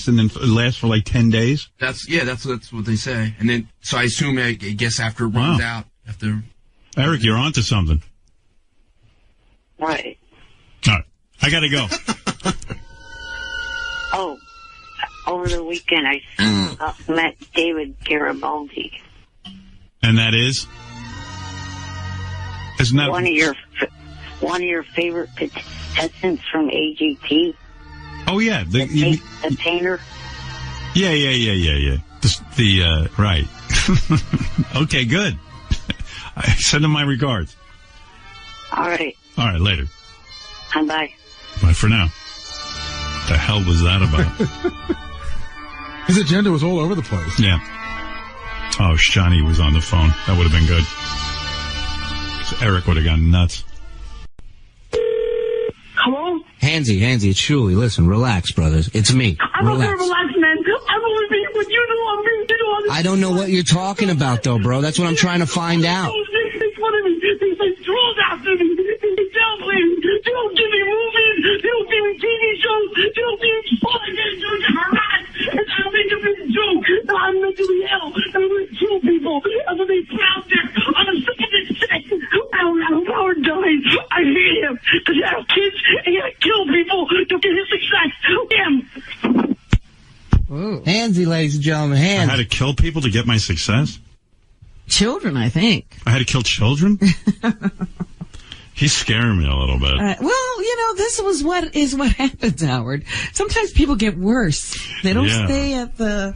and then it lasts for like 10 days? That's what they say. And then, so I assume, I guess after it runs out, after... Eric, you're onto something. Right. All right. I got to go. Oh, over the weekend I met David Garibaldi. And that is? Isn't that one of your favorite contestants from AGT? Oh, yeah. The painter? Yeah. Right. Okay, good. I send him my regards. All right. All right, later. Bye. Bye for now. What the hell was that about? His agenda was all over the place. Yeah. Oh, Shani was on the phone. That would have been good. So Eric would have gone nuts. Hello? Hansy, it's Shuli. Listen, relax, brothers. It's me. I'm not going to relax, man. I'm only being what you do. I'm being I don't know what you're talking about, though, bro. That's what I'm trying to find out. They fun of me. They say trolls after me. They downplay me. They don't give me movies. They don't give me TV shows. They don't give me fun. They don't harass. And I make a big joke that I'm mentally ill. And I'm going to kill people. And when they put out there, I'm sick of this shit. Howard dies. I hate him. Because he has kids and he had to kill people to get his success. Damn. Ooh. Hansy, ladies and gentlemen, hands. I had to kill people to get my success? Children, I think. I had to kill children? He's scaring me a little bit. Well, this is what happens, Howard. Sometimes people get worse. They don't stay at the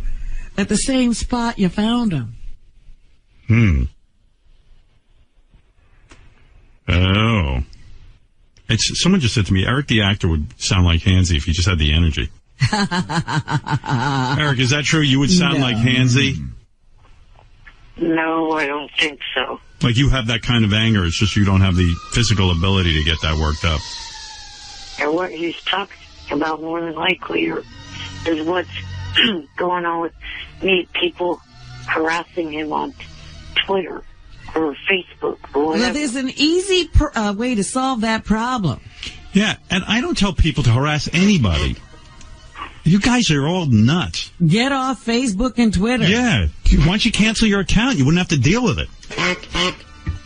same spot you found them. Oh. Someone just said to me, Eric the actor would sound like Hansy if he just had the energy. Eric, is that true? You would sound like Hansy? No, I don't think so. Like you have that kind of anger, it's just you don't have the physical ability to get that worked up. And what he's talking about more than likely is what's going on with people harassing him on Twitter or Facebook or whatever. Well, there's an easy way to solve that problem. Yeah, and I don't tell people to harass anybody. You guys are all nuts. Get off Facebook and Twitter. Yeah. Why don't you cancel your account? You wouldn't have to deal with it.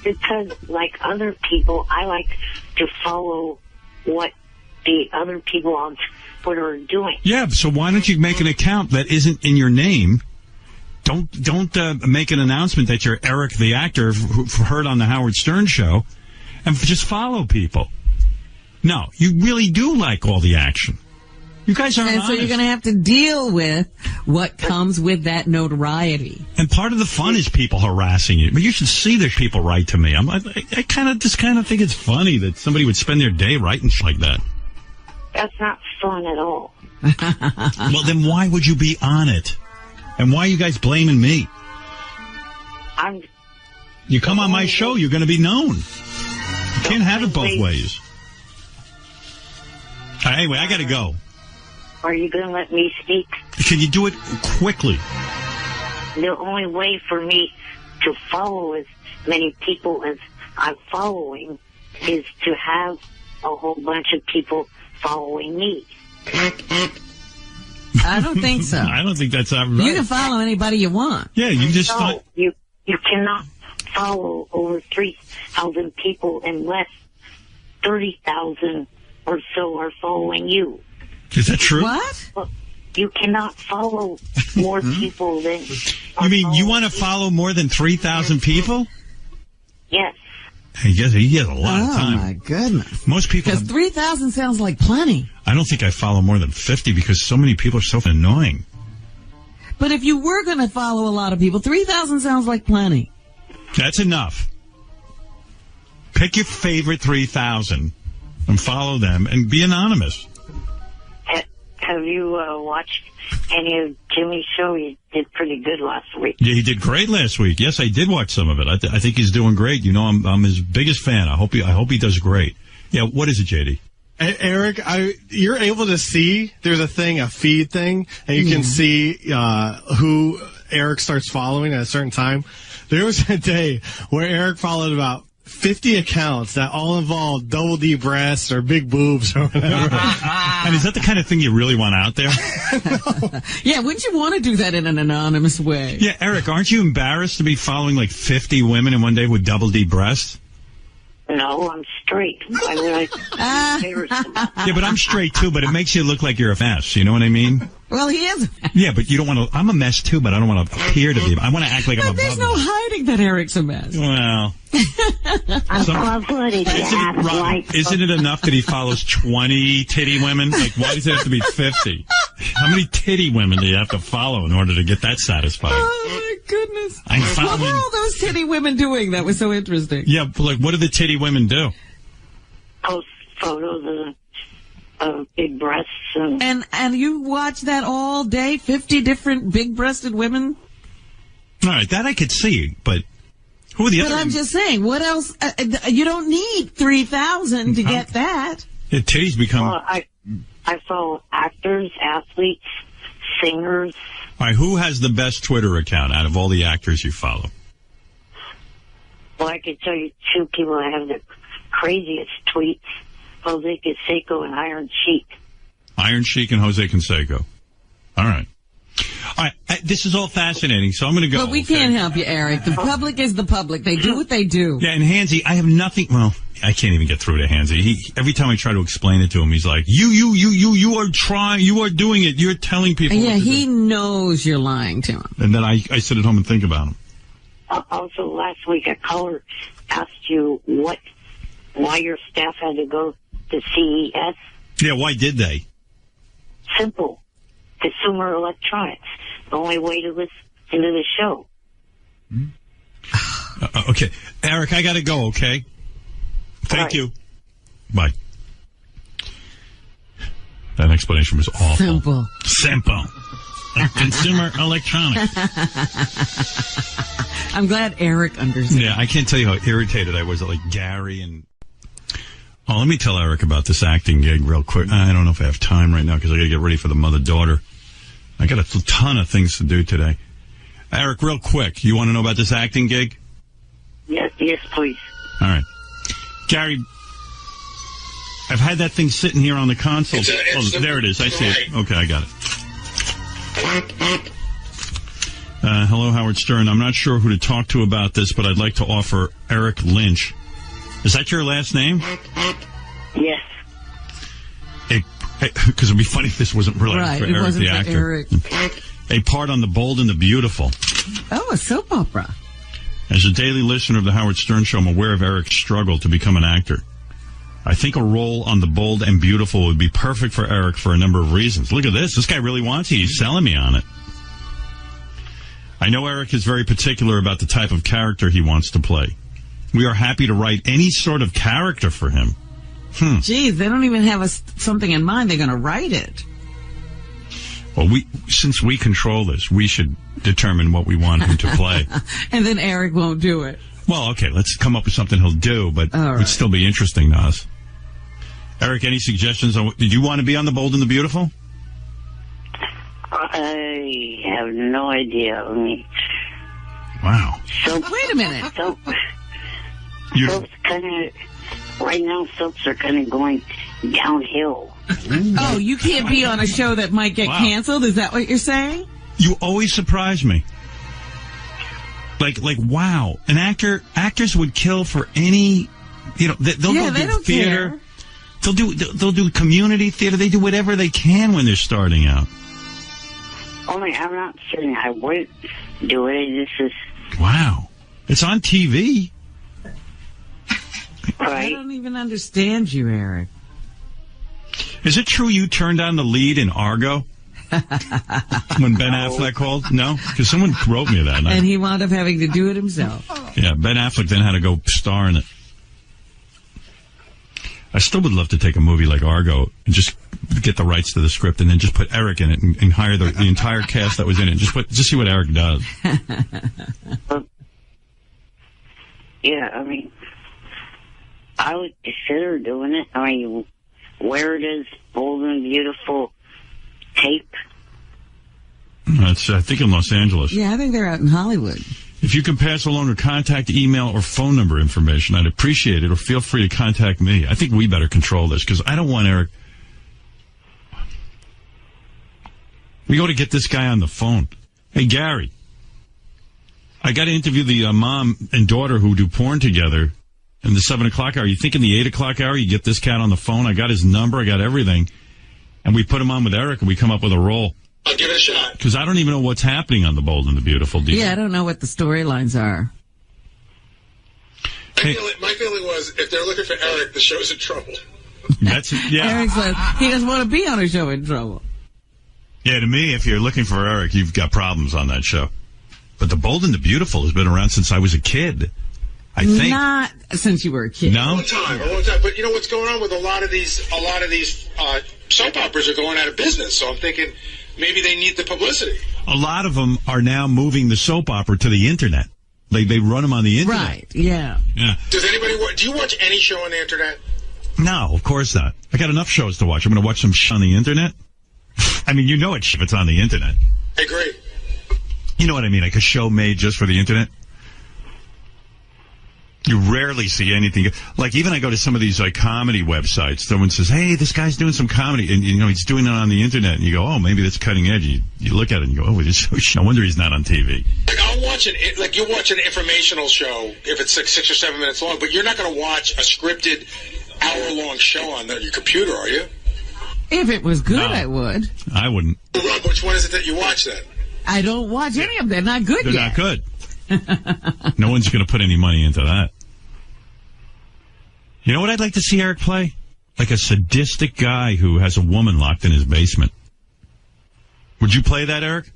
Because, like other people, I like to follow what the other people on Twitter are doing. Yeah, so why don't you make an account that isn't in your name? Don't make an announcement that you're Eric the actor who heard on the Howard Stern show, and just follow people. No, you really do like all the action. You guys aren't honest. So you're going to have to deal with what comes with that notoriety. And part of the fun is people harassing you. But you should see the people write to me. I kind of think it's funny that somebody would spend their day writing shit like that. That's not fun at all. Well, then why would you be on it? And why are you guys blaming me? You come on my show, you're going to be known. You can't have it both ways. Anyway, I got to go. Are you going to let me speak? Can you do it quickly? The only way for me to follow as many people as I'm following is to have a whole bunch of people following me. I don't think so. I don't think that's right. You can follow anybody you want. Yeah, you just... No, you cannot follow over 3,000 people unless 30,000 or so are following you. Is that true? What? Well, you cannot follow more people than... You mean you want to follow more than 3,000 people? Yes. He gets a lot of time. Oh, my goodness. Most people... Because 3,000 sounds like plenty. I don't think I follow more than 50 because so many people are so annoying. But if you were going to follow a lot of people, 3,000 sounds like plenty. That's enough. Pick your favorite 3,000 and follow them and be anonymous. Have you watched any of Jimmy's show? He did pretty good last week. Yeah, he did great last week. Yes, I did watch some of it. I think he's doing great. You know, I'm his biggest fan. I hope he does great. Yeah, what is it, JD? Eric, you're able to see, there's a feed thing, and you can see who Eric starts following at a certain time. There was a day where Eric followed about 50 accounts that all involve double D breasts or big boobs or whatever. And is that the kind of thing you really want out there? Yeah, wouldn't you want to do that in an anonymous way? Yeah, Eric, aren't you embarrassed to be following like 50 women in one day with double D breasts? No, I'm straight. Why would I? Yeah, but I'm straight too, but it makes you look like you're a mess. You know what I mean? Well, he is. Yeah, but you don't want to. I'm a mess too, but I don't want to appear to be. I want to act like I'm above. There's no hiding that Eric's a mess. Well, I'm club-footed. isn't it enough that he follows 20 titty women? Like, why does it have to be 50? How many titty women do you have to follow in order to get that satisfied? Oh, my goodness. I'm What following. were all those titty women doing? That was so interesting. Yeah, but like, what do the titty women do? Post photos of big breasts. And you watch that all day? 50 different big-breasted women? All right, that I could see, but who are the But other? I'm just saying, what else? You don't need 3,000 to get that. Yeah, titties become. Well, I follow actors, athletes, singers. All right, who has the best Twitter account out of all the actors you follow? Well, I could tell you two people that have the craziest tweets. Jose Canseco and Iron Sheik. Iron Sheik and Jose Canseco. All right. All right. This is all fascinating, so I'm going to go. But we can't help you, Eric. The public is the public. They do what they do. Yeah, and Hansy, I have nothing. Well, I can't even get through to Hansy. Every time I try to explain it to him, he's like, you are trying, you are doing it. You're telling people. Yeah, what to he do. knows you're lying to him. And then I sit at home and think about him. Also, last week a caller asked you why your staff had to go to CES. Yeah, why did they? Simple. Consumer electronics. The only way to listen to the show. Okay. Eric, I got to go, okay? Thank you. Bye. That explanation was awful. Simple. Consumer electronics. I'm glad Eric understands. Yeah, I can't tell you how irritated I was at like Gary and... Oh, let me tell Eric about this acting gig real quick. I don't know if I have time right now because I got to get ready for the mother-daughter. I got a ton of things to do today. Eric, real quick, you want to know about this acting gig? Yes, please. All right. Gary, I've had that thing sitting here on the console. There it is. I see it. Okay, I got it. Hello, Howard Stern. I'm not sure who to talk to about this, but I'd like to offer Eric Lynch. Is that your last name? Yes. Because it'd be funny if this wasn't really Right, for it Eric wasn't the for actor. Eric. A part on The Bold and the Beautiful. Oh, a soap opera. As a daily listener of the Howard Stern Show, I'm aware of Eric's struggle to become an actor. I think a role on The Bold and Beautiful would be perfect for Eric for a number of reasons. Look at this. This guy really wants it. He's selling me on it. I know Eric is very particular about the type of character he wants to play. We are happy to write any sort of character for him. Geez, they don't even have something in mind. They're going to write it. Well, since we control this, we should determine what we want him to play. And then Eric won't do it. Well, okay, let's come up with something he'll do, but it would still be interesting to us. Eric, any suggestions? Did you want to be on The Bold and the Beautiful? I have no idea. Wow. Wait a minute. Soaps right now, soaps are kind of going downhill. Oh, you can't be on a show that might get canceled? Is that what you're saying? You always surprise me. Like, wow. Actors would kill for any, they'll go do theater. Care. They'll do community theater. They do whatever they can when they're starting out. Only I'm not saying I wouldn't do it. This is... Wow. It's on TV. Right. I don't even understand you, Eric. Is it true you turned down the lead in Argo? When Ben Affleck called? No? Because someone wrote me that night. And he wound up having to do it himself. Yeah, Ben Affleck then had to go star in it. I still would love to take a movie like Argo and just get the rights to the script and then just put Eric in it and hire the entire cast that was in it. Just see what Eric does. Yeah, I would consider doing it. Where it is, Bold and Beautiful tape. I think in Los Angeles. Yeah, I think they're out in Hollywood. If you can pass along her contact, email, or phone number information, I'd appreciate it, or feel free to contact me. I think we better control this, because I don't want Eric. We got to get this guy on the phone. Hey, Gary, I got to interview the mom and daughter who do porn together in the 7 o'clock hour. You think in the 8 o'clock hour you get this cat on the phone? I got his number, I got everything, and we put him on with Eric, and we come up with a role. I'll give it a shot. Because I don't even know what's happening on The Bold and the Beautiful. Yeah, I don't know what the storylines are. My feeling was, if they're looking for Eric, the show's in trouble. That's yeah. Eric says he doesn't want to be on a show in trouble. Yeah, to me, if you're looking for Eric, you've got problems on that show. But The Bold and the Beautiful has been around since I was a kid. I think not since you were a kid. No, a long time. But you know what's going on with a lot of these soap operas are going out of business. So I'm thinking maybe they need the publicity. A lot of them are now moving the soap opera to the internet. They run them on the internet. Right? Yeah. Yeah. Do you watch any show on the internet? No, of course not. I got enough shows to watch. I'm going to watch some on the internet. I mean, you know it's if it's on the internet. I agree. You know what I mean? Like a show made just for the internet. You rarely see anything. Like, even I go to some of these, like, comedy websites. Someone says, hey, this guy's doing some comedy. And, you know, he's doing it on the internet. And you go, oh, maybe that's cutting edge. You look at it and you go, oh, no wonder he's not on TV. Like, I'll watch it. Like, you watch an informational show if it's like 6 or 7 minutes long, but you're not going to watch a scripted hour-long show on your computer, are you? If it was good, No. I would. I wouldn't. Rob, which one is it that you watch then? I don't watch any of them. They're not good They're yet. not good. No one's going to put any money into that. You know what I'd like to see Eric play? Like a sadistic guy who has a woman locked in his basement. Would you play that, Eric?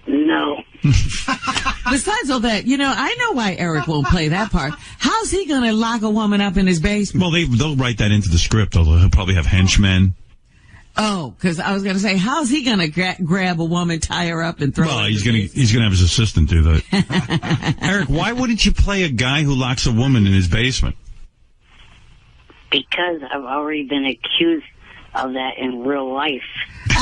No. Besides all that, you know, I know why Eric won't play that part. How's he going to lock a woman up in his basement? Well, they'll write that into the script. He'll probably have henchmen. Oh, because I was going to say, how's he going to grab a woman, tie her up, and throw her? Well, he's gonna have his assistant do that. Eric, why wouldn't you play a guy who locks a woman in his basement? Because I've already been accused of that in real life. You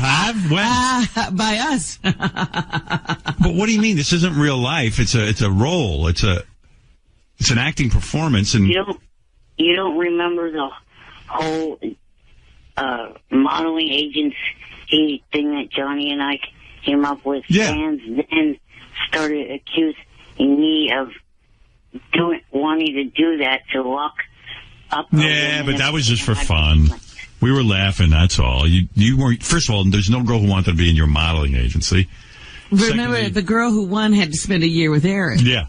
have? When? By us. But what do you mean? This isn't real life. It's a role. It's an acting performance. And You don't remember the whole modeling agency thing that Johnny and I came up with? Yeah. Fans then started accusing me of wanting to do that to lock up. Yeah, but that was just for fun. We were laughing, that's all. You weren't. First of all, there's no girl who wanted to be in your modeling agency. Remember, Secondly, the girl who won had to spend a year with Eric. Yeah.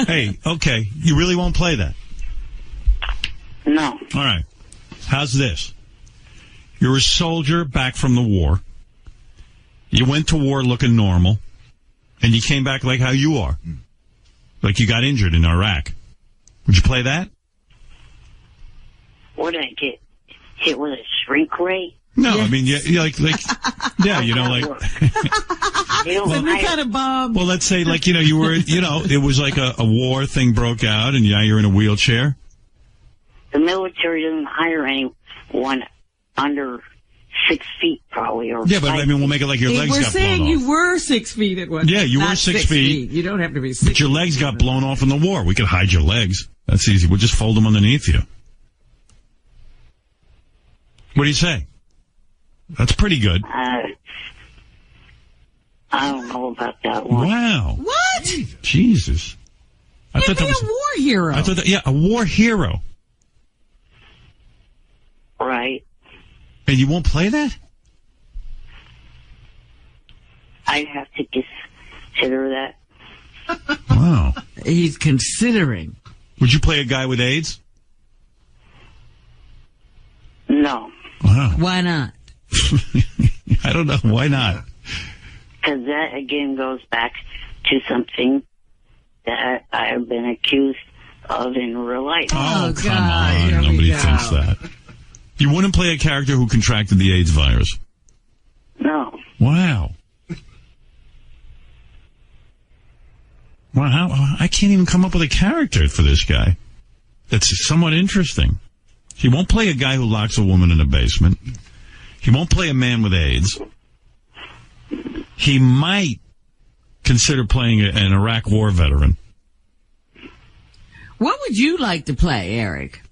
Hey, okay. You really won't play that? No. All right. How's this? You're a soldier back from the war. You went to war looking normal, and you came back like how you are. Like you got injured in Iraq. Would you play that? Would I get hit with a shrink ray? No, I mean, yeah, like, yeah, you know, like. They don't Any hire- kind of bomb. Well, let's say, like, you were, it was like a war thing broke out, and you're in a wheelchair. The military doesn't hire anyone under 6 feet, probably. Or Yeah, but I mean, we'll make it like your legs We're got blown saying off. you were 6 feet at one. Yeah, you were Not 6 feet. You don't have to be 6 But your legs got blown off in the war. We could hide your legs. That's easy. We'll just fold them underneath you. What do you say? That's pretty good. I don't know about that one. Wow. What? Jesus. I You'd thought be that was a war hero. I thought that, yeah, a war hero. Right. And you won't play that? I have to consider that. Wow. He's considering. Would you play a guy with AIDS? No. Wow. Why not? I don't know. Why not? Because that, again, goes back to something that I've been accused of in real life. Oh, come God, here on. we Nobody go. thinks that. You wouldn't play a character who contracted the AIDS virus? No. Wow. Wow, I can't even come up with a character for this guy. That's somewhat interesting. He won't play a guy who locks a woman in a basement. He won't play a man with AIDS. He might consider playing an Iraq War veteran. What would you like to play, Eric?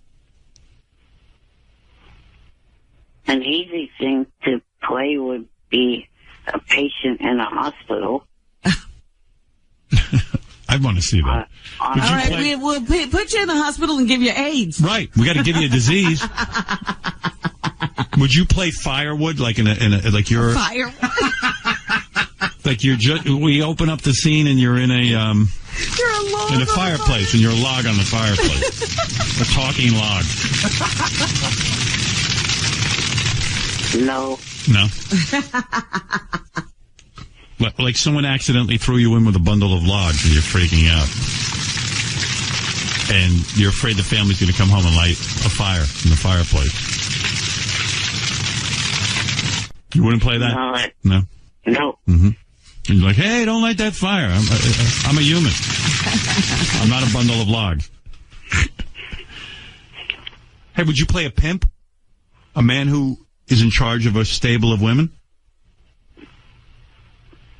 An easy thing to play would be a patient in a hospital. I want to see that. All right, we'll put you in the hospital and give you AIDS. Right, we got to give you a disease. Would you play firewood like like you're Firewood? like you're we open up the scene and you're in a fireplace and you're a log on the fireplace, a talking log. No. Like someone accidentally threw you in with a bundle of logs and you're freaking out. And you're afraid the family's going to come home and light a fire in the fireplace. You wouldn't play that? No. Mm-hmm. And you're like, hey, don't light that fire. I'm a human. I'm not a bundle of logs. Hey, would you play a pimp? A man who is in charge of a stable of women?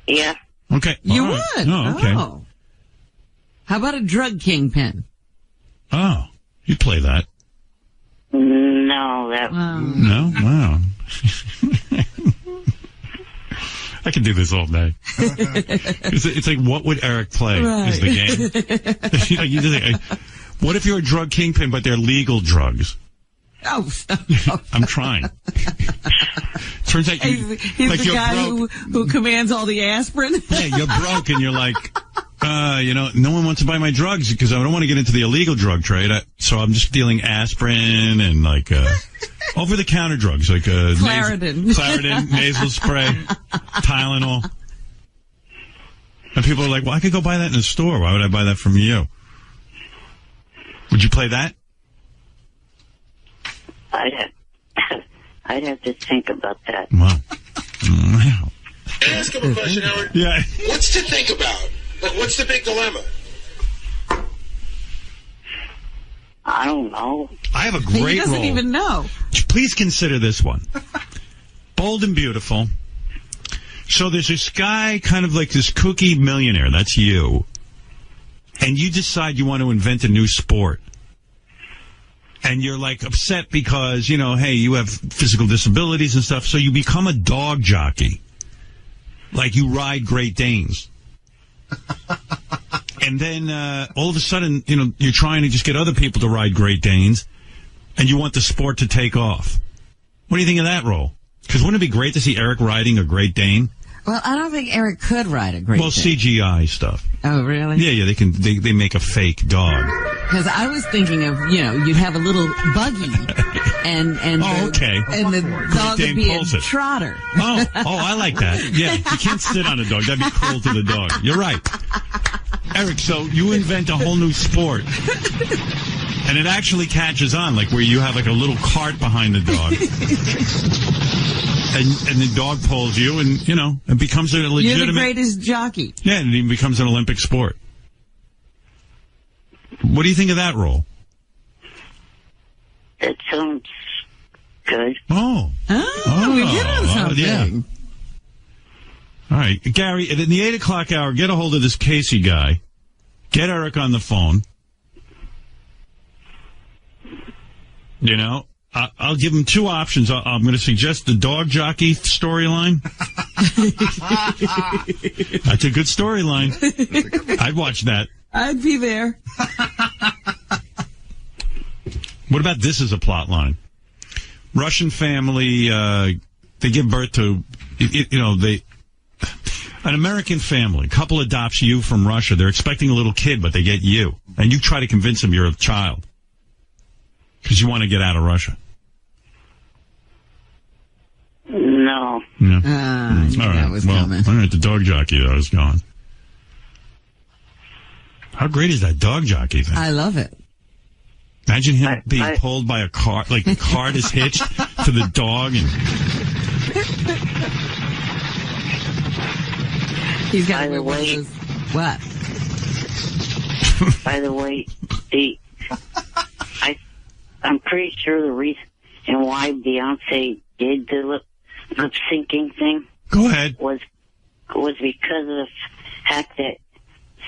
Yeah. Okay. You All would? Right. Oh, okay. Oh. How about a drug kingpin? Oh, you'd play that. No, No? Wow. I can do this all day. It's like, what would Eric play is the game. You just think, what if you're a drug kingpin, but they're legal drugs? Oh, I'm trying. Turns out he's like the guy who commands all the aspirin. Yeah, you're broke and you're like, no one wants to buy my drugs because I don't want to get into the illegal drug trade. So I'm just dealing aspirin and like over-the-counter drugs like Claritin, nasal spray, Tylenol. And people are like, well, I could go buy that in a store. Why would I buy that from you? Would you play that? I'd have to think about that. Wow. Ask him a question, Howard. Yeah. What's to think about? Like, what's the big dilemma? I don't know. I have a great role. He doesn't even know. Please consider this one. Bold and beautiful. So there's this guy, kind of like this kooky millionaire. That's you. And you decide you want to invent a new sport. And you're like upset because, hey, you have physical disabilities and stuff. So you become a dog jockey. Like you ride Great Danes. And then all of a sudden, you're trying to just get other people to ride Great Danes. And you want the sport to take off. What do you think of that role? Because wouldn't it be great to see Eric riding a Great Dane? Well, I don't think Eric could ride a Great Dane. Well, CGI stuff. Oh, really? Yeah, they make a fake dog. Because I was thinking of, you'd have a little buggy and the dog would be a trotter. Oh, I like that. Yeah, you can't sit on a dog. That'd be cruel to the dog. You're right. Eric, so you invent a whole new sport. And it actually catches on, like where you have like a little cart behind the dog. And the dog pulls you and, it becomes a legitimate... You're the greatest jockey. Yeah, and it becomes an Olympic sport. What do you think of that role? That sounds good. Oh, we hit on something. Yeah. All right, Gary, in the 8 o'clock hour, get a hold of this Casey guy. Get Eric on the phone. I'll give him two options. I'm going to suggest the dog jockey storyline. That's a good storyline. I'd watch that. I'd be there. What about this as a plot line? Russian family, they give birth to, an American family, couple adopts you from Russia. They're expecting a little kid, but they get you. And you try to convince them you're a child. Because you want to get out of Russia. No. No. All right. Coming. All right, the dog jockey, though, is gone. How great is that dog jockey thing? I love it. Imagine him being pulled by a car, like the cart is hitched to the dog. And he's got to What? By the way, I'm pretty sure the reason why Beyonce did the lip syncing thing Go ahead. was because of the fact that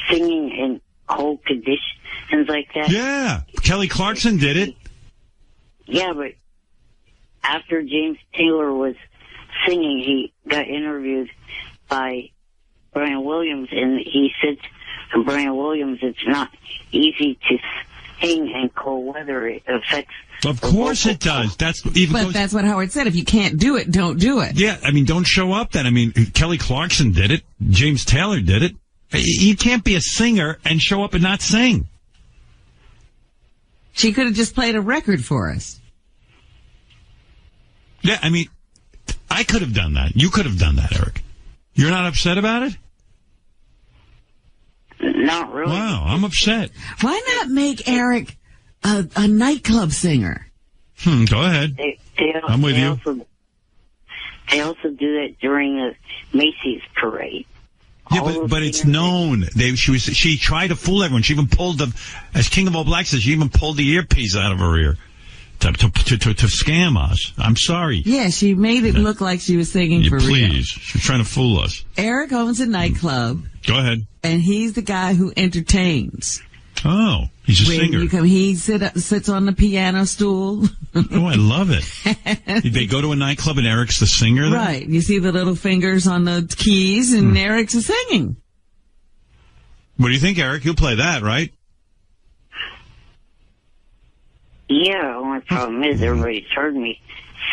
singing in cold conditions like that. Yeah. Kelly Clarkson did it. Yeah, but after James Taylor was singing, he got interviewed by Brian Williams, and he said to Brian Williams, it's not easy to sing in cold weather. It affects. Of course it does. That's Yeah, I mean, don't show up then. I mean, Kelly Clarkson did it. James Taylor did it. You can't be a singer and show up and not sing. She could have just played a record for us. Yeah, I mean, I could have done that. You could have done that, Eric. You're not upset about it? Not really. Wow, I'm upset. Why not make Eric a nightclub singer? Go ahead. I'm with you. They also do that during the Macy's parade. Yeah, but it's known. She tried to fool everyone. She even pulled as King of All Blacks says, she even pulled the earpiece out of her ear to scam us. I'm sorry. Yeah, she made it look like she was singing for real. Please. She's trying to fool us. Eric owns a nightclub. Go ahead. And he's the guy who entertains. Oh, he's a singer. He sits on the piano stool. Oh, I love it. They go to a nightclub and Eric's the singer there? Right. You see the little fingers on the keys and Eric's singing. What do you think, Eric? You'll play that, right? Yeah, only problem is everybody's heard me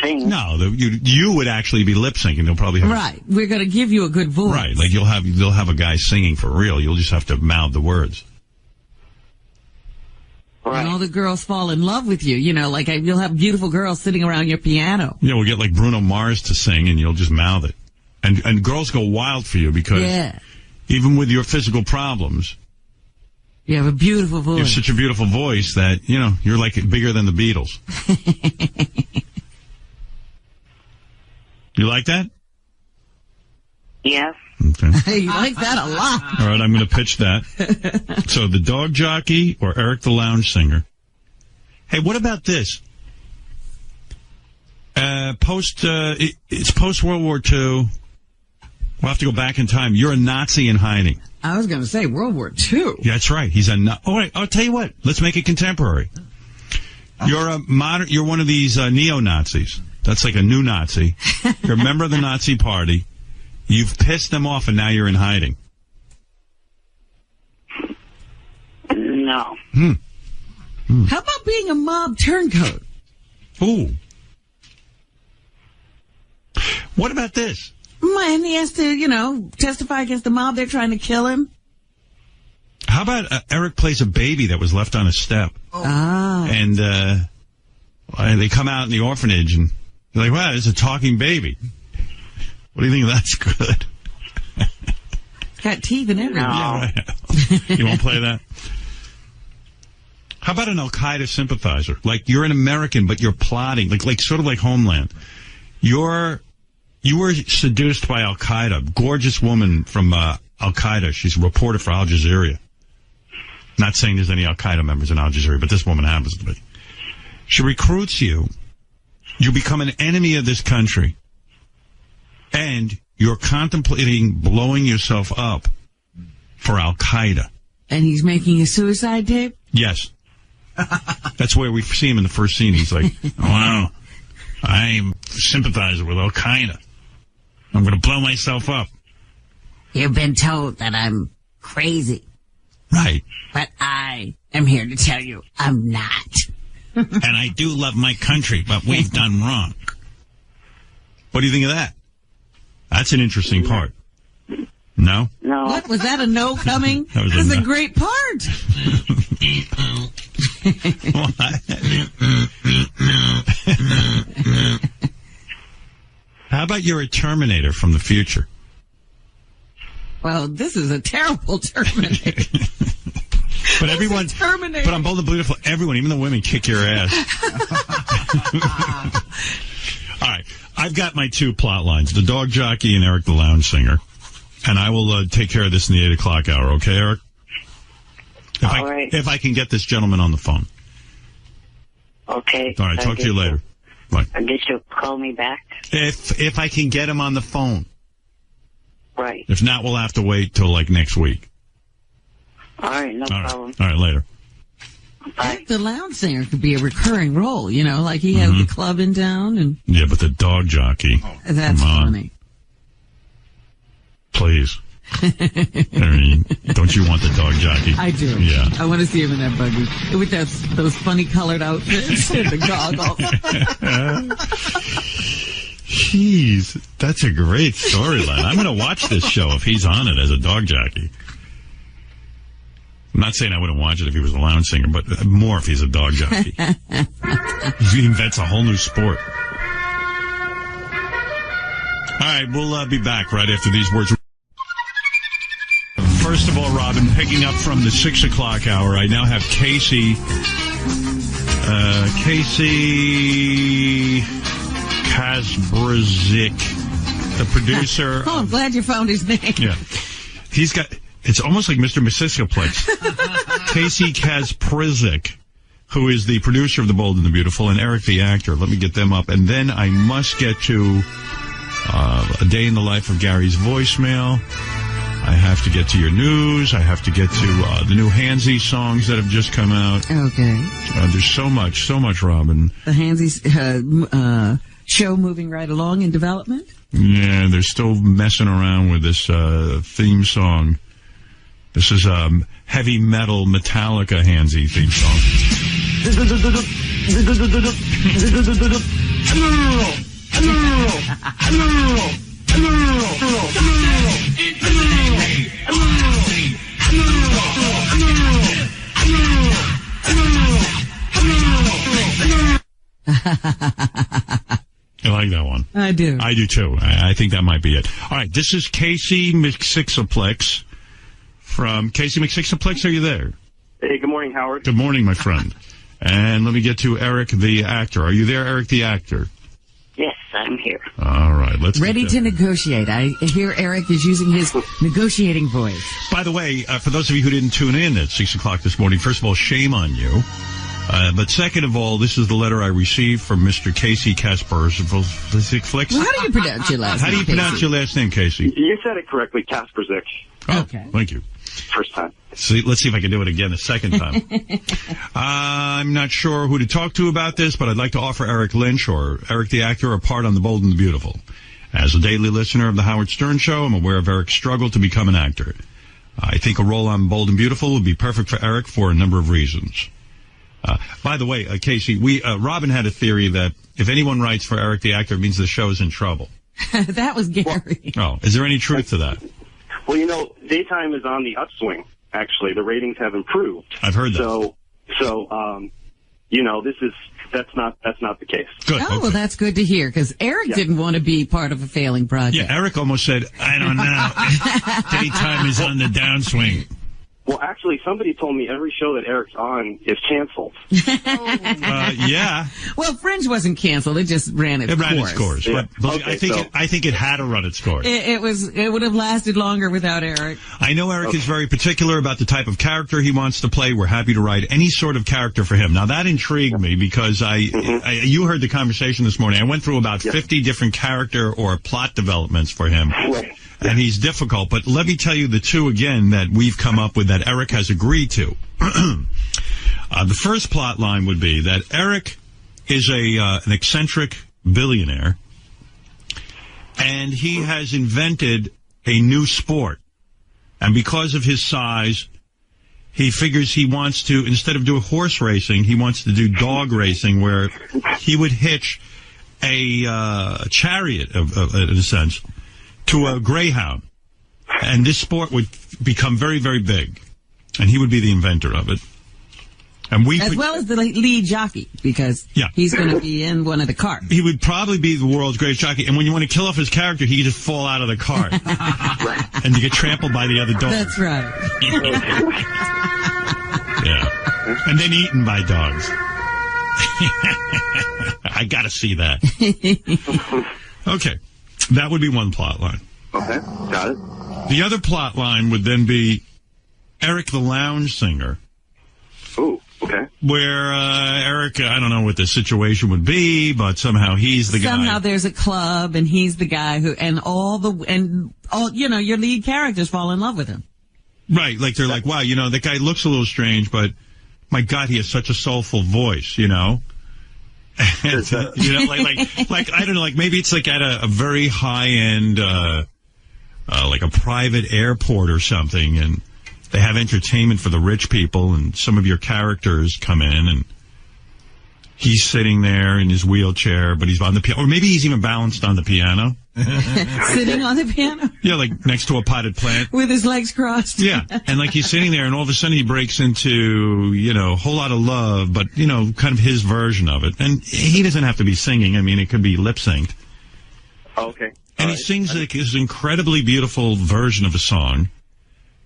sing. No, you would actually be lip syncing. They'll probably have right. We're going to give you a good voice. Right, like they'll have a guy singing for real. You'll just have to mouth the words. Right. And all the girls fall in love with you. You know, like you'll have beautiful girls sitting around your piano. Yeah, we'll get like Bruno Mars to sing, and you'll just mouth it. And girls go wild for you because even with your physical problems, you have a beautiful voice. You have such a beautiful voice that, you're like bigger than the Beatles. You like that? Yeah. Okay. You like that a lot. All right, I'm going to pitch that. So the dog jockey or Eric the lounge singer. Hey, what about this? It's post World War II. We'll have to go back in time. You're a Nazi in hiding. I was going to say World War II. Yeah, that's right. He's all right, I'll tell you what. Let's make it contemporary. You're you're one of these neo-Nazis. That's like a new Nazi. You're a member of the Nazi party. You've pissed them off, and now you're in hiding. No. How about being a mob turncoat? Ooh. What about this? And he has to, testify against the mob. They're trying to kill him. How about Eric plays a baby that was left on a step? And they come out in the orphanage, and they're like, wow, there's a talking baby. What do you think? That's good. It's got teeth and everything. No. Yeah, right. You won't play that? How about an Al-Qaeda sympathizer? Like, you're an American, but you're plotting, like sort of like Homeland. You were seduced by Al-Qaeda. Gorgeous woman from Al-Qaeda. She's a reporter for Al Jazeera. Not saying there's any Al-Qaeda members in Al Jazeera, but this woman happens to be. She recruits you. You become an enemy of this country. And you're contemplating blowing yourself up for Al-Qaeda. And he's making a suicide tape? Yes. That's where we see him in the first scene. He's like, wow, I'm sympathizing with Al-Qaeda. I'm going to blow myself up. You've been told that I'm crazy. Right. But I am here to tell you I'm not. And I do love my country, but we've done wrong. What do you think of that? That's an interesting part. No? No. What? Was that a no coming? That was That's a a great part. How about you're a Terminator from the future? Well, this is a terrible Terminator. But everyone, Terminator. but on Bold and Beautiful, everyone, even the women, kick your ass. All right, I've got my two plot lines: the dog jockey and Eric the lounge singer, and I will take care of this in the 8 o'clock hour. Okay, Eric? All right. If I can get this gentleman on the phone. Okay. All right, talk to you later. Right. I guess you'll call me back. If I can get him on the phone. Right. If not, we'll have to wait till like next week. All right, no problem. All right, later. Bye. The lounge singer could be a recurring role, you know, like he has the club in town. And Yeah, but the dog jockey. that's funny. Please. I mean, don't you want the dog jockey? I do. Yeah. I want to see him in that buggy with those funny colored outfits and the goggles. Jeez, that's a great storyline. I'm going to watch this show if he's on it as a dog jockey. I'm not saying I wouldn't watch it if he was a lounge singer, but more if he's a dog jockey. He invents a whole new sport. All right, we'll be back right after these words. First of all, Robin, picking up from the 6 o'clock hour, I now have Casey Kasbrzik, the producer. Oh, I'm glad you found his name. Yeah. He's got, it's almost like Mr. Masiskaplex. Casey Kasprzik, who is the producer of The Bold and the Beautiful, and Eric the actor. Let me get them up. And then I must get to a day in the life of Gary's voicemail. I have to get to your news. I have to get to the new Hansy songs that have just come out. Okay. There's so much, Robin. The Hansy's show moving right along in development? Yeah, they're still messing around with this theme song. This is heavy metal Metallica Hansy theme song. I like that one. I do. I do too. I think that might be it. All right, this is Casey McSixaplex from Casey McSixaplex. Are you there? Hey, good morning, Howard. Good morning, my friend. And let me get to Eric the actor. Are you there, Eric the actor? Yes, I'm here. All right, let's ready to negotiate. I hear Eric is using his negotiating voice. By the way, for those of you who didn't tune in at 6 o'clock this morning, first of all, shame on you. But second of all, this is the letter I received from Mr. Casey Kasperzik. Well, how do you pronounce your last name? How do you pronounce your last name, Casey? You said it correctly, Kasperzik. Oh, okay. Thank you. First time. See, let's see if I can do it again a second time. I'm not sure who to talk to about this, but I'd like to offer Eric Lynch or Eric the actor a part on The Bold and the Beautiful. As a daily listener of The Howard Stern Show, I'm aware of Eric's struggle to become an actor. I think a role on Bold and Beautiful would be perfect for Eric for a number of reasons. By the way, Casey, Robin had a theory that if anyone writes for Eric the actor, it means the show's in trouble. That was Gary. Oh, is there any truth to that? Well, you know, daytime is on the upswing, actually. The ratings have improved. I've heard that. So, you know, that's not the case. Good. Oh, okay. well, that's good to hear, because Eric didn't want to be part of a failing project. Yeah, Eric almost said, I don't know. Daytime is on the downswing. Well, actually, somebody told me every show that Eric's on is canceled. Yeah. Well, Fringe wasn't canceled. It just ran its course. It ran its course. Yeah. But Okay, I think it had to run its course. It would have lasted longer without Eric. I know Eric is very particular about the type of character he wants to play. We're happy to write any sort of character for him. Now, that intrigued me because you heard the conversation this morning. I went through about 50 different character or plot developments for him. Right. And he's difficult. But let me tell you the two again that we've come up with that Eric has agreed to. The first plot line would be that Eric is an eccentric billionaire, and he has invented a new sport. And because of his size, he figures he wants to, instead of doing horse racing, he wants to do dog racing, where he would hitch a chariot, in a sense, to a greyhound. And this sport would become very, very big. And he would be the inventor of it. And as well as the lead jockey, because he's going to be in one of the carts. He would probably be the world's greatest jockey. And when you want to kill off his character, he could just fall out of the cart. And you get trampled by the other dogs. That's right. Yeah. And then eaten by dogs. I got to see that. Okay. That would be one plot line. Okay, got it. The other plot line would then be Eric the lounge singer. Ooh. Okay. Where Eric, I don't know what the situation would be, but somehow he's the guy. Somehow there's a club, and he's the guy who, and all your lead characters fall in love with him. Right, like they're like, wow, that guy looks a little strange, but my God, he has such a soulful voice, And, like I don't know, like maybe it's like at a very high end, like a private airport or something, and they have entertainment for the rich people, and some of your characters come in, and he's sitting there in his wheelchair, but he's on the piano, or maybe he's even balanced on the piano. Sitting on the piano? Yeah, like next to a potted plant. With his legs crossed. Yeah, and like he's sitting there, and all of a sudden he breaks into, a whole lot of love, but, kind of his version of it. And he doesn't have to be singing. I mean, it could be lip-synced. Okay. And he sings like this incredibly beautiful version of a song.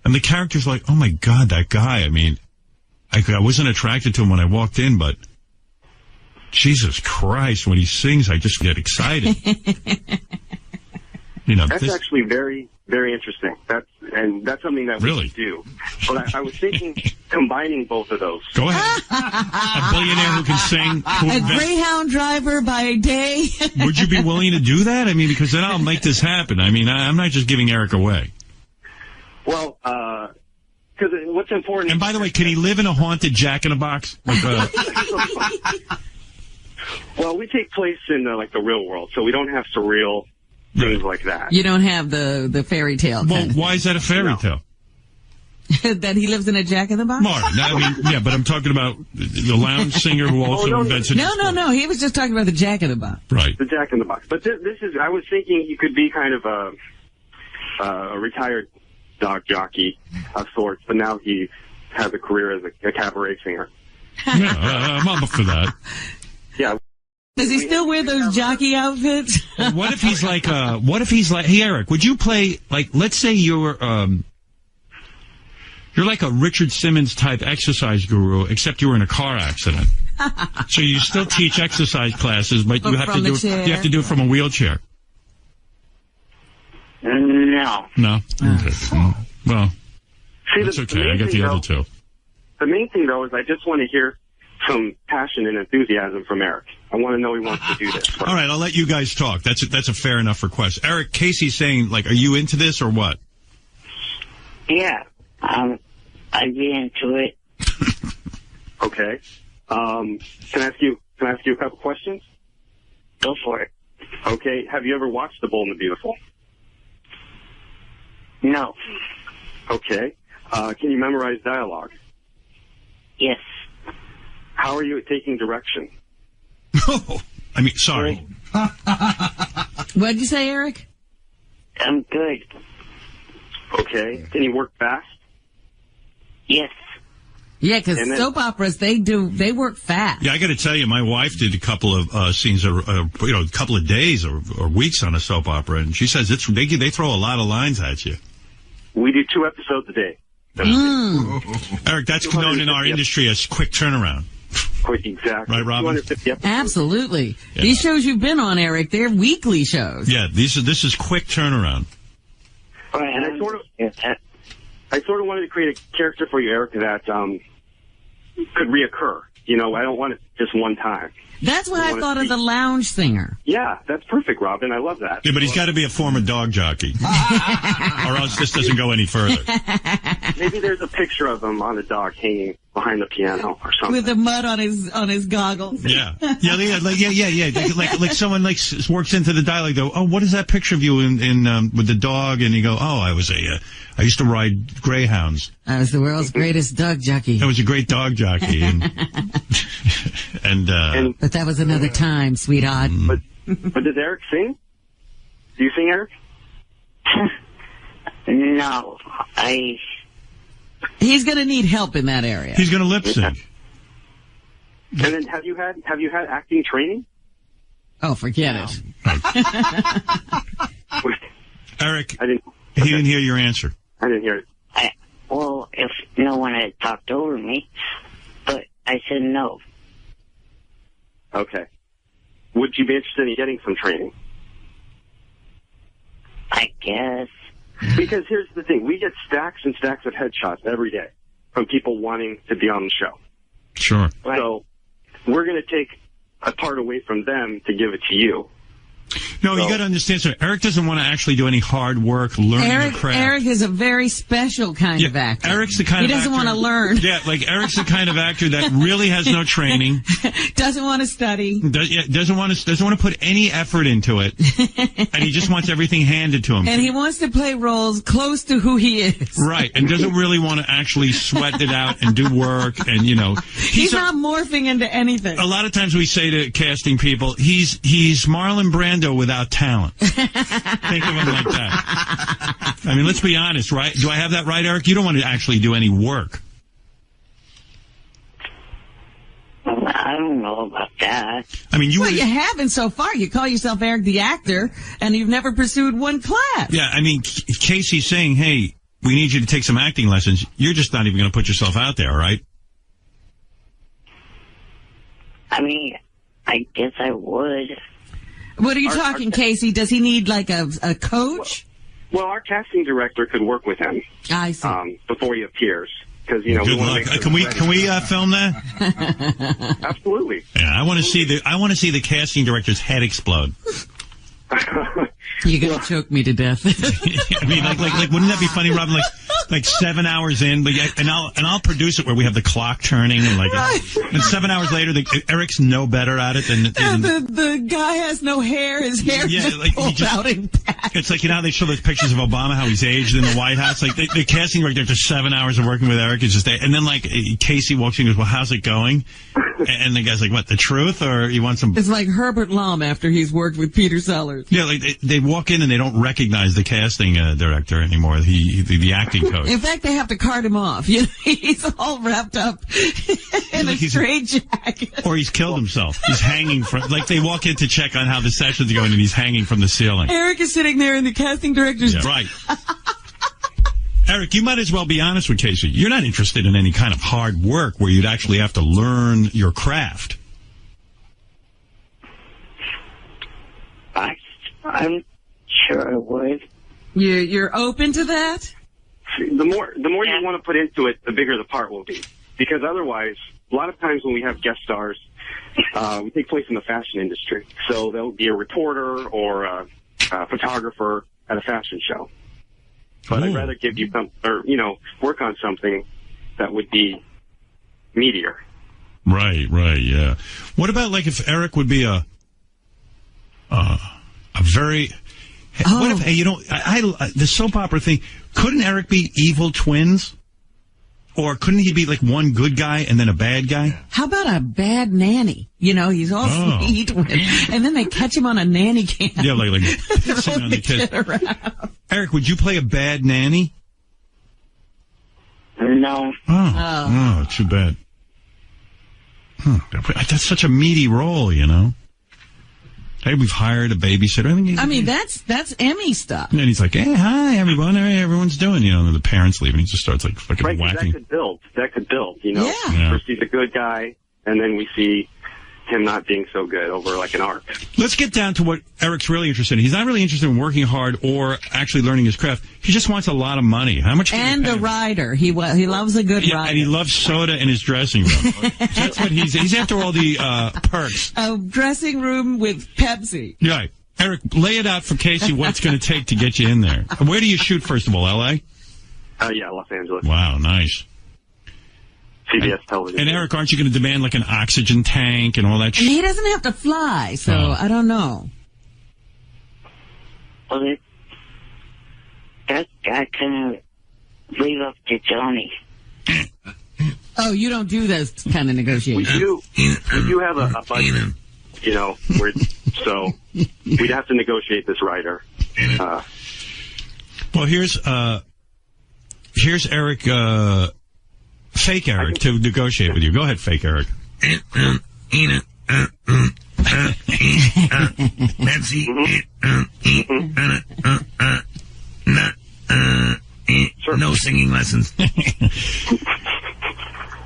And the character's like, oh, my God, that guy. I mean, I wasn't attracted to him when I walked in, but Jesus Christ, when he sings, I just get excited. That's actually very, very interesting. That's something that we really do. But I was thinking combining both of those. Go ahead. A billionaire who can sing. A Greyhound driver by day. Would you be willing to do that? I mean, because then I'll make this happen. I mean, I'm not just giving Eric away. Well, because what's important... And by the way, can he live in a haunted Jack-in-a-Box? Well, we take place in the real world, so we don't have surreal things like that. You don't have the fairy tale. Well, why is that a fairy tale? That he lives in a Jack-in-the-Box? Mark, but I'm talking about the lounge singer who also invents it. No. He was just talking about the Jack-in-the-Box. Right. The Jack-in-the-Box. But this is, I was thinking he could be kind of a retired dog jockey of sorts, but now he has a career as a cabaret singer. Yeah, I'm up for that. Yeah. Does he still wear those jockey outfits? What if he's like, hey, Eric, would you play, like, let's say you're like a Richard Simmons type exercise guru, except you were in a car accident. So you still teach exercise classes, but you have to do it from a wheelchair. No. No? Okay. Well, see, that's okay. I got the other two. The main thing, though, is I just want to hear some passion and enthusiasm from Eric. I want to know he wants to do this. All right, I'll let you guys talk. That's a fair enough request. Eric, Casey's saying, like, are you into this or what? Yeah, I'd be into it. Okay. Can I ask you a couple questions? Go for it. Okay. Have you ever watched The Bold and the Beautiful? No. Okay. Can you memorize dialogue? Yes. How are you at taking direction? Oh, I mean, sorry. What'd you say, Eric? I'm good. Okay. Can you work fast? Yes. Yeah, because soap operas, they work fast. Yeah, I got to tell you, my wife did a couple of scenes, a couple of days or weeks on a soap opera, and she says they throw a lot of lines at you. We do 2 episodes a day. Eric, that's known in our industry as quick turnaround. Exactly. Right, Robin? Absolutely. Yeah. These shows you've been on, Eric, they're weekly shows. Yeah, this is quick turnaround. Right, and I sort of wanted to create a character for you, Eric, that could reoccur. I don't want it just one time. That's what I thought of the lounge singer. Yeah, that's perfect, Robin. I love that. Yeah, but he's got to be a former dog jockey, or else this doesn't go any further. Maybe there's a picture of him on a dog hanging behind the piano or something. With the mud on his goggles. Yeah. Like someone works into the dialogue. Though, oh, what is that picture of you in with the dog? And you go, oh, I used to ride greyhounds. I was the world's greatest dog jockey. I was a great dog jockey, but that was another time, sweetheart. But does Eric sing? Do you sing, Eric? No, He's going to need help in that area. He's going to lip sync. And then have you had acting training? Oh, forget it. Eric, he didn't hear your answer. I didn't hear it. Well, if no one had talked over me, but I said no. Okay. Would you be interested in getting some training? I guess. Because here's the thing. We get stacks and stacks of headshots every day from people wanting to be on the show. Sure. Right. So we're going to take a part away from them to give it to you. No, you got to understand, sir. Eric doesn't want to actually do any hard work learning the craft. Eric is a very special kind of actor. Eric's the kind he of doesn't actor, want to learn. Yeah, like Eric's the kind of actor that really has no training. Doesn't want to study. Doesn't want to put any effort into it, and he just wants everything handed to him. And he wants to play roles close to who he is. Right, and doesn't really want to actually sweat it out and do work, and he's not morphing into anything. A lot of times we say to casting people, he's Marlon Brando without talent. Think of him like that. I mean, let's be honest, right? Do I have that right, Eric? You don't want to actually do any work. I don't know about that. I mean, you haven't so far. You call yourself Eric the actor, and you've never pursued one class. Yeah, I mean, Casey's saying, hey, we need you to take some acting lessons. You're just not even going to put yourself out there, right? I mean, I guess I would. What are you talking, Casey? Does he need like a coach? Well, our casting director could work with him. I see. Before he appears. Because, Good luck. Can we film that? Absolutely. Yeah, I want to see the casting director's head explode. You're gonna choke me to death. I mean, like, wouldn't that be funny, Robin? Like 7 hours in, and I'll produce it where we have the clock turning, and 7 hours later, Eric's no better at it than the guy has no hair. His hair just pulled out in back. It's like how they show those pictures of Obama, how he's aged in the White House. Like the casting director after 7 hours of working with Eric is just there, and then Casey walks in and goes, "Well, how's it going?" And the guy's like, "What? The truth, or you want some?" It's like Herbert Lom after he's worked with Peter Sellers. Yeah, like they walk in and they don't recognize the casting director anymore. The acting coach. In fact, they have to cart him off. He's all wrapped up in a straight jacket. Or he's killed himself. He's hanging from. Like they walk in to check on how the session's going, and he's hanging from the ceiling. Eric is sitting there in the casting director's. Yeah, right. Eric, you might as well be honest with Casey. You're not interested in any kind of hard work where you'd actually have to learn your craft. I'm sure I would. You're open to that? The more you want to put into it, the bigger the part will be. Because otherwise, a lot of times when we have guest stars, we take place in the fashion industry. So there'll be a reporter or a photographer at a fashion show. But I'd rather give you work on something that would be meatier. Right, yeah. What about if Eric would be a very... What if, the soap opera thing, couldn't Eric be evil twins? Or couldn't he be one good guy and then a bad guy? How about a bad nanny? He's all sweet, and then they catch him on a nanny cam. Yeah, like sitting on the kids. Eric, would you play a bad nanny? No. Oh, too bad. That's such a meaty role, Hey, we've hired a babysitter. I mean, that's Emmy stuff. And he's like, hey, hi, everyone. Hey, everyone's doing, and then the parents leave, and he just starts, fucking whacking. That could build, Yeah. First he's a good guy, and then we see him not being so good over, an arc. Let's get down to what Eric's really interested in. He's not really interested in working hard or actually learning his craft. He just wants a lot of money. How much? And a rider. He loves a good rider. And he loves soda in his dressing room. That's what he's after all the perks. A dressing room with Pepsi. Right. Eric, lay it out for Casey what it's going to take to get you in there. Where do you shoot, first of all, L.A.? Yeah, Los Angeles. Wow, nice. CBS television. And Eric, aren't you going to demand an oxygen tank and all that shit? He doesn't have to fly, so I don't know. Well, that I can leave up to Johnny. Oh, you don't do those kind of negotiations. We do have a budget, so we'd have to negotiate this writer. Well, here's Eric, fake Eric, to negotiate with you. Go ahead, fake Eric. Sure. No singing lessons.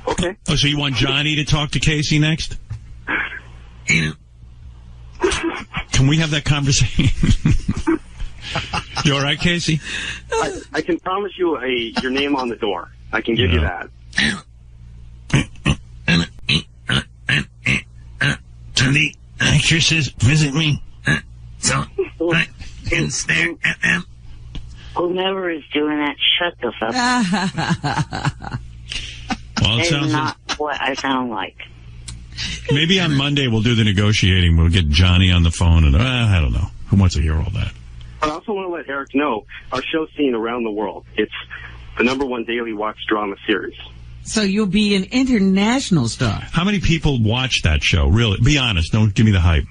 Okay. Oh, so you want Johnny to talk to Casey next? Can we have that conversation? You all right, Casey? I can promise you your name on the door. I can give you that. Can the actresses visit me? So I can stare at them? Whomever is doing that, shut the fuck up. Well, it That sounds is not what I sound like. maybe on Monday we'll do the negotiating. We'll get Johnny on the phone, and I don't know. Who wants to hear all that? I also want to let Eric know our show's seen around the world. It's the #1 daily watch drama series. So you'll be an international star. How many people watch that show? Really? Be honest. Don't give me the hype.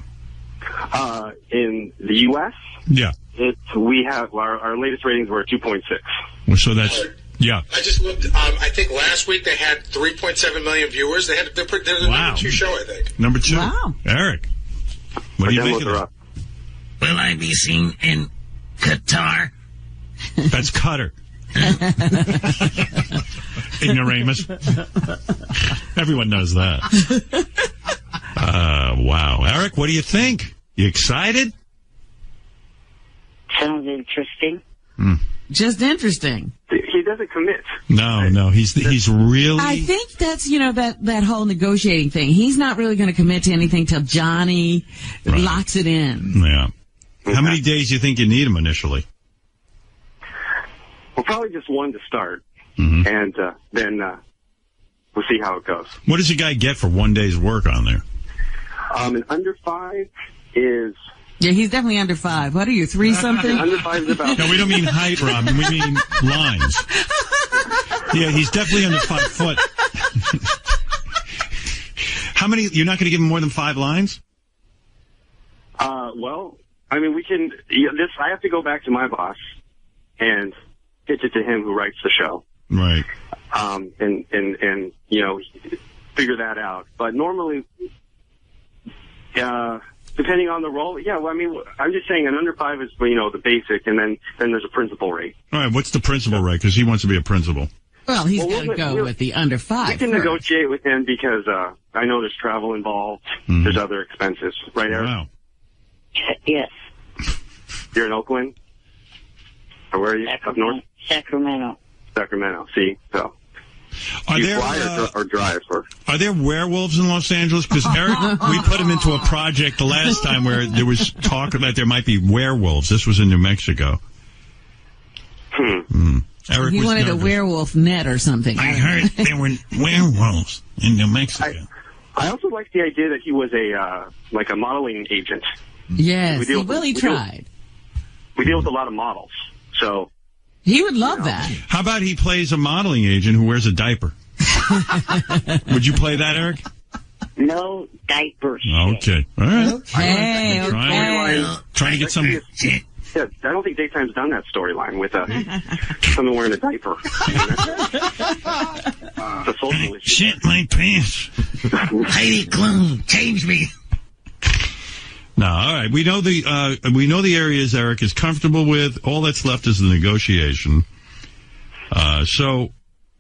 In the U.S., Yeah. we have our latest ratings were 2.6. Well, so that's, yeah. I just looked. I think last week they had 3.7 million viewers. They're the Wow. #2 show, I think. #2. Wow. Eric. What do you make of that? Will I be seen in Qatar? That's Cutter. Ignoramus. Everyone knows that. Wow. Eric, what do you think? You excited? Sounds interesting. Just interesting. He doesn't commit. No. He's really. I think that's, that whole negotiating thing. He's not really going to commit to anything till Johnny locks it in. Yeah. How many days do you think you need him initially? Well, probably just one to start, Mm-hmm. and then we'll see how it goes. What does a guy get for 1 day's work on there? And under 5 is... Yeah, he's definitely under 5. What are you, 3-something? Under 5 is about... No, we don't mean height, Robin. We mean lines. Yeah, he's definitely under 5 foot. How many? You're not going to give him more than 5 lines? Well, I mean, we can... I have to go back to my boss and pitch it to him who writes the show. Right. And figure that out. But normally... depending on the role, yeah, well, I mean, I'm just saying an under 5 is, the basic, and then there's a principal rate. All right, what's the principal rate? Because he wants to be a principal. Well, he's got to go with the under 5. We can negotiate with him because I know there's travel involved. Mm-hmm. There's other expenses. Right, Eric? Wow. Yes. You're in Oakland? Or where are you? Up north? Sacramento. Sacramento. See? So. Are Do you there, fly or drive? Are there werewolves in Los Angeles? Because Eric, we put him into a project the last time where there was talk that there might be werewolves. This was in New Mexico. Eric He was wanted nervous. a werewolf net or something. I heard there were werewolves in New Mexico. I also like the idea that he was a modeling agent. Yes, he Willie tried. We deal with a lot of models, so... He would love that. How about he plays a modeling agent who wears a diaper? Would you play that, Eric? No diapers. Okay. All right. Okay, Trying to get some... Yeah, I don't think Daytime's done that storyline with someone wearing a diaper. It's a social issue. Shit my pants. Heidi Klum, change me. No, all right. We know the areas Eric is comfortable with. All that's left is the negotiation. So,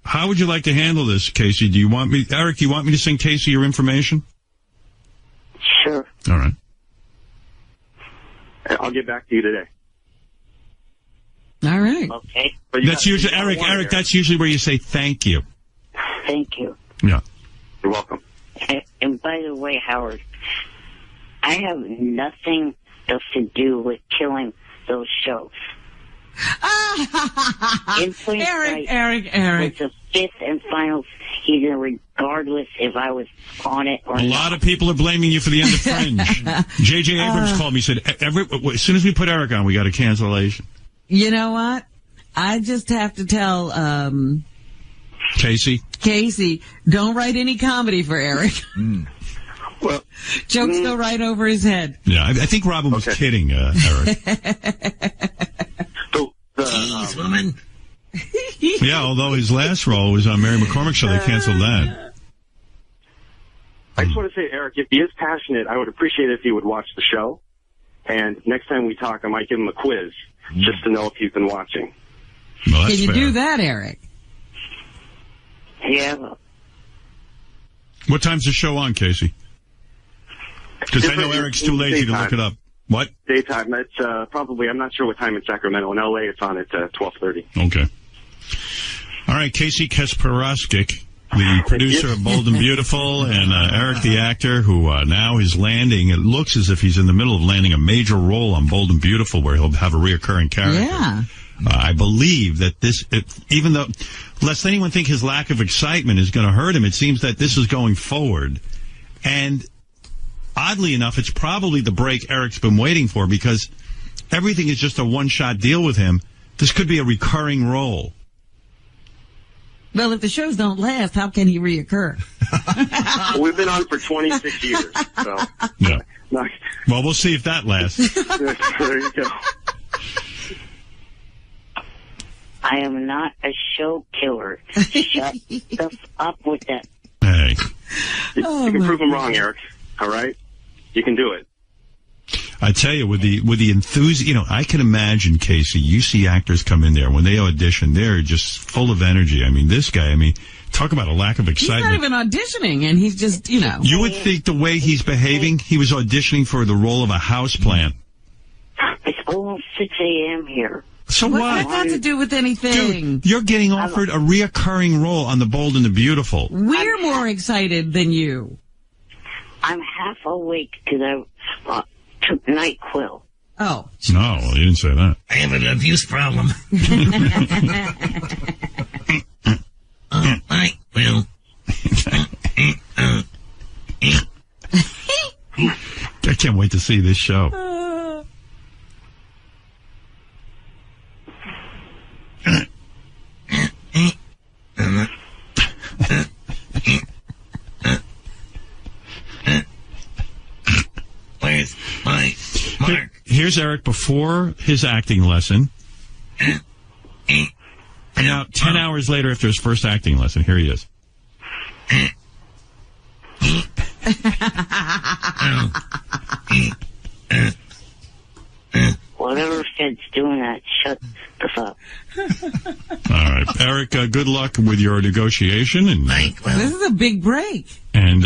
how would you like to handle this, Casey? Eric, do you want me to send Casey your information? Sure. All right. I'll get back to you today. All right. Okay. That's usually Eric. That's usually where you say thank you. Thank you. Yeah. You're welcome. And by the way, Howard, I have nothing else to do with killing those shows. Eric. Was the 5th and final season, regardless if I was on it or not. A lot of people are blaming you for the end of Fringe. J.J. Abrams called me, said, as soon as we put Eric on, we got a cancellation. You know what? I just have to tell Casey, don't write any comedy for Eric. Well, jokes go right over his head. Yeah, I think Robin was kidding, Eric. Jeez, woman. Yeah, although his last role was on Mary McCormick's show, they canceled that. I just want to say, Eric, if he is passionate, I would appreciate it if he would watch the show. And next time we talk, I might give him a quiz just to know if he's been watching. Well, Can you do that, Eric? Yeah. What time's the show on, Casey? Because I know Eric's too lazy to look it up. What? Daytime. It's probably, I'm not sure what time in Sacramento. In L.A., it's on at 12:30. Okay. All right, Casey Kasparowski. the producer of Bold and Beautiful, and Eric, the actor, who now is landing. It looks as if he's in the middle of landing a major role on Bold and Beautiful, where he'll have a reoccurring character. Yeah. I believe that even though, lest anyone think his lack of excitement is going to hurt him, it seems that this is going forward. And oddly enough, it's probably the break Eric's been waiting for, because everything is just a one-shot deal with him. This could be a recurring role. Well, if the shows don't last, how can he reoccur? We've been on for 26 years, so. Yeah. Well, we'll see if that lasts. There you go. I am not a show killer. Shut the up with that. Hey. You can prove him wrong, Eric. All right? You can do it. I tell you, with the enthusiasm, I can imagine, Casey, you see actors come in there, when they audition, they're just full of energy. I mean, this guy, talk about a lack of excitement. He's not even auditioning, and he's just, You would think the way he's behaving, he was auditioning for the role of a houseplant. It's almost 6 a.m. here. So what? What's that got to do with anything? Dude, you're getting offered a reoccurring role on The Bold and the Beautiful. We're more excited than you. I'm half awake because I took NyQuil. Oh. No, you didn't say that. I have an abuse problem. I will. I can't wait to see this show. Where's my mark? Here's Eric before his acting lesson. And now, 10 hours later after his first acting lesson, here he is. Whatever Fed's doing that, shut the fuck. All right. Eric, good luck with your negotiation. And this is a big break. And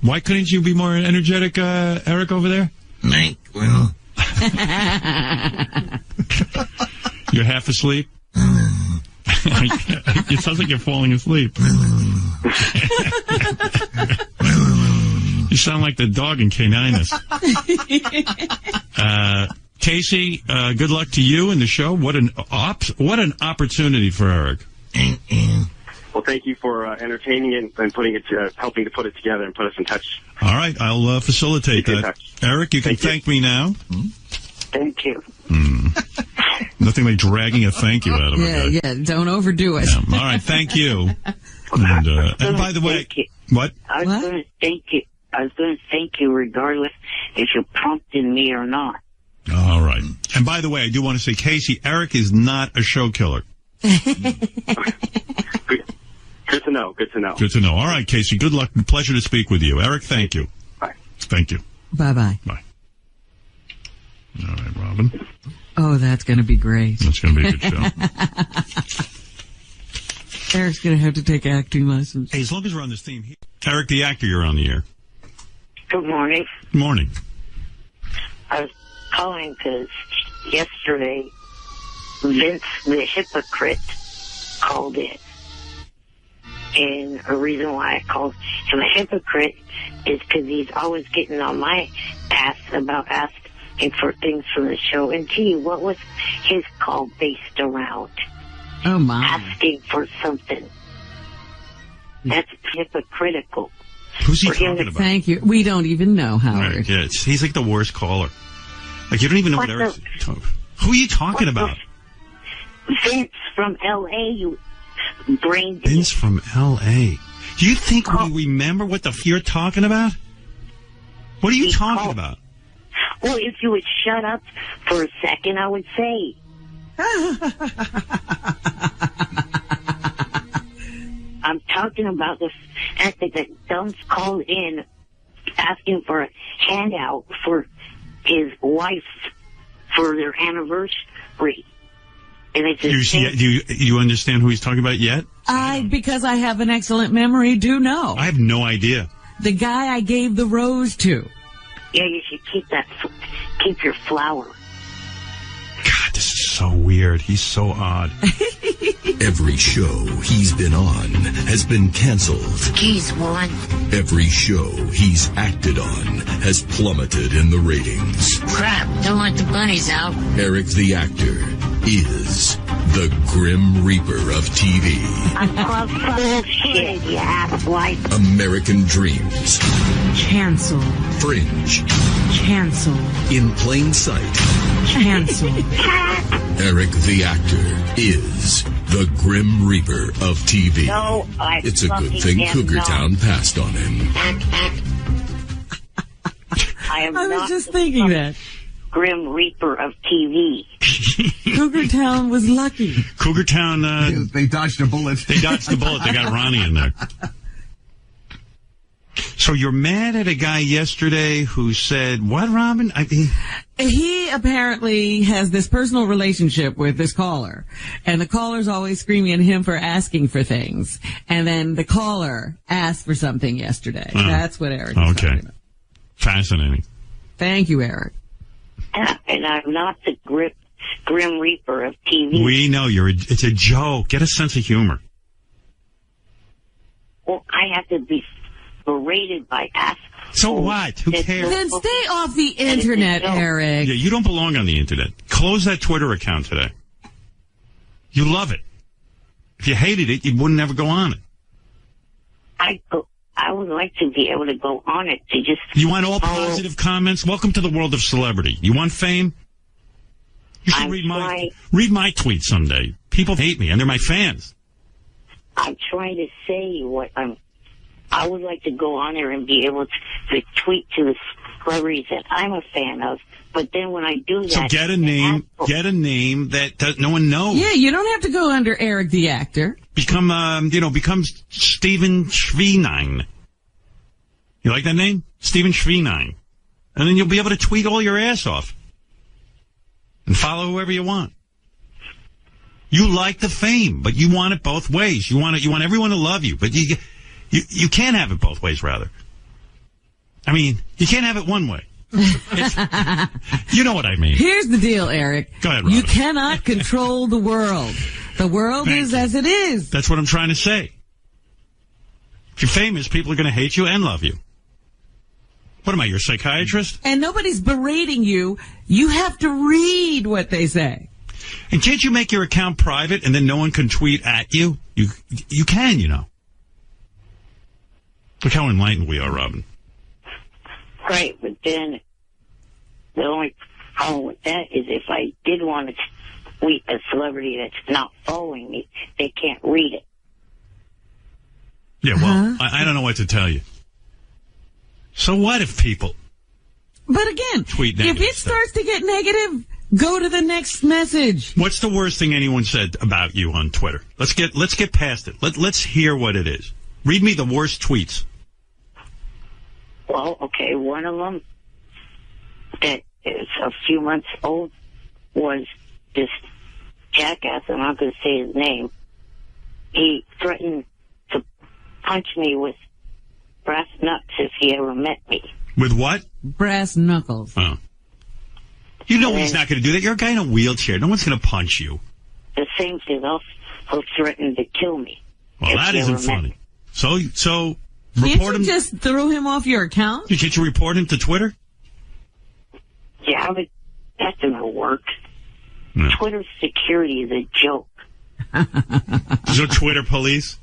why couldn't you be more energetic, Eric, over there? NyQuil. You're half asleep? It sounds like you're falling asleep. You sound like the dog in Caninus. Casey, good luck to you and the show. What an opportunity for Eric. Well, thank you for entertaining it and putting it, helping to put it together and put us in touch. All right, I'll facilitate that. Eric, you can thank me now. Thank you. Nothing like dragging a thank you out of it. Yeah, don't overdo it. Yeah. All right, thank you. And by the way, what? I was going to thank you. I was going to thank you regardless if you prompted me or not. All right. And by the way, I do want to say, Casey, Eric is not a show killer. Good to know. Good to know. Good to know. All right, Casey, good luck. Pleasure to speak with you. Eric, thank you. Bye. Thank you. Bye-bye. Bye. All right, Robin. Oh, that's going to be great. That's going to be a good show. Eric's going to have to take acting lessons. Hey, as long as we're on this theme. Eric, the actor, you're on the air. Good morning. Good morning. I was calling because yesterday Vince the hypocrite called in. And a reason why I called him a hypocrite is because he's always getting on my ass about asking for things from the show. And gee, what was his call based around? Oh, my. Asking for something. That's hypocritical. Who's he talking about? Thank you. We don't even know, Howard. Right, yeah, he's like the worst caller. Like, you don't even know what Eric's talking. Who are you talking about? Vince from L.A., you brain. Vince from L.A. Do you think we remember what the f you're talking about? What are you talking about? Well, if you would shut up for a second, I would say. I'm talking about the fact that Dump's called in asking for a handout for his wife for their anniversary. And it's do you understand who he's talking about yet? Because I have an excellent memory, do know. I have no idea. The guy I gave the rose to. Yeah, you should keep your flower. God, this is so weird. He's so odd. Every show he's been on has been canceled. He's one. Every show he's acted on has plummeted in the ratings. Crap, don't let the bunnies out. Eric the actor is the Grim Reaper of TV. Bullshit, you asswipe. American Dreams. Cancel. Fringe. Cancel. In Plain Sight. Cancel. Eric the actor is the Grim Reaper of TV. No, it's a good thing Cougar Town passed on him. I was just thinking that. Grim Reaper of TV. Cougar Town was lucky. Cougar Town, they dodged a bullet. They dodged the bullet. They got Ronnie in there. So you're mad at a guy yesterday who said, what, Robin? He apparently has this personal relationship with this caller, and the caller's always screaming at him for asking for things. And then the caller asked for something yesterday. That's what Eric is talking about. Fascinating. Thank you, Eric. And I'm not the Grim Reaper of TV. We know it's a joke. Get a sense of humor. Well, I have to be berated by assholes. So what? Who cares? Then stay off the internet, Eric. Yeah, you don't belong on the internet. Close that Twitter account today. You love it. If you hated it, you wouldn't ever go on it. I would like to be able to go on it to just... You want all positive comments? Welcome to the world of celebrity. You want fame? You should read my tweets someday. People hate me, and they're my fans. I'm trying to say what I would like to go on there and be able to tweet to the celebrities that I'm a fan of. But then when I do that... So get a name that no one knows. Yeah, you don't have to go under Eric the actor. Become Steven Schweinine. You like that name? Steven Schweinine. And then you'll be able to tweet all your ass off. And follow whoever you want. You like the fame, but you want it both ways. You want everyone to love you, but you can't have it both ways, rather. I mean, you can't have it one way. You know what I mean. Here's the deal, Eric. Go ahead, Robin. You cannot control the world. The world is as it is. That's what I'm trying to say. If you're famous, people are going to hate you and love you. What am I, your psychiatrist? And nobody's berating you. You have to read what they say. And can't you make your account private and then no one can tweet at you? You can, you know. Look how enlightened we are, Robin. Right, but then the only problem with that is if I did want to tweet a celebrity that's not following me, they can't read it. Yeah, well, I don't know what to tell you. So what if people... But again, tweet if it starts to get negative, go to the next message. What's the worst thing anyone said about you on Twitter? Let's get past it. Let's hear what it is. Read me the worst tweets. Well, okay, one of them that is a few months old was this jackass, I'm not going to say his name. He threatened to punch me with brass knucks if he ever met me. With what? Brass knuckles. Oh. You know he's not going to do that. You're a guy in a wheelchair. No one's going to punch you. The same thing else, he'll threaten to kill me. Well, that isn't funny. So Can't report you him. just throw him off your account? Can't you report him to Twitter? Yeah, but that doesn't work. No. Twitter security is a joke. There's no Twitter police?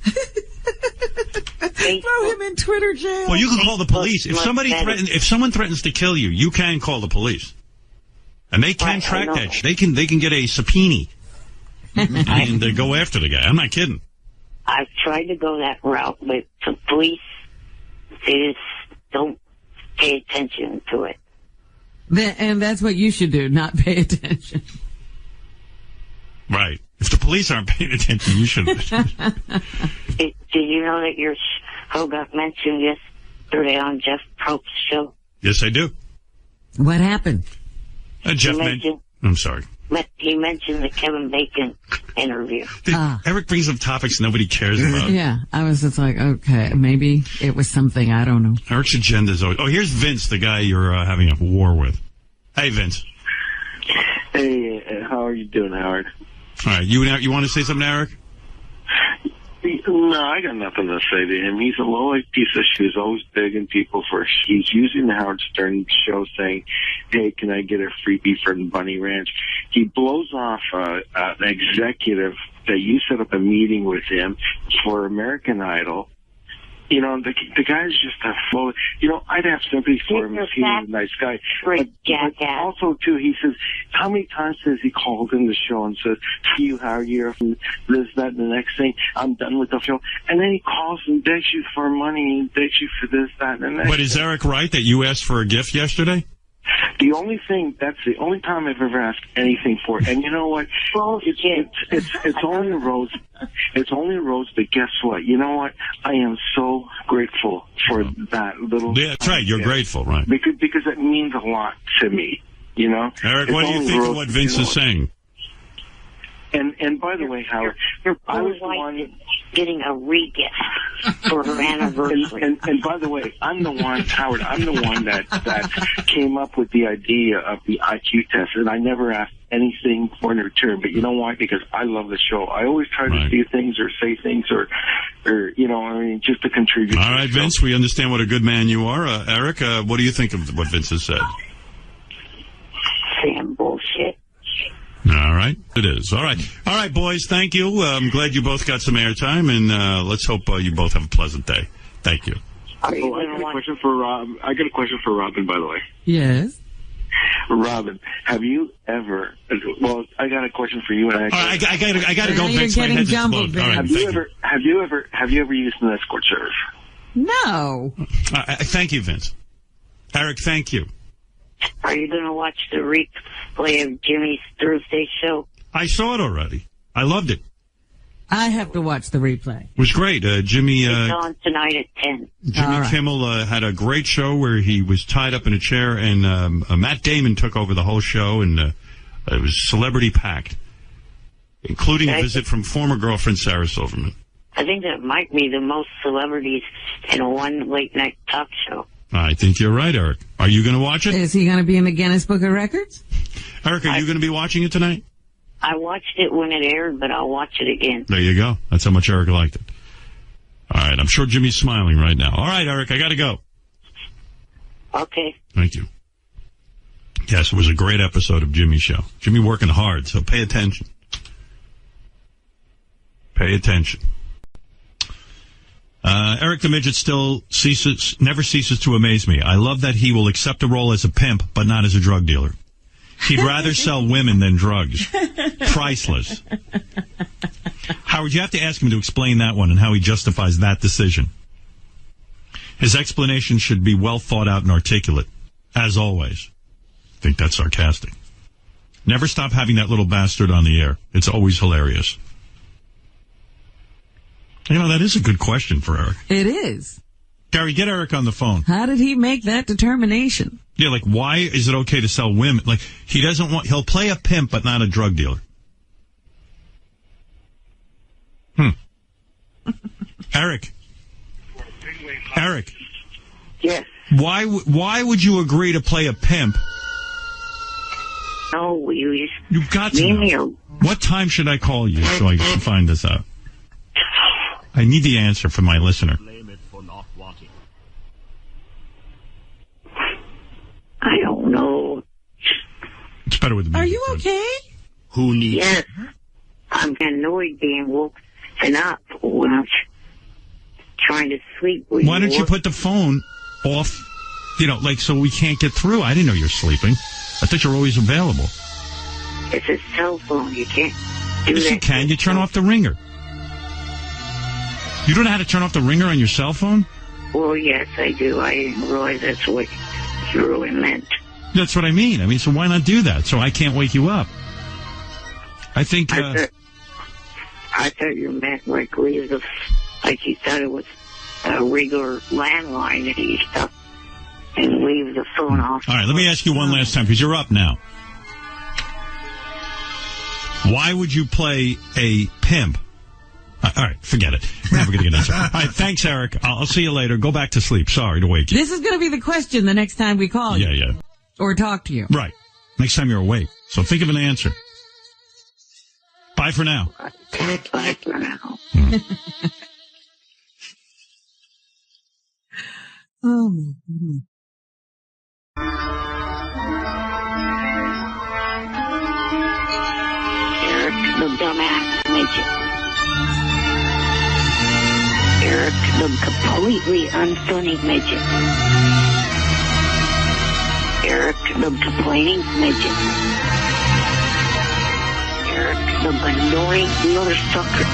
Throw him in Twitter jail. Well, you can call the police. If someone threatens to kill you, you can call the police. And they can track that shit. They can get a subpoena and they go after the guy. I'm not kidding. I've tried to go that route, but the police, they just don't pay attention to it. And that's what you should do, not pay attention. Right. If the police aren't paying attention, you shouldn't. Did you know that your show got mentioned yesterday on Jeff Probst's show? Yes, I do. What happened? Jeff mentioned... I'm sorry. He mentioned the Kevin Bacon interview. Eric brings up topics nobody cares about. Yeah, I was just like, okay, maybe it was something, I don't know. Eric's agenda is always... Oh, here's Vince, the guy you're having a war with. Hey, Vince. Hey, how are you doing, Howard? All right, you want to say something, Eric? No, I got nothing to say to him. He's a low-life piece of shit. He's always begging people for. He's using the Howard Stern show, saying, "Hey, can I get a freebie for the Bunny Ranch?" He blows off an executive that you set up a meeting with him for American Idol. You know, the guy's just a full. You know, I'd have sympathy for him if he was a nice guy. But also, too, he says, how many times has he called in the show and says, "See you, Howard, you're from this, that, and the next thing. I'm done with the show." And then he calls and begs you for money and begs you for this, that, and the next. But is Eric right that you asked for a gift yesterday? The only thing, that's the only time I've ever asked anything for it. And you know what? It's only a rose. It's only a rose, but guess what? You know what? I am so grateful for that little. Yeah, that's right. You're grateful, right? Because it means a lot to me, you know? Eric, what do you think of what Vince is saying? And by the way, Howard, I was the one getting a re-gift for her anniversary. And by the way, I'm the one, Howard, I'm the one that came up with the idea of the IQ test, and I never asked anything for in return. But you know why? Because I love the show. I always try to see things or say things or you know, I mean, just to contribute. All right, Vince, we understand what a good man you are. Eric, what do you think of what Vince has said? Sam bullshit. All right, it is. All right, boys, thank you. I'm glad you both got some airtime, and let's hope you both have a pleasant day. Thank you. I got a question for Rob. I got a question for Robin, by the way. Yes. Robin, have you ever? Well, I got a question for you. And I got to go. Vince, my head's exploded. All right, have you ever used an escort service? No. Thank you, Vince. Eric, thank you. Are you going to watch the replay of Jimmy's Thursday show? I saw it already. I loved it. I have to watch the replay. It was great. Jimmy. It's on tonight at 10. Jimmy Kimmel had a great show where he was tied up in a chair, and Matt Damon took over the whole show, and it was celebrity packed, including a visit from former girlfriend Sarah Silverman. I think that might be the most celebrities in one late night talk show. I think you're right, Eric. Are you going to watch it? Is he going to be in the Guinness Book of Records? Eric, are you going to be watching it tonight? I watched it when it aired, but I'll watch it again. There you go. That's how much Eric liked it. All right. I'm sure Jimmy's smiling right now. All right, Eric, I got to go. Okay. Thank you. Yes, it was a great episode of Jimmy's show. Jimmy working hard, so pay attention. Pay attention. Eric the Midget never ceases to amaze me. I love that he will accept a role as a pimp, but not as a drug dealer. He'd rather sell women than drugs. Priceless. Howard, you have to ask him to explain that one and how he justifies that decision. His explanation should be well thought out and articulate, as always. I think that's sarcastic. Never stop having that little bastard on the air. It's always hilarious. You know, that is a good question for Eric. It is. Gary, get Eric on the phone. How did he make that determination? Yeah, like, why is it okay to sell women? Like, he'll play a pimp, but not a drug dealer. Eric. Yes. Why would you agree to play a pimp? No, You've got to know. What time should I call you so I can find this out? I need the answer from my listener. I don't know. It's better with the music. Are you okay? Who needs? Yes. I'm annoyed being woken up when I'm trying to sleep. Why don't you put the phone off, so we can't get through? I didn't know you're sleeping. I thought you were always available. It's a cell phone. You can't do that. Yes, you can. You turn off the ringer. You don't know how to turn off the ringer on your cell phone? Well, yes, I do. I didn't realize that's what you really meant. That's what I mean. So why not do that? So I can't wake you up. I think... I thought you meant like you thought it was a regular landline that you stuff and leave the phone off. All right, let me ask you one last time, because you're up now. Why would you play a pimp? All right, forget it. We're never going to get answer. All right, thanks, Eric. I'll see you later. Go back to sleep. Sorry to wake you. This is going to be the question the next time we call you. Yeah. Or talk to you. Right. Next time you're awake. So think of an answer. Bye for now. Bye for now. Oh, my goodness. Eric, the dumbass midget. Eric, the completely unfunny midget. Eric, the complaining midget. Eric, the annoying mother sucker.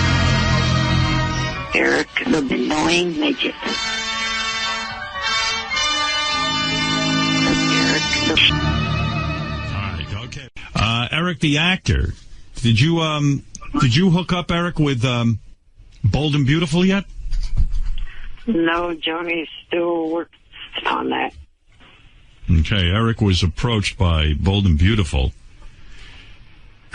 Eric, the annoying midget. Eric, the... All right, okay. Eric, the actor. Did you hook up Eric with Bold and Beautiful yet? No, Johnny's still working on that. Okay, Eric was approached by Bold and Beautiful.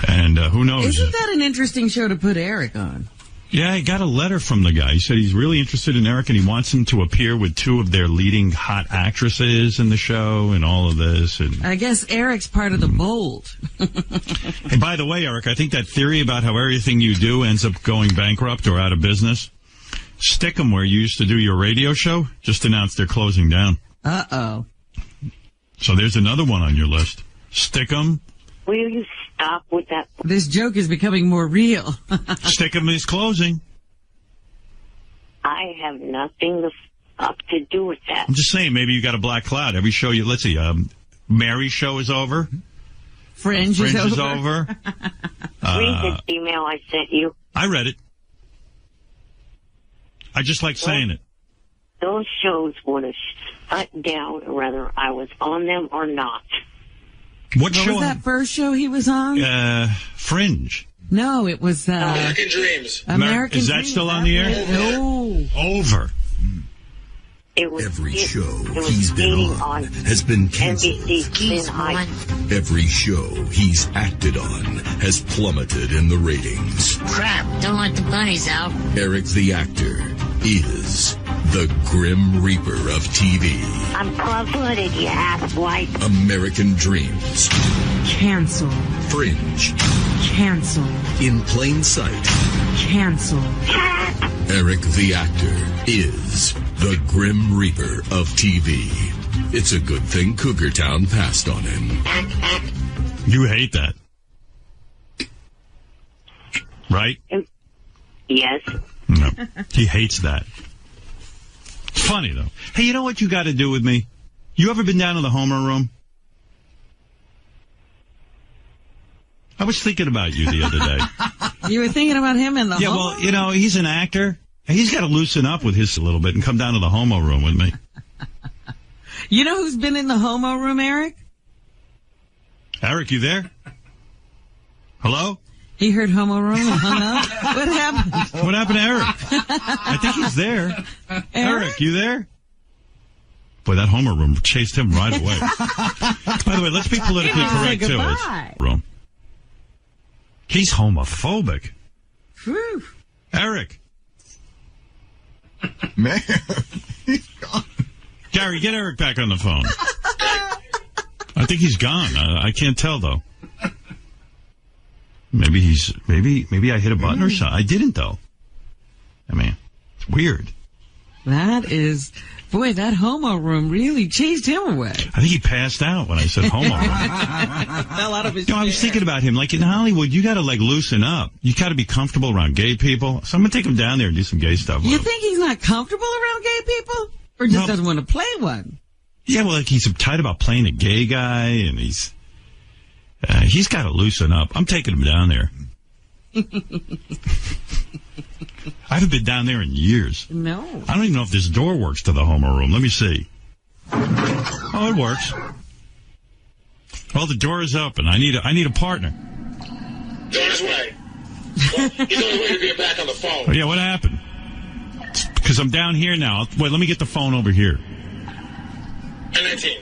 And who knows? Isn't that an interesting show to put Eric on? Yeah, I got a letter from the guy. He said he's really interested in Eric and he wants him to appear with two of their leading hot actresses in the show and all of this. And I guess Eric's part of the Bold. hey, by the way, Eric, I think that theory about how everything you do ends up going bankrupt or out of business, Stickum, where you used to do your radio show, just announced they're closing down. Uh-oh. So there's another one on your list. Stickum. Will you stop with that? This joke is becoming more real. Stickum is closing. I have nothing to do with that. I'm just saying, maybe you got a black cloud. Every show you, let's see, Mary's show is over. Fringe is Read over. this email I sent you. I read it. I just like saying it. Those shows would have shut down whether I was on them or not. What show was that first show he was on? Fringe. No, it was American Dreams. American Is that Dreams. still on the air? No. Over. It was Every show he's been on has been canceled. Every show he's acted on has plummeted in the ratings. Crap, don't let the bunnies out. Eric the actor is the Grim Reaper of TV. I'm club-footed, you half-white. American Dreams. Cancel. Fringe. Cancel. In Plain Sight. Cancel. Eric the actor is the Grim Reaper of TV. It's a good thing Cougar Town passed on him. You hate that. Right? Yes. No. He hates that. It's funny, though. Hey, you know what you got to do with me? You ever been down to the Homer room? I was thinking about you the other day. You were thinking about him in the Yeah, well, you know, he's an actor. He's got to loosen up with his a little bit and come down to the homo room with me. You know who's been in the homo room, Eric? Eric, you there? Hello? He heard homo room and hung up. What happened? What happened to Eric? I think he's there. Eric, you there? Boy, that homo room chased him right away. By the way, let's be politically correct, too. Room. He's homophobic. Whew. Eric. Man. Gary, get Eric back on the phone. I think he's gone. I can't tell, though. Maybe I hit a button or something. I didn't, though. I mean, it's weird. That homo room really chased him away. I think he passed out when I said homo room. Fell out of his chair. I was thinking about him. Like, in Hollywood, you got to, like, loosen up. You got to be comfortable around gay people. So I'm going to take him down there and do some gay stuff with You him. think he's not comfortable around gay people? Or just doesn't want to play one? Yeah, well, like, he's uptight about playing a gay guy, and he's got to loosen up. I'm taking him down there. I haven't been down there in years. No. I don't even know if this door works to the homo room. Let me see. Oh, it works. Well, the door is open. I need a partner. He's on his way. Well, he's on his way to get back on the phone. Oh, yeah, what happened? Because I'm down here now. Wait, let me get the phone over here. 1019.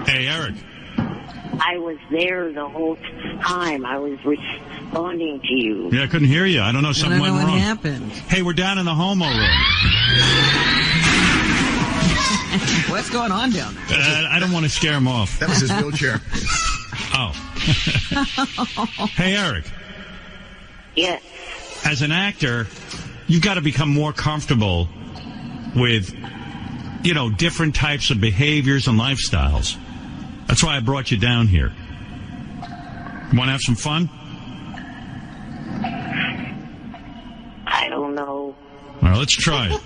Hey, Eric. I was there the whole time. I was responding to you. Yeah, I couldn't hear you. I don't know. Something went wrong. What happened? Hey, we're down in the homo room. What's going on down there? I don't want to scare him off. That was his wheelchair. Oh. Hey, Eric. Yes. As an actor, you've got to become more comfortable with, different types of behaviors and lifestyles. That's why I brought you down here. Want to have some fun? I don't know. All right, let's try it.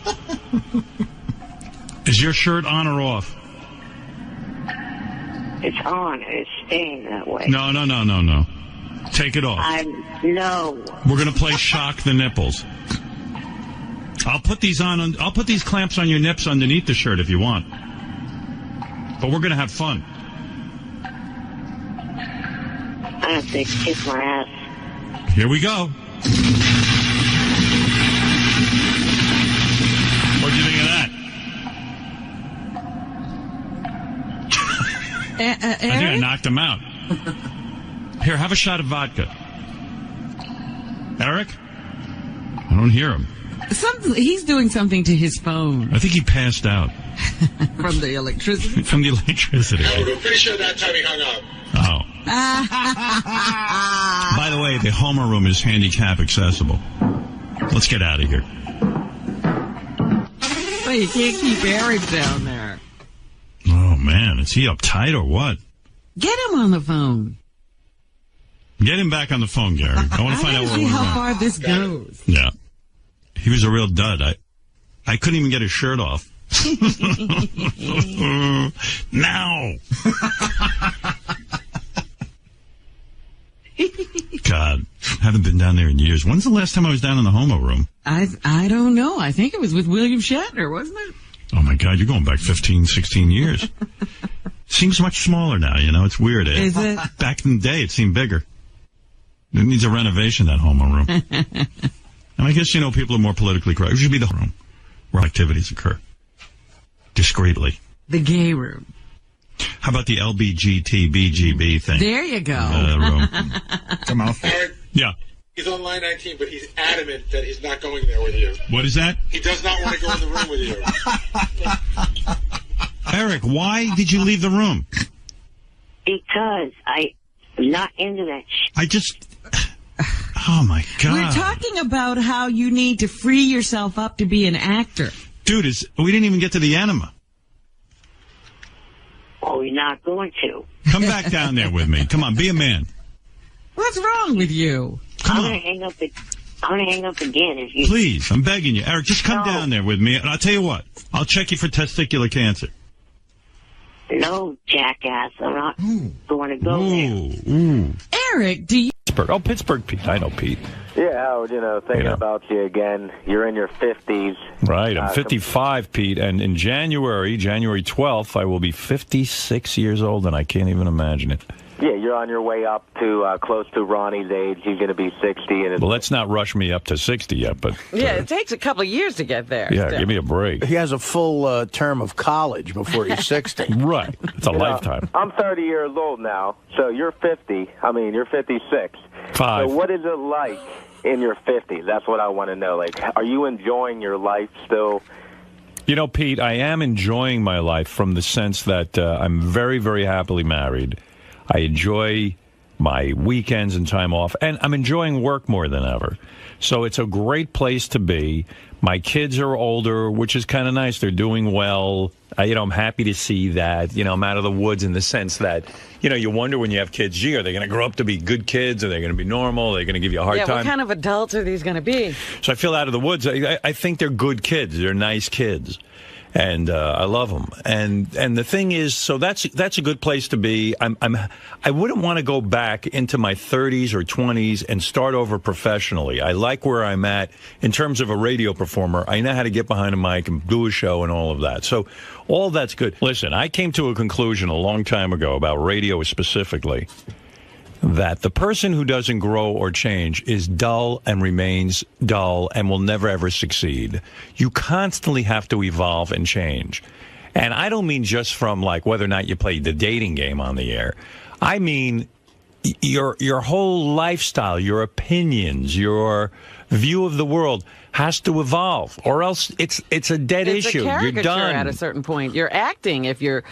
Is your shirt on or off? It's on. It's staying that way. No. Take it off. No. We're going to play Shock the Nipples. I'll put these clamps on your nips underneath the shirt if you want. But we're going to have fun. I have to kiss my ass. Here we go. What do you think of that? Eric? I think I knocked him out. Here, have a shot of vodka. Eric? I don't hear him. He's doing something to his phone. I think he passed out. From the electricity? From the electricity. No, we're pretty sure that time he hung up. Oh. By the way, the Homer room is handicap accessible. Let's get out of here. Well, you can't keep Eric down there. Oh, man. Is he uptight or what? Get him on the phone. Get him back on the phone, Gary. I want to find out where see we're how going. far this goes. Yeah. He was a real dud. I couldn't even get his shirt off. Now. God, haven't been down there in years. When's the last time I was down in the Homo room? I don't know. I think it was with William Shatner, wasn't it? Oh, my God, you're going back 15, 16 years. Seems much smaller now, It's weird. Is it? Back in the day, it seemed bigger. It needs a renovation, that Homo room. And I guess, people are more politically correct. It should be the room where activities occur. Discreetly. The gay room. How about the LBGT-BGB thing? There you go. Room. Come on. Yeah. He's on line 19, but he's adamant that he's not going there with you. What is that? He does not want to go in the room with you. Eric, why did you leave the room? Because I'm not into that shit. Oh, my God. We're talking about how you need to free yourself up to be an actor. Dude, we didn't even get to the enema. Oh, you're not going to. Come back down there with me. Come on, be a man. What's wrong with you? I'm gonna hang up again if you. Please, I'm begging you. Eric, just come down there with me, and I'll tell you what. I'll check you for testicular cancer. No, jackass. I'm not going to go there. Eric, do you... Pittsburgh Pete. I know Pete. Yeah, Howard, thinking about you again. You're in your 50s. Right, I'm 55, Pete, and in January 12th, I will be 56 years old, and I can't even imagine it. Yeah, you're on your way up to close to Ronnie's age. He's going to be 60. And well, let's not rush me up to 60 yet, but... Yeah, it takes a couple of years to get there. Yeah, give me a break. He has a full term of college before he's 60. Right. It's a lifetime. I'm 30 years old now, so you're 50. You're 56. 5. So what is it like in your 50s? That's what I want to know. Like, are you enjoying your life still? Pete, I am enjoying my life from the sense that I'm very, very happily married. I enjoy my weekends and time off, and I'm enjoying work more than ever. So it's a great place to be. My kids are older, which is kind of nice. They're doing well. I'm happy to see that. I'm out of the woods in the sense that, you wonder when you have kids, gee, are they going to grow up to be good kids? Are they going to be normal? Are they going to give you a hard time? What kind of adults are these going to be? So I feel out of the woods. I think they're good kids. They're nice kids. And I love them. And the thing is, so that's a good place to be. I wouldn't want to go back into my 30s or 20s and start over professionally. I like where I'm at in terms of a radio performer. I know how to get behind a mic and do a show and all of that. So all that's good. Listen, I came to a conclusion a long time ago about radio specifically, that the person who doesn't grow or change is dull and remains dull and will never, ever succeed. You constantly have to evolve and change. And I don't mean just from, like, whether or not you play the dating game on the air. I mean, your whole lifestyle, your opinions, your view of the world has to evolve, or else it's a dead issue. You're done at a certain point. You're acting if your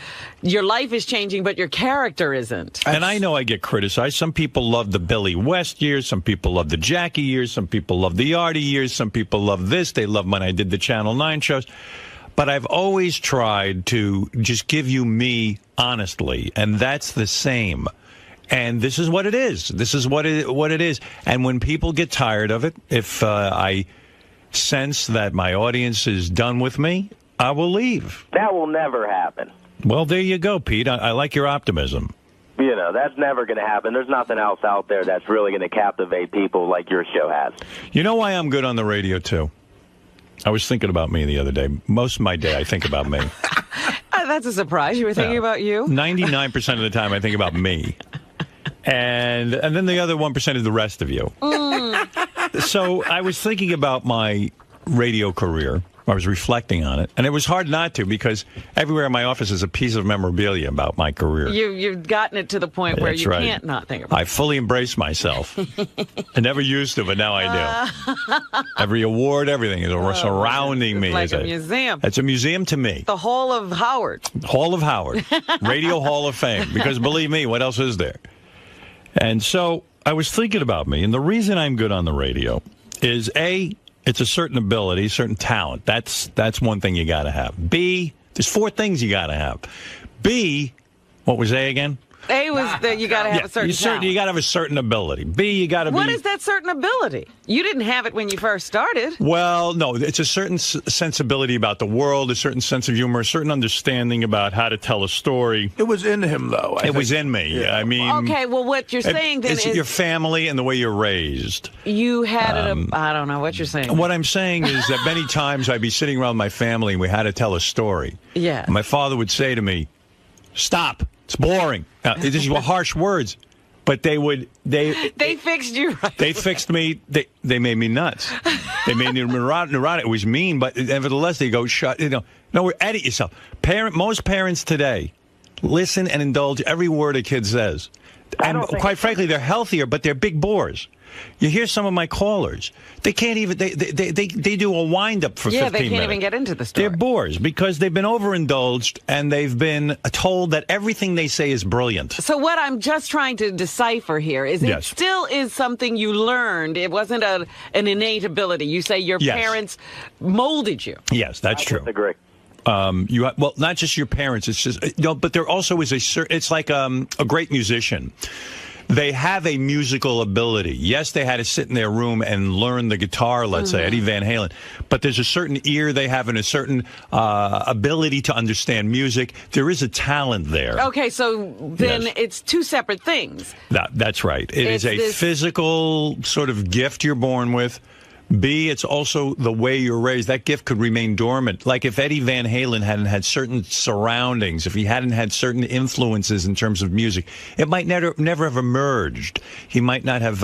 life is changing, but your character isn't. And I know I get criticized. Some people love the Billy West years. Some people love the Jackie years. Some people love the Artie years. Some people love this. They love when I did the Channel 9 shows. But I've always tried to just give you me honestly, and that's the same. And this is what it is. This is what it is. And when people get tired of it, if I sense that my audience is done with me, I will leave. That will never happen. Well, there you go, Pete. I like your optimism. You know, that's never going to happen. There's nothing else out there that's really going to captivate people like your show has. You know why I'm good on the radio, too? I was thinking about me the other day. Most of my day, I think about me. That's a surprise. You were thinking about you? 99% of the time, I think about me. And then the other 1% is the rest of you. So I was thinking about my radio career. I was reflecting on it. And it was hard not to, because everywhere in my office is a piece of memorabilia about my career. You've gotten it to the point where you can't not think about it. I fully embrace myself. I never used to, but now I do. Every award, everything is surrounding me. It's like a museum. It's a museum to me. The Hall of Howard. Hall of Howard. Radio Hall of Fame. Because believe me, what else is there? And so I was thinking about me, and the reason I'm good on the radio is, A, it's a certain ability, certain talent. That's one thing you got to have. B, there's 4 things you got to have. B, what was A again? A was that you got to have a certain talent. You got to have a certain ability. B, you got to be... What is that certain ability? You didn't have it when you first started. Well, no, it's a certain sensibility about the world, a certain sense of humor, a certain understanding about how to tell a story. It was in him, though. It was in me. Yeah. I mean... Okay, well, what you're saying then is... your family and the way you're raised. You had I don't know what you're saying. What I'm saying is that many times I'd be sitting around my family and we had to tell a story. Yeah. And my father would say to me, "Stop. It's boring." Now, these were harsh words, but they fixed you right. They fixed me. They made me nuts. They made me neurotic. It was mean, but nevertheless, they go, edit yourself. Most parents today listen and indulge every word a kid says. And quite frankly, they're healthier, but they're big bores. You hear some of my callers. They can't even, they do a wind-up for 15 minutes. Yeah, they can't even get into the story. They're bores because they've been overindulged and they've been told that everything they say is brilliant. So what I'm just trying to decipher here is it still is something you learned. It wasn't an innate ability. You say your parents molded you. Yes, that's true. I agree. Well, not just your parents. It's just but there also is it's like a great musician. They have a musical ability. Yes, they had to sit in their room and learn the guitar, let's say, Eddie Van Halen. But there's a certain ear they have and a certain ability to understand music. There is a talent there. Okay, so then it's 2 separate things. That's right. It is a physical sort of gift you're born with. B, it's also the way you're raised. That gift could remain dormant. Like if Eddie Van Halen hadn't had certain surroundings, if he hadn't had certain influences in terms of music, it might never have emerged. He might not have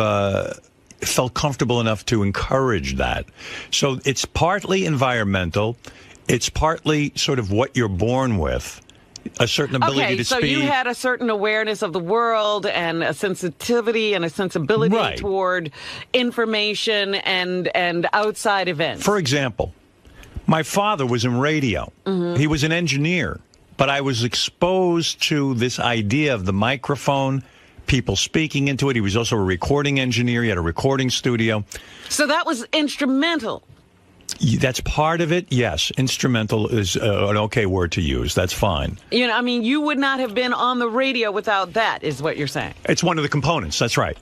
felt comfortable enough to encourage that. So it's partly environmental. It's partly sort of what you're born with. A certain ability to speak. Okay, so you had a certain awareness of the world and a sensitivity and a sensibility toward information and outside events. For example, my father was in radio. He was an engineer, but I was exposed to this idea of the microphone, people speaking into it. He was also a recording engineer. He had a recording studio. So that was instrumental. That's part of it, yes. Instrumental is an okay word to use. That's fine. You know, I mean, you would not have been on the radio without that, is what you're saying. It's one of the components. That's right.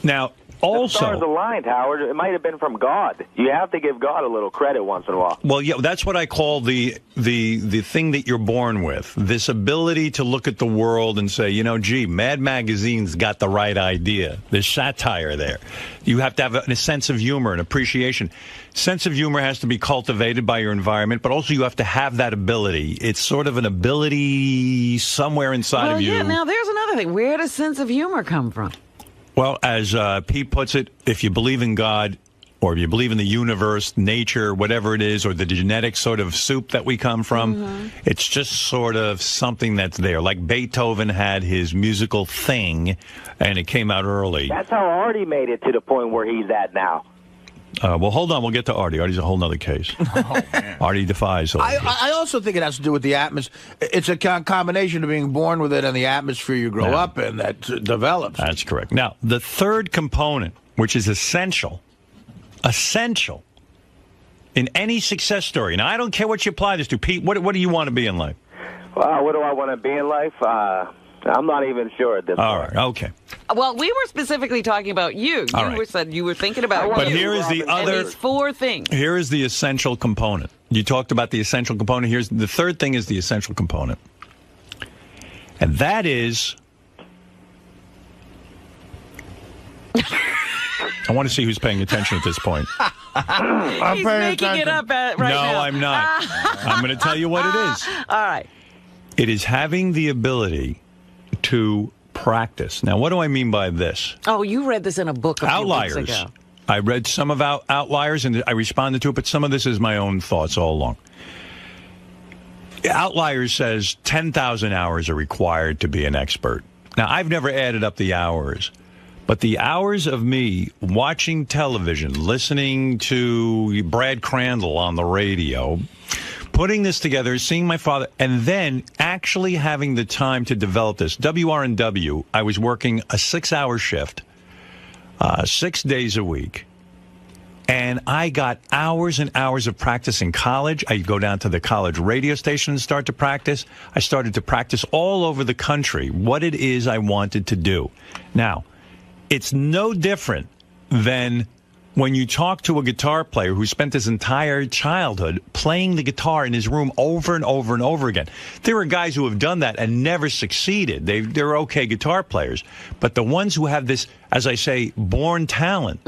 Now, also... The stars aligned, Howard. It might have been from God. You have to give God a little credit once in a while. Well, yeah, that's what I call the thing that you're born with. This ability to look at the world and say, gee, Mad Magazine's got the right idea. There's satire there. You have to have a sense of humor and appreciation. Sense of humor has to be cultivated by your environment, but also you have to have that ability. It's sort of an ability somewhere inside of you. Yeah, now there's another thing. Where does sense of humor come from? Well, as Pete puts it, if you believe in God, or if you believe in the universe, nature, whatever it is, or the genetic sort of soup that we come from, it's just sort of something that's there. Like Beethoven had his musical thing, and it came out early. That's how Artie made it to the point where he's at now. Well, hold on. We'll get to Artie. Artie's a whole nother case. Artie defies all this. I also think it has to do with the atmosphere. It's a combination of being born with it and the atmosphere you grow up in that develops. That's correct. Now, the third component, which is essential in any success story. Now, I don't care what you apply this to. Pete, what do you want to be in life? What do I want to be in life? I'm not even sure at this point. All right, okay. Well, we were specifically talking about you. You said you were thinking about But you. here is the other... these 4 things. Here is the essential component. You talked about the essential component. Here's the third thing is the essential component. And that is... I want to see who's paying attention at this point. He's making it up right now. No, I'm not. I'm going to tell you what it is. All right. It is having the ability to practice. Now, what do I mean by this? Oh, you read this in a book a few Outliers. weeks ago. I read some of Outliers, and I responded to it, but some of this is my own thoughts all along. Outliers says 10,000 hours are required to be an expert. Now, I've never added up the hours, but the hours of me watching television, listening to Brad Crandall on the radio, putting this together, seeing my father, and then actually having the time to develop this. WRNW, I was working a 6-hour shift, 6 days a week. And I got hours and hours of practice in college. I go down to the college radio station and start to practice. I started to practice all over the country what it is I wanted to do. Now, it's no different than when you talk to a guitar player who spent his entire childhood playing the guitar in his room over and over and over again. There are guys who have done that and never succeeded. They're okay guitar players. But the ones who have this, as I say, born talent,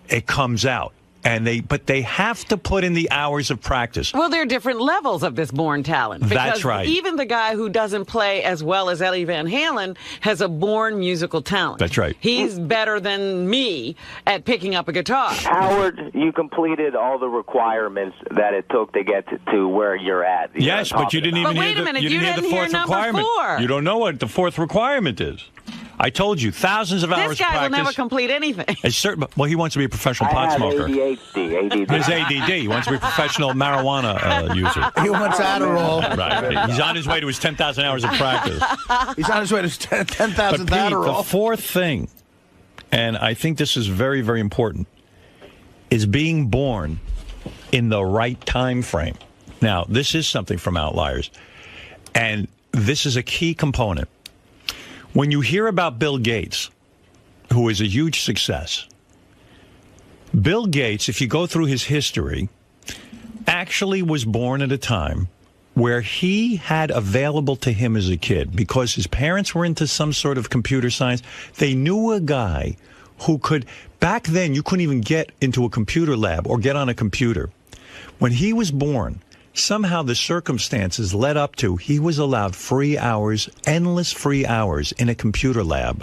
it comes out. But they have to put in the hours of practice. Well, there are different levels of this born talent. That's right. Even the guy who doesn't play as well as Eddie Van Halen has a born musical talent. That's right. He's better than me at picking up a guitar. Howard, you completed all the requirements that it took to get to where you're at. Yes, but you didn't even hear the fourth requirement. You don't know what the fourth requirement is. I told you, thousands of hours of practice. This guy will never complete anything. Well, he wants to be a professional pot smoker. ADHD. His ADD. He wants to be a professional marijuana user. He wants Adderall. Right. He's on his way to his 10,000 hours of practice. He's on his way to 10,000 Adderall. The fourth thing, and I think this is very, very important, is being born in the right time frame. Now, this is something from Outliers, and this is a key component. When you hear about Bill Gates, who is a huge success, Bill Gates, if you go through his history, actually was born at a time where he had available to him as a kid, because his parents were into some sort of computer science, they knew a guy who could, back then you couldn't even get into a computer lab or get on a computer. When he was born, somehow the circumstances led up to he was allowed free hours, endless free hours in a computer lab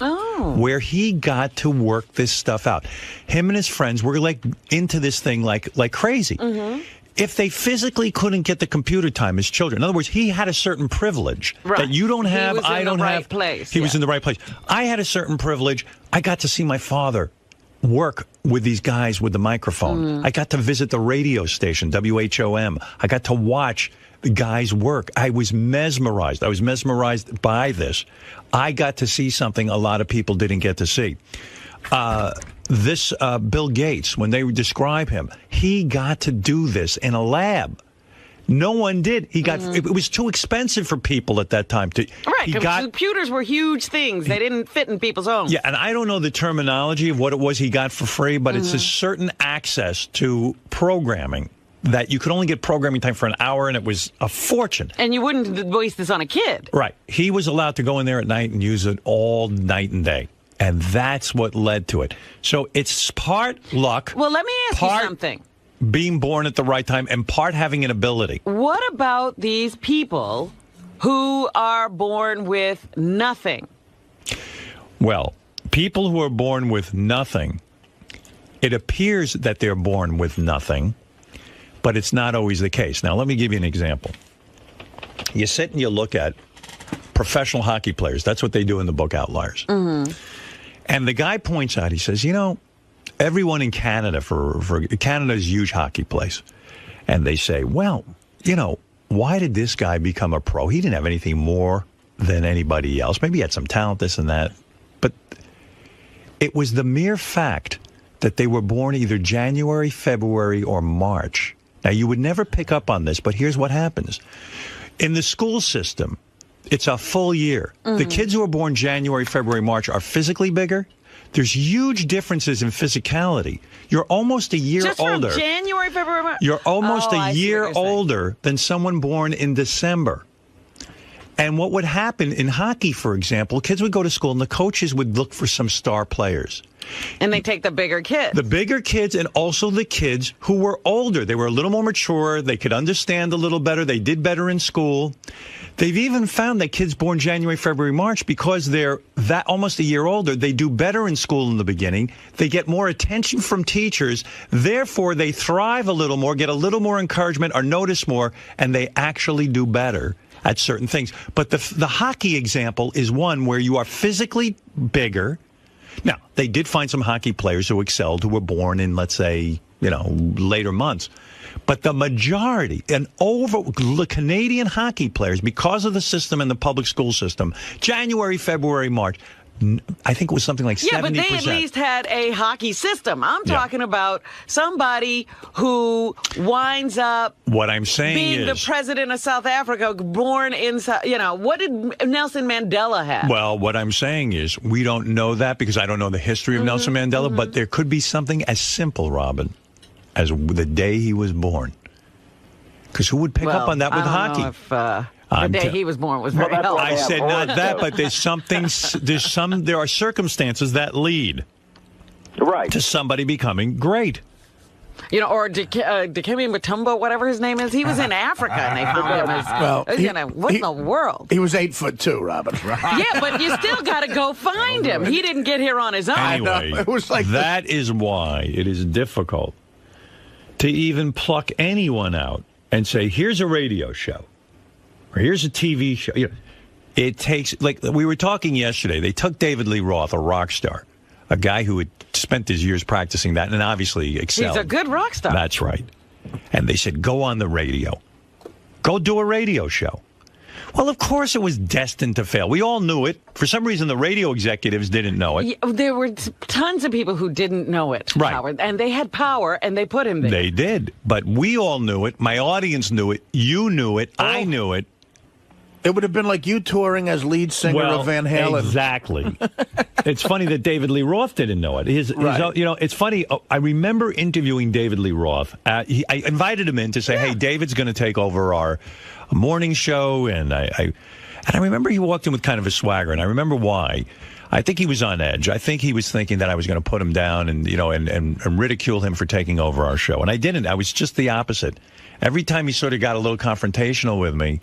where he got to work this stuff out. Him and his friends were like into this thing like crazy. If they physically couldn't get the computer time as children, in other words, he had a certain privilege that you don't have, I don't have. He was in the right place. I had a certain privilege. I got to see my father work with these guys with the microphone. I got to visit the radio station, WHOM. I got to watch the guys work. I was mesmerized. I was mesmerized by this. I got to see something a lot of people didn't get to see. This Bill Gates, when they describe him, he got to do this in a lab. No one did. He got. It was too expensive for people at that time. Right, computers were huge things. They didn't fit in people's homes. Yeah, and I don't know the terminology of what it was he got for free, but it's a certain access to programming that you could only get programming time for an hour, and it was a fortune. And you wouldn't waste this on a kid. Right. He was allowed to go in there at night and use it all night and day. And that's what led to it. So it's part luck. Well, let me ask you something. Being born at the right time, and part having an ability. What about these people who are born with nothing? Well, people who are born with nothing, It appears that they're born with nothing, but it's not always the case. Now, let me give you an example. You sit and you look at professional hockey players. That's what they do in the book Outliers. Mm-hmm. And the guy points out, he says, you know, everyone in Canada, for Canada's a huge hockey place. And they say, well, you know, why did this guy become a pro? He didn't have anything more than anybody else. Maybe he had some talent, this and that. But it was the mere fact that they were born either January, February, or March. Now, you would never pick up on this, but here's what happens. In the school system, it's a full year. Mm-hmm. The kids who are born January, February, March are physically bigger. There's huge differences in physicality. You're almost a year Just older. From January, February, March? You're almost I a see year what you're saying. older than someone born in December. And what would happen in hockey, for example, kids would go to school and the coaches would look for some star players. And they take the bigger kids. The bigger kids and also the kids who were older. They were a little more mature. They could understand a little better. They did better in school. They've even found that kids born January, February, March, because they're that almost a year older, they do better in school in the beginning. They get more attention from teachers. Therefore, they thrive a little more, get a little more encouragement, are noticed more, and they actually do better at certain things. But the hockey example is one where you are physically bigger. Now, they did find some hockey players who excelled who were born in, let's say, you know, later months. But the majority, the Canadian hockey players, because of the system and the public school system, January, February, March, I think it was something like 70%. Yeah, but they at least had a hockey system. I'm talking about somebody who winds up what I'm saying being the president of South Africa, born in, you know, what did Nelson Mandela have? Well, what I'm saying is we don't know that because I don't know the history of Nelson Mandela, but there could be something as simple, Robin, as the day he was born. Because who would pick up on that with hockey? Know if, the day he was born was very healthy. I said not that, but there's something. There are circumstances that lead to somebody becoming great. You know, or Dikembe Mutombo, whatever his name is, he was in Africa and they found him as, what in the world? He was 8'2", Robin. Yeah, but you still got to go find him. He didn't get here on his own. Anyway, it was like that is why it is difficult to even pluck anyone out and say, here's a radio show. Or here's a TV show. You know, it takes, like we were talking yesterday, they took David Lee Roth, a rock star, a guy who had spent his years practicing that and obviously excelled. He's a good rock star. That's right. And they said, go on the radio. Go do a radio show. Well, of course it was destined to fail. We all knew it. For some reason, the radio executives didn't know it. Yeah, there were tons of people who didn't know it, right. Howard, and they had power, and they put him there. They did. But we all knew it. My audience knew it. You knew it. I knew it. It would have been like you touring as lead singer of Van Halen. Exactly. It's funny that David Lee Roth didn't know it. You know, it's funny. I remember interviewing David Lee Roth. I invited him in to say, hey, David's going to take over our morning show. And I remember he walked in with kind of a swagger, and I remember why. I think he was on edge. I think he was thinking that I was going to put him down and, you know, and ridicule him for taking over our show. And I didn't. I was just the opposite. Every time he sort of got a little confrontational with me,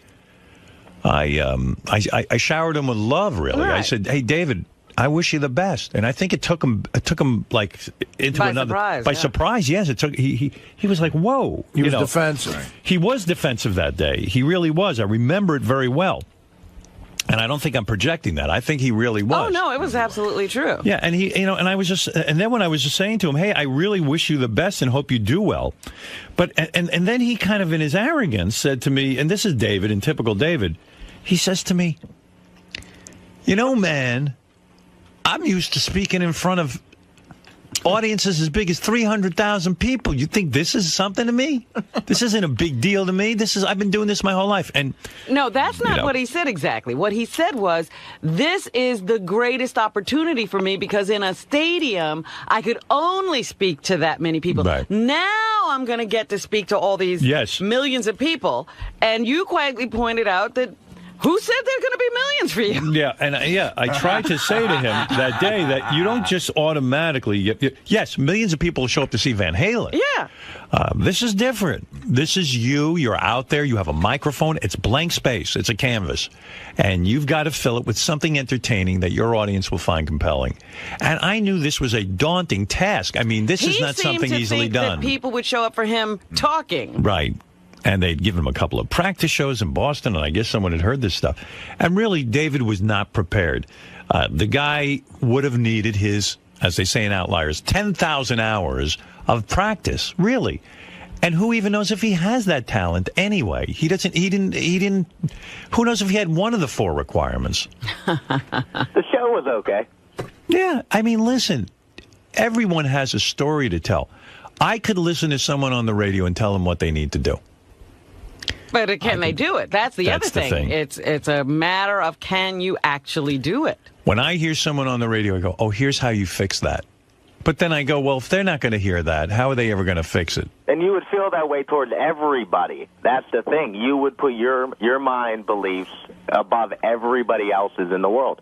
I showered him with love, really. Right. I said, hey, David, I wish you the best. And I think it took him like into surprise. Yes, it took he was like, whoa. He was defensive. He was defensive that day. He really was. I remember it very well. And I don't think I'm projecting that. I think he really was. Oh no, it was absolutely true. Yeah, and he, you know, and I was just, and then when I was just saying to him, hey, I really wish you the best and hope you do well. But and then he kind of in his arrogance said to me, and this is David, in typical David, he says to me, you know, man, I'm used to speaking in front of audiences as big as 300,000 people. You think this is something to me? This isn't a big deal to me. I've been doing this my whole life. And no, that's not what he said exactly. What he said was, this is the greatest opportunity for me because in a stadium, I could only speak to that many people. Right. Now I'm going to get to speak to all these millions of people. And you quietly pointed out that Who said there's going to be millions for you? Yeah, and I tried to say to him that day that you don't just automatically. Yes, millions of people show up to see Van Halen. Yeah. This is different. This is you. You're out there. You have a microphone. It's blank space. It's a canvas. And you've got to fill it with something entertaining that your audience will find compelling. And I knew this was a daunting task. I mean, this is not something easily done. That people would show up for him talking. Right. And they'd given him a couple of practice shows in Boston, and I guess someone had heard this stuff. And really, David was not prepared. The guy would have needed his, as they say in Outliers, 10,000 hours of practice, really. And who even knows if he has that talent anyway? He didn't. Who knows if he had one of the 4 requirements? The show was okay. Yeah, I mean, listen, everyone has a story to tell. I could listen to someone on the radio and tell them what they need to do. But can they do it? That's the other thing. It's a matter of, can you actually do it? When I hear someone on the radio, I go, oh, here's how you fix that. But then I go, well, if they're not going to hear that, how are they ever going to fix it? And you would feel that way towards everybody. That's the thing. You would put your mind beliefs above everybody else's in the world.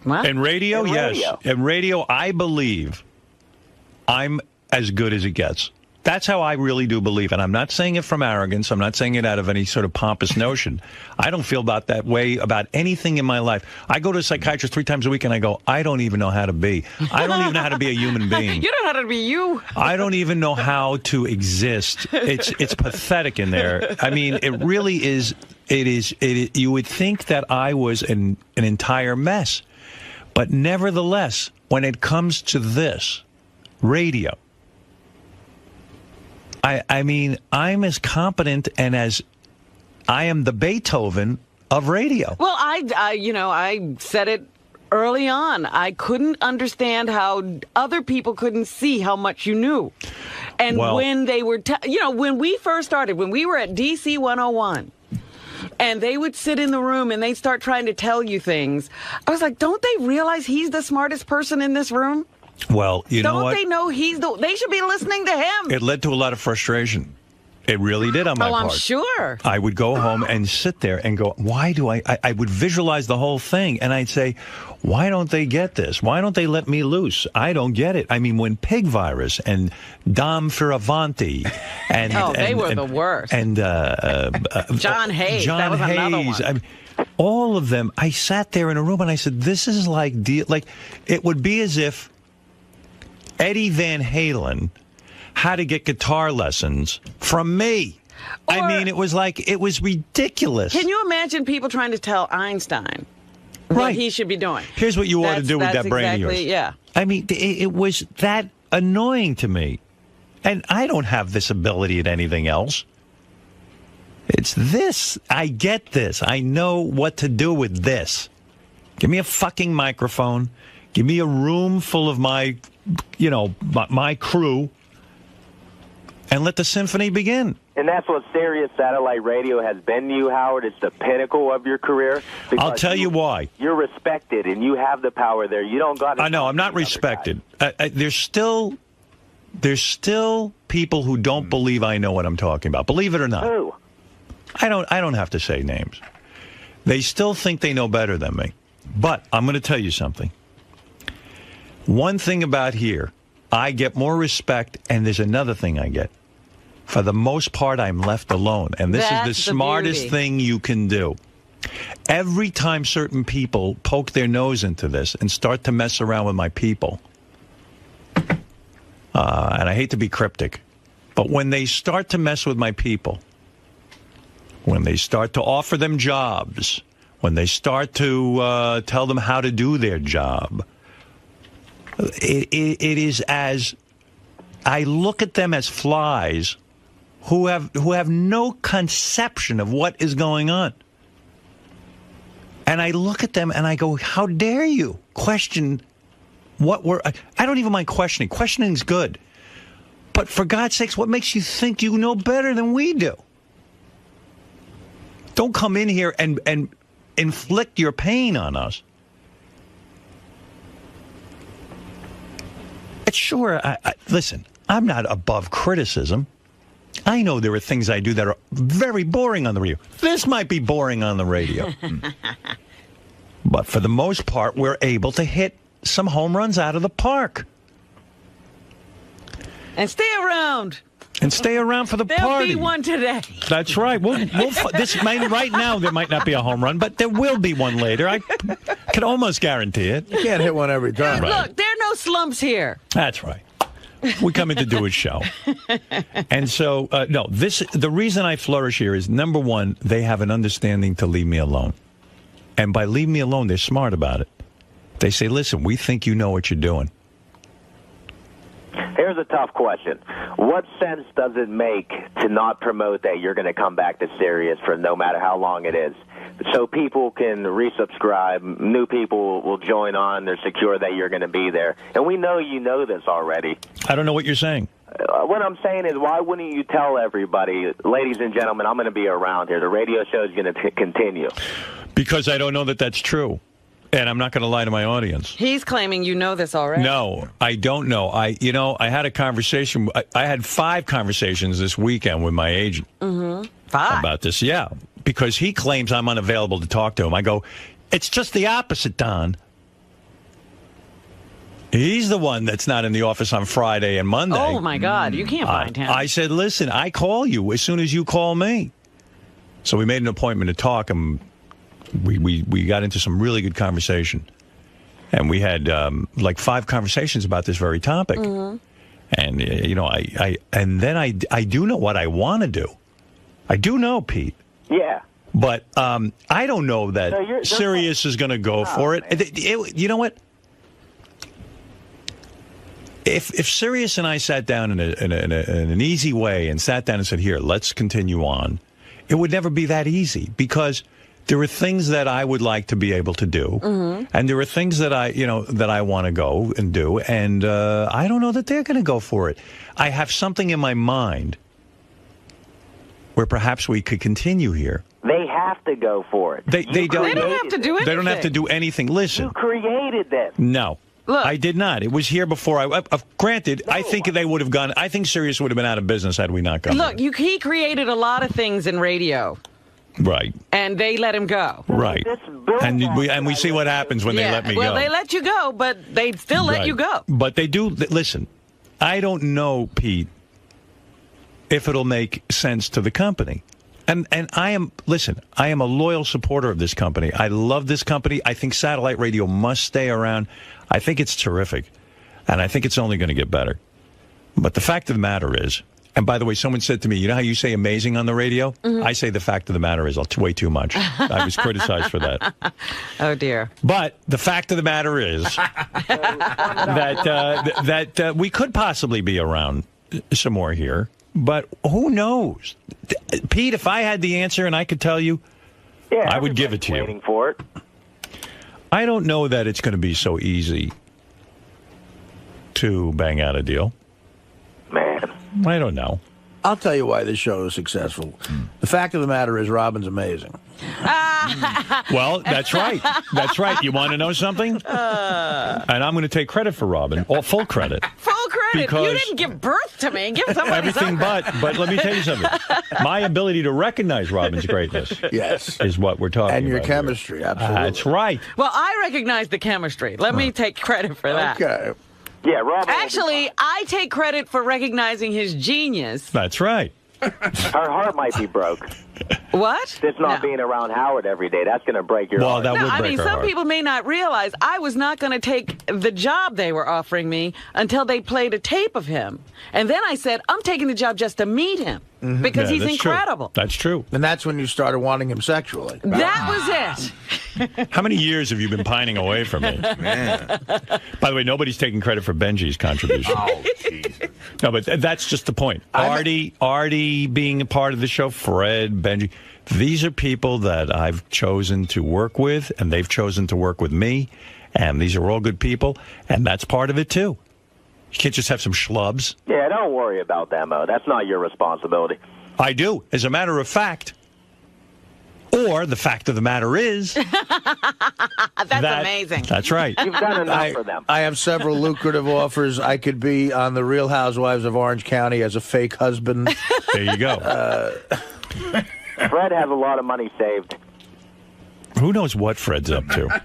What? In radio, yes. In radio, I believe I'm as good as it gets. That's how I really do believe. And I'm not saying it from arrogance. I'm not saying it out of any sort of pompous notion. I don't feel about that way about anything in my life. I go to a psychiatrist 3 times a week and I go, I don't even know how to be. I don't even know how to be a human being. You don't know how to be you. I don't even know how to exist. It's pathetic in there. I mean, it really is. You would think that I was an entire mess. But nevertheless, when it comes to this, radio, I mean, I'm as competent and as I am the Beethoven of radio. Well, I said it early on. I couldn't understand how other people couldn't see how much you knew. And when they were, when we first started, when we were at DC 101, and they would sit in the room and they'd start trying to tell you things, I was like, don't they realize he's the smartest person in this room? Well, you know what? Don't they know they should be listening to him? It led to a lot of frustration. It really did on my part. Oh, I'm sure. I would go home and sit there and go, why do I would visualize the whole thing, and I'd say, why don't they get this? Why don't they let me loose? I don't get it. I mean, when Pig Virus and Dom Fioravanti and... they were the worst. And John Hayes. That was another one. I mean, all of them, I sat there in a room and I said, this is like it would be as if Eddie Van Halen had to get guitar lessons from me. I mean, it was ridiculous. Can you imagine people trying to tell Einstein what he should be doing? Here's what you ought to do with that brain of yours. Yeah. I mean, it was that annoying to me. And I don't have this ability at anything else. It's this. I get this. I know what to do with this. Give me a fucking microphone. Give me a room full of my crew. And let the symphony begin. And that's what Sirius Satellite Radio has been to you, Howard. It's the pinnacle of your career. I'll tell you why. You're respected, and you have the power there. You don't got to... I know, I'm not respected. There's still people who don't believe I know what I'm talking about. Believe it or not. Who? I don't have to say names. They still think they know better than me. But I'm going to tell you something. One thing about here, I get more respect, and there's another thing I get. For the most part, I'm left alone, and this is the smartest thing you can do. Every time certain people poke their nose into this and start to mess around with my people, and I hate to be cryptic, but when they start to mess with my people, when they start to offer them jobs, when they start to tell them how to do their job, it is as I look at them as flies who have no conception of what is going on. And I look at them and I go, how dare you question what I don't even mind questioning. Questioning's good. But for God's sakes, what makes you think you know better than we do? Don't come in here and inflict your pain on us. Sure, listen, I'm not above criticism. I know there are things I do that are very boring on the radio. This might be boring on the radio. But for the most part, we're able to hit some home runs out of the park. And stay around. And stay around for the There'll party. be one today. That's right. Right now, there might not be a home run, but there will be one later. I can almost guarantee it. You can't hit one every time. Right. Look, there are no slumps here. That's right. We come in to do a show. And so, the reason I flourish here is, number one, they have an understanding to leave me alone. And by leave me alone, they're smart about it. They say, listen, we think you know what you're doing. Here's a tough question. What sense does it make to not promote that you're going to come back to Sirius for no matter how long it is? So people can resubscribe, new people will join on, they're secure that you're going to be there. And we know you know this already. I don't know what you're saying. What I'm saying is, why wouldn't you tell everybody, ladies and gentlemen, I'm going to be around here. The radio show is going to continue. Because I don't know that that's true. And I'm not going to lie to my audience. He's claiming you know this already. No, I don't know. I had a conversation. I had 5 conversations this weekend with my agent 5 about this. Yeah, because he claims I'm unavailable to talk to him. I go, it's just the opposite, Don. He's the one that's not in the office on Friday and Monday. Oh, my God. You can't find him. I said, listen, I call you as soon as you call me. So we made an appointment to talk, and we got into some really good conversation. And we had like 5 conversations about this very topic. Mm-hmm. And, I do know what I want to do. I do know, Pete. Yeah. But I don't know that Sirius is going to go for it. You know what? If Sirius and I sat down in an easy way and sat down and said, here, let's continue on, it would never be that easy, because there are things that I would like to be able to do, and there are things that I want to go and do, and I don't know that they're going to go for it. I have something in my mind where perhaps we could continue here. They have to go for it. They don't have to do anything. They don't have to do anything. Listen. You created this. No. Look. I did not. It was here before granted, I think they would have gone. I think Sirius would have been out of business had we not gone. Look, he created a lot of things in radio. Right. And they let him go. Right. And we see what happens when they let me go. Well, they let you go, but they still let you go. But they do. Listen, I don't know, Pete, if it'll make sense to the company. And I am a loyal supporter of this company. I love this company. I think satellite radio must stay around. I think it's terrific. And I think it's only going to get better. But the fact of the matter is, and by the way, someone said to me, you know how you say amazing on the radio? Mm-hmm. I say the fact of the matter is way too much. I was criticized for that. Oh, dear. But the fact of the matter is that we could possibly be around some more here. But who knows? Pete, if I had the answer and I could tell you, I would give it to you. Waiting for it. I don't know that it's going to be so easy to bang out a deal. Man. I don't know. I'll tell you why this show is successful. The fact of the matter is, Robin's amazing. Well, that's right. That's right. You want to know something? And I'm going to take credit for Robin. Full credit. Full credit. Because you didn't give birth to me. Give somebody everything something. but let me tell you something. My ability to recognize Robin's greatness is what we're talking about. And your chemistry, absolutely. That's right. Well, I recognize the chemistry. Let me take credit for that. Okay. Yeah, Robin. Actually, I take credit for recognizing his genius. That's right. Her heart might be broke. What? It's not being around Howard every day. That's going to break your heart. That would break her some heart. people may not realize I was not going to take the job they were offering me until they played a tape of him. And then I said, I'm taking the job just to meet him because he's that's incredible. True. That's true. And that's when you started wanting him sexually. That was it. How many years have you been pining away from me? Man. By the way, nobody's taking credit for Benji's contribution. Oh, Jesus. No, but that's just the point. Artie being a part of the show, Fred, Benji. These are people that I've chosen to work with, and they've chosen to work with me. And these are all good people, and that's part of it, too. You can't just have some schlubs. Yeah, don't worry about them, Mo. That's not your responsibility. I do. As a matter of fact, Or the fact of the matter is... That's amazing. That's right. You've done enough for them. I have several lucrative offers. I could be on The Real Housewives of Orange County as a fake husband. There you go. Fred has a lot of money saved. Who knows what Fred's up to?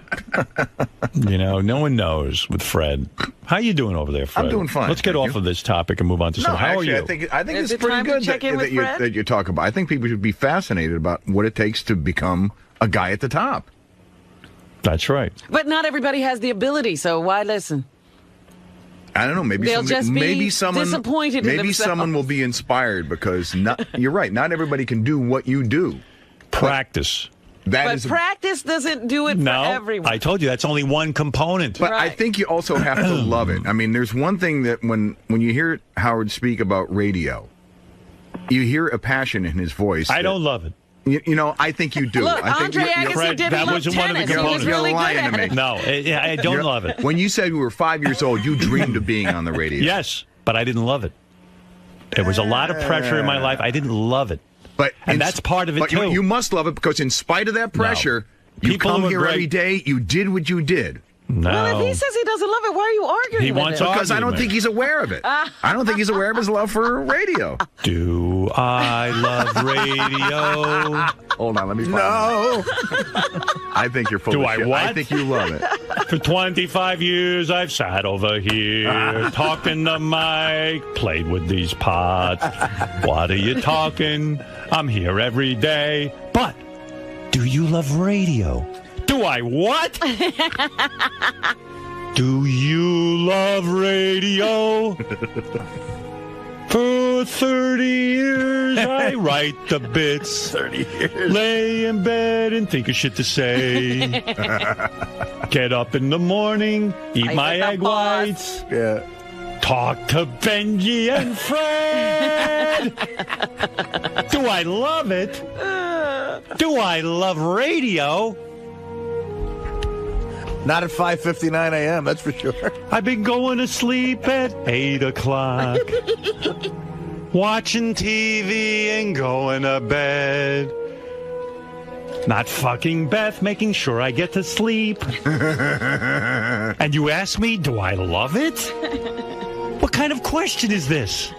No one knows with Fred. How you doing over there, Fred? I'm doing fine. Let's get off of this topic and move on to something. How are you? I think it's pretty good that you talk about. I think people should be fascinated about what it takes to become a guy at the top. That's right. But not everybody has the ability, so why listen? I don't know. Maybe they'll just be someone disappointed in themselves. Someone will be inspired because you're right. Not everybody can do what you do. Practice. But practice doesn't do it for everyone. I told you that's only one component. But I think you also have to love it. I mean, there's one thing that when you hear Howard speak about radio, you hear a passion in his voice. I don't love it. I think you do. Look, I think Andre Agassi didn't that love wasn't tennis. one of the He was really You're good lying at to me. it. No, I don't love it. When you said you were 5 years old, you dreamed of being on the radio. Yes, but I didn't love it. There was a lot of pressure in my life. I didn't love it. And that's part of it, too. You must love it because in spite of that pressure, you come here every day, you did what you did. No. Well, if he says he doesn't love it, why are you arguing with him? Because I don't think he's aware of it. I don't think he's aware of his love for radio. Do I love radio? Hold on, let me find I think you're full of shit. What? I think you love it. For 25 years, I've sat over here, talked in the mic, played with these pots. What are you talking? I'm here every day. But do you love radio? Do I what? Do you love radio? For 30 years, I write the bits. 30 years. Lay in bed and think of shit to say. Get up in the morning, eat my egg whites. Yeah. Talk to Benji and Fred. Do I love it? Do I love radio? Not at 5:59 a.m., that's for sure. I've been going to sleep at 8 o'clock. Watching TV and going to bed. Not fucking Beth, making sure I get to sleep. And you ask me, do I love it? What kind of question is this?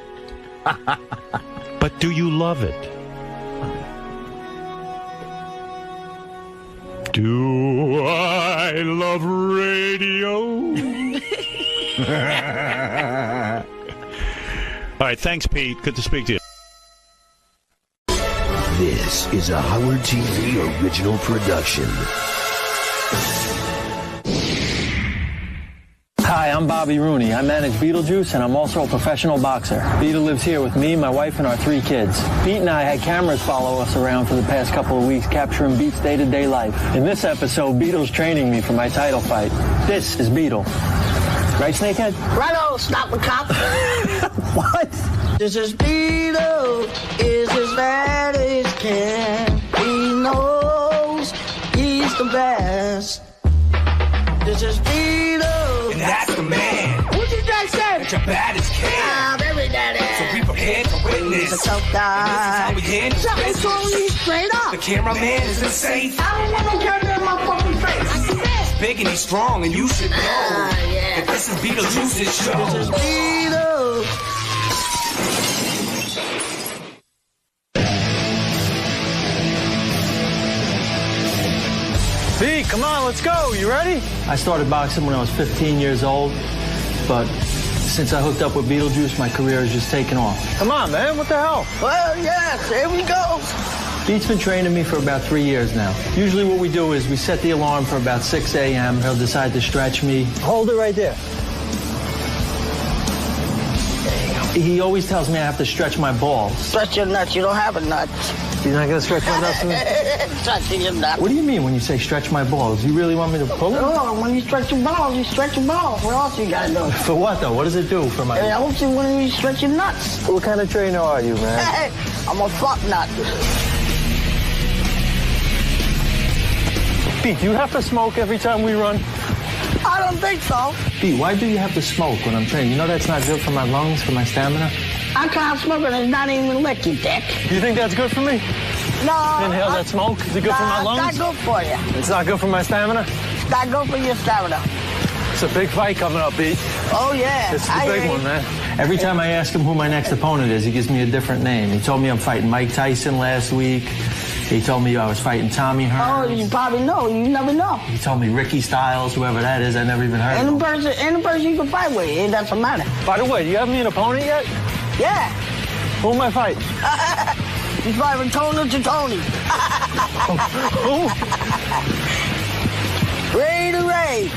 But do you love it? Do I love radio? All right, thanks, Pete. Good to speak to you. This is a Howard TV original production. Hi, I'm Bobby Rooney. I manage Beetlejuice, and I'm also a professional boxer. Beetle lives here with me, my wife, and our 3 kids. Pete and I had cameras follow us around for the past couple of weeks, capturing Beat's day-to-day life. In this episode, Beetle's training me for my title fight. This is Beetle. Right, Snakehead? Righto, stop the cop. What? This is Beetle, is as bad as can. He knows he's the best. This is Beetle. And that's the man. What did that say? That your baddest kid. Ah, very daddy. So be prepared to witness. He's a tough guy. And this is how we handle business. Totally straight up. The cameraman isn't safe. I don't want no camera in my fucking face. He's big and he's strong, and you should know that this is Beetlejuice's show. This is Beetle. Pete, come on, let's go. You ready? I started boxing when I was 15 years old, but since I hooked up with Beetlejuice, my career has just taken off. Come on, man. What the hell? Well, yes, here we go. Pete's been training me for about 3 years now. Usually what we do is we set the alarm for about 6 a.m. He'll decide to stretch me. Hold it right there. He always tells me I have to stretch my balls. Stretch your nuts. You don't have a nut. You're not going to stretch my nuts? Stretching your nuts. What do you mean when you say stretch my balls? You really want me to pull them? No, when you stretch your balls, you stretch your balls. What else you got to do? For what, though? What does it do for my... Hey, I want you when you stretch your nuts. What kind of trainer are you, man? Hey, I'm a fuck nut. Pete, do you have to smoke every time we run? I don't think so. Pete, why do you have to smoke when I'm training? You know that's not good for my lungs, for my stamina? I can't smoke and it's not even lick, you dick. You think that's good for me? No. Inhale that smoke? Is it good for my lungs? It's not good for you. It's not good for my stamina? It's not good for your stamina. It's a big fight coming up, Pete. Oh, yeah. It's the big one, man. Every time I ask him who my next opponent is, he gives me a different name. He told me I'm fighting Mike Tyson last week. He told me I was fighting Tommy Hearns. Oh, you probably know. You never know. He told me Ricky Styles, whoever that is. I never even heard of him. Any person you can fight with. It doesn't matter. By the way, do you have me an opponent yet? Yeah. Who am I fighting? You're fighting Tony to Tony. Who? Ray to Ray.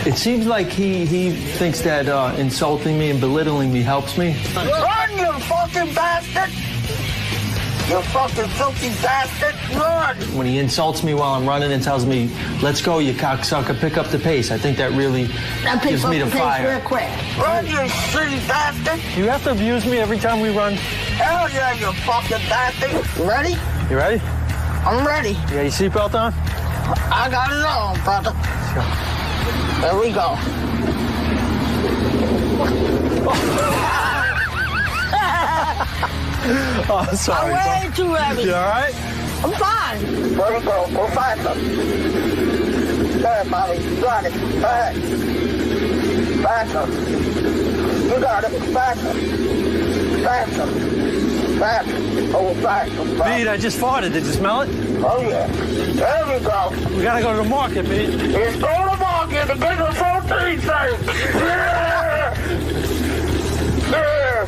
It seems like he thinks that insulting me and belittling me helps me. Run, you fucking bastard! You fucking filthy bastard! Run! When he insults me while I'm running and tells me, let's go, you cocksucker, pick up the pace, I think that really gives me the fire. Real quick. Run, you shitty bastard! You have to abuse me every time we run? Hell yeah, you fucking bastard! You ready? You ready? I'm ready. You got your seatbelt on? I got it on, brother. There we go. Oh, sorry. I'm way too heavy. You all right? I'm fine. There we go. Go faster. There, Bobby. You got it. Go ahead. Faster. You got it. Faster. Faster. Faster. Oh, faster. Pete, I just farted. Did you smell it? Oh, yeah. There we go. We gotta go to the market, Pete. Let's go to the market to get the protein shake. Yeah! Yeah!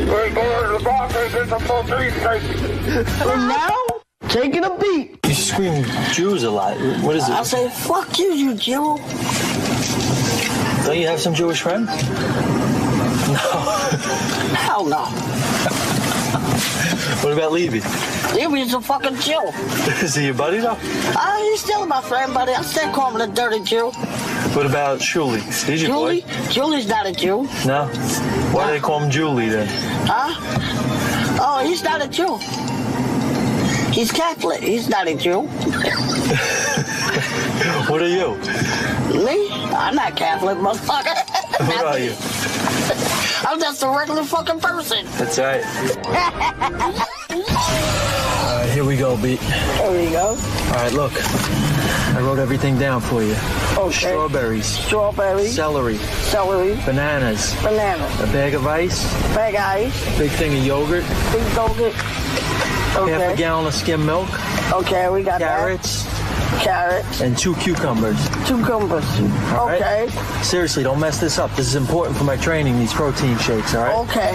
We're going to the market to get the protein shake. And now, taking a beat. You scream Jews a lot. What is it? I say, fuck you, you Jew. Don't you have some Jewish friends? No. Hell no. What about Levy? Levy's a fucking Jew. Is he your buddy, though? He's still my friend, buddy. I still call him a dirty Jew. What about Julie? He's your boy. Julie's not a Jew. No? Why do they call him Julie, then? Huh? Oh, he's not a Jew. He's Catholic. He's not a Jew. What are you? Me? I'm not Catholic, motherfucker. What are you? I'm just a regular fucking person. That's right. Here we go, Beat. Here we go. All right, look. I wrote everything down for you. Okay. Strawberries. Strawberries. Celery. Celery. Bananas. Bananas. A bag of ice. Bag of ice. Big thing of yogurt. Big yogurt. Okay. Half a gallon of skim milk. Okay, we got carrots. Carrots. And 2 cucumbers. Cucumbers. All okay. Right? Seriously, don't mess this up. This is important for my training, these protein shakes, all right? Okay.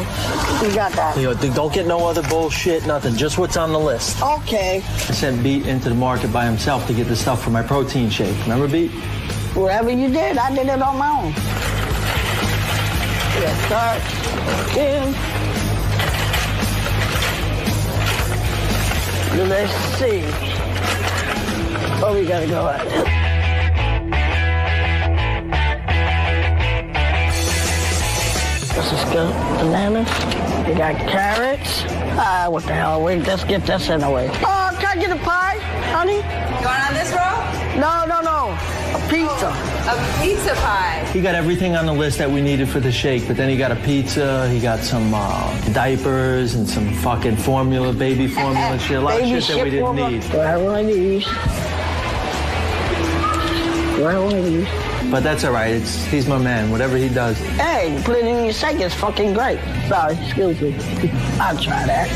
We got that. You know, don't get no other bullshit, nothing. Just what's on the list. Okay. I sent Beat into the market by himself to get the stuff for my protein shake. Remember, Beat? Whatever you did, I did it on my own. Let's start in. Let's see. Oh, we gotta go at it. This is good. Bananas. We got carrots. What the hell? Wait, let's get this in the way. Oh, can I get a pie, honey? You want on this roll? No. A pizza. A pizza pie. He got everything on the list that we needed for the shake, but then he got a pizza, he got some diapers and some fucking formula, baby formula shit. A lot of shit that we didn't need. Where are these? Where are these? But that's all right. He's my man. Whatever he does. Hey, put it in your shake. It's fucking great. Sorry, excuse me. I'll try that.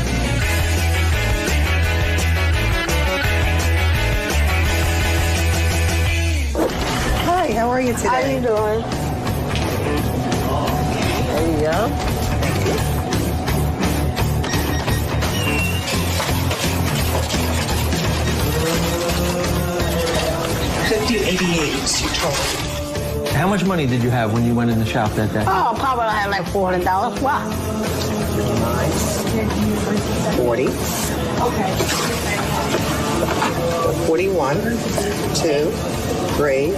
Hi, how are you today? How you doing? There you go. 5088 is your total. How much money did you have when you went in the shop that day? Oh, probably I had like $400. Wow. 40. Okay. 41, 2, 3,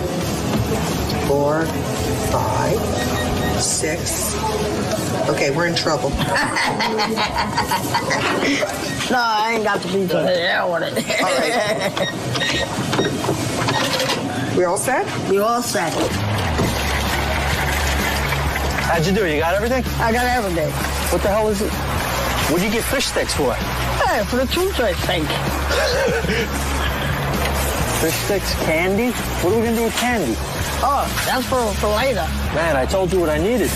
4, 5, 6. Okay, we're in trouble. No, I ain't got the pizza. I want it. All right. We all set? We all set. How'd you do? You got everything? I got everything. What the hell is it? What'd you get fish sticks for? Hey, for the toothache's sake. Fish sticks, candy? What are we going to do with candy? Oh, that's for later. Man, I told you what I needed.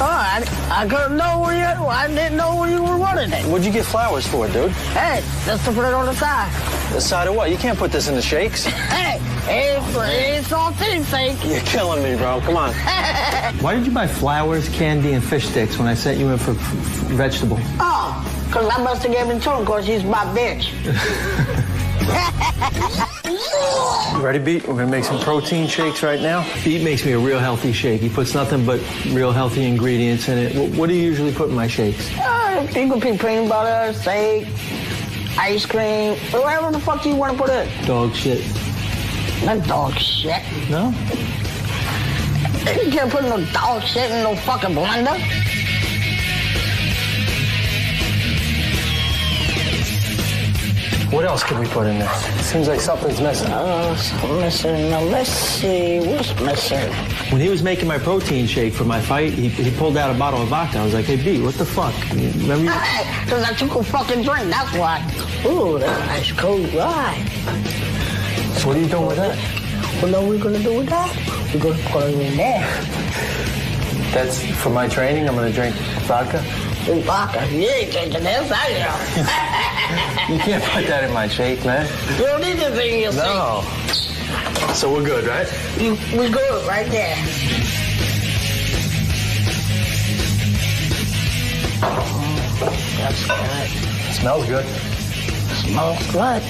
Oh, I couldn't know where you. I didn't know where you were running it. What'd you get flowers for, dude? Hey, just to put it on the side. The side of what? You can't put this in the shakes. Hey, it's all things sake. You're killing me, bro. Come on. Why did you buy flowers, candy, and fish sticks when I sent you in for vegetable? Oh, because I must have given it to him because he's my bitch. You ready, Beat? We're going to make some protein shakes right now. Beat makes me a real healthy shake. He puts nothing but real healthy ingredients in it. What do you usually put in my shakes? You can put peanut butter, steak, ice cream, whatever the fuck you want to put in. Dog shit. Not dog shit. No? You can't put no dog shit in no fucking blender. What else can we put in there? Seems like something's missing. Something missing. Now, let's see. What's missing? When he was making my protein shake for my fight, he pulled out a bottle of vodka. I was like, hey, B, what the fuck? Remember you? Because I took a fucking drink, that's why. Ooh, that's a nice cold ride. So what are you doing with that? What are we going to do with that? We're going to put it in there. That's for my training? I'm going to drink vodka? Drink vodka? You ain't drinking this, are you? You can't put that in my shake, man. You don't need this in your shake. No. So we're good, right? We're good right there. That's good. Smells good. Smells good.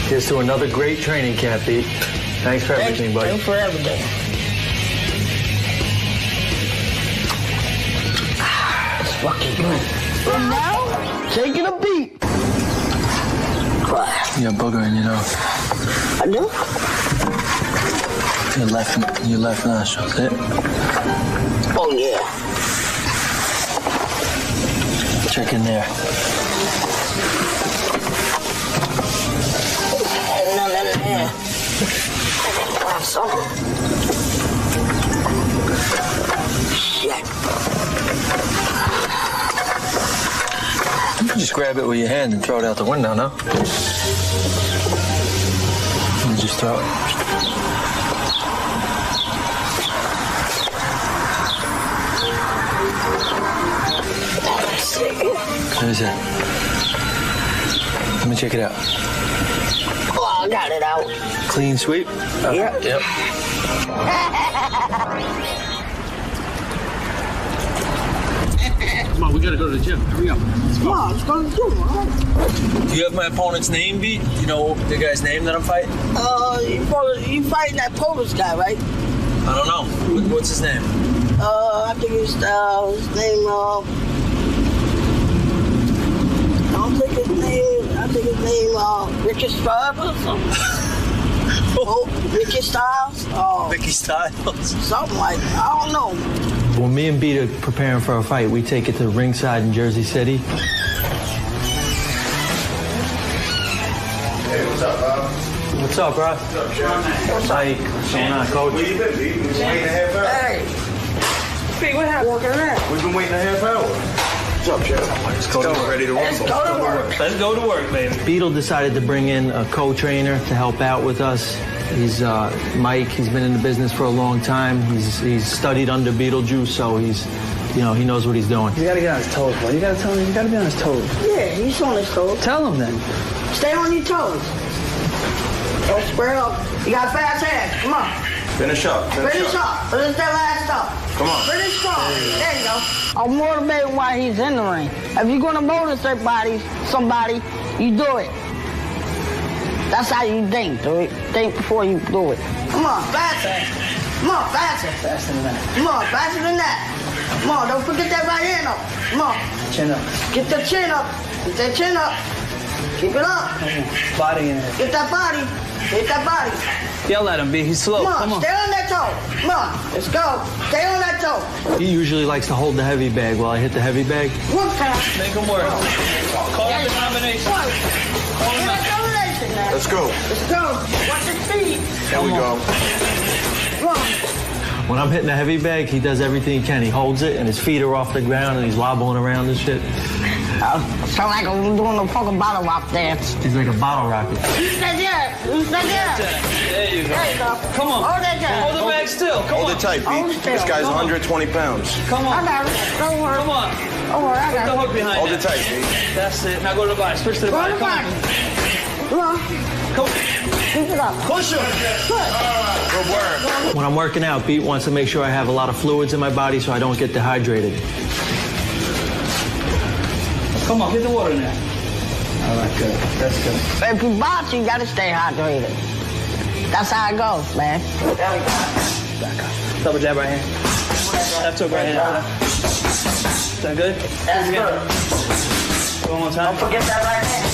Here's to another great training camp, Pete. Thanks for everything, buddy. Thanks for everything. It's fucking good. And now, taking a beat. You got booger in your nose. I do? Your left nostril, is it? Oh, yeah. Check in there. Nothing in there. Something. Shit. You can just grab it with your hand and throw it out the window, no? You just throw it. What is that? Let me check it out. Oh, I got it out. Clean sweep? Yep. Yep. Come on, we gotta go to the gym. Hurry up. Come on, let's go to the gym, huh? Do you have my opponent's name, Beat? You know the guy's name that I'm fighting? You fighting that Polish guy, right? I don't know. What's his name? I think his name, Ricky Styles or something. Oh, Ricky Styles? Oh. Ricky Styles? Something like that. I don't know. When me and Beat are preparing for a fight, we take it to ringside in Jersey City. Hey, what's up, Bob? What's up, bro? What's up, Sean? What's going on, Coach? Where you been, Beat? We've been waiting a half hour. Hey. Pete, what happened? Working around. We've been waiting a half hour. What's up, Chad? Let's go. Ready to Let's go to work. Let's go to work, baby. Beetle decided to bring in a co-trainer to help out with us. He's Mike. He's been in the business for a long time. He's studied under Beetlejuice, so he's, he knows what he's doing. You gotta get on his toes, boy. You gotta tell him. You gotta be on his toes. Yeah, he's on his toes. Tell him then. Stay on your toes. Don't square up. You got fast hands. Come on. Finish up. Finish up. Finish that last up. Come on. Finish strong. There you go. I'm motivated while he's in the ring. If you're gonna motivate somebody, you do it. That's how you think. Do it. Think before you do it. Come on, faster. Come on, faster. Faster than that. Come on, faster than that. Come on, don't forget that right hand up. Come on. Chin up. Get the chin up. Get that chin up. Keep it up. Body in it. Get that body. Hit that body. Yell at him, B. He's slow. Come on, stay on that toe. Come on, let's go. Stay on that toe. He usually likes to hold the heavy bag while I hit the heavy bag. One time. Make him work. Call Yeah, him a combination. Let's go. Let's go. Watch your feet. Here we go. Come on. When I'm hitting a heavy bag, he does everything he can. He holds it, and his feet are off the ground, and he's wobbling around and shit. Sound like I'm doing a fucking bottle rock dance. He's like a bottle rocket. You said yeah. You said yeah. There you go. There you go. Come on. Hold that down. Hold the bag still. Come Hold on. it tight, Hold Pete. it still. This guy's Come on. 120 pounds. Come on. I got it. Don't worry. Come on. Don't worry, I Put the got hook it. behind Hold that. it tight, Pete. That's it. Now go to the body. Switch to the Go body. to the body. Come on. Come on. Keep it up. Push him. Good work. When I'm working out, Pete wants to make sure I have a lot of fluids in my body so I don't get dehydrated. Come on, get the water in there. All right, good. That's good. If you box, you gotta stay hydrated. That's how it goes, man. There we go. Back up. Double jab right hand. Left hook right hand. Is that good? That's good. One more time. Don't forget that right hand.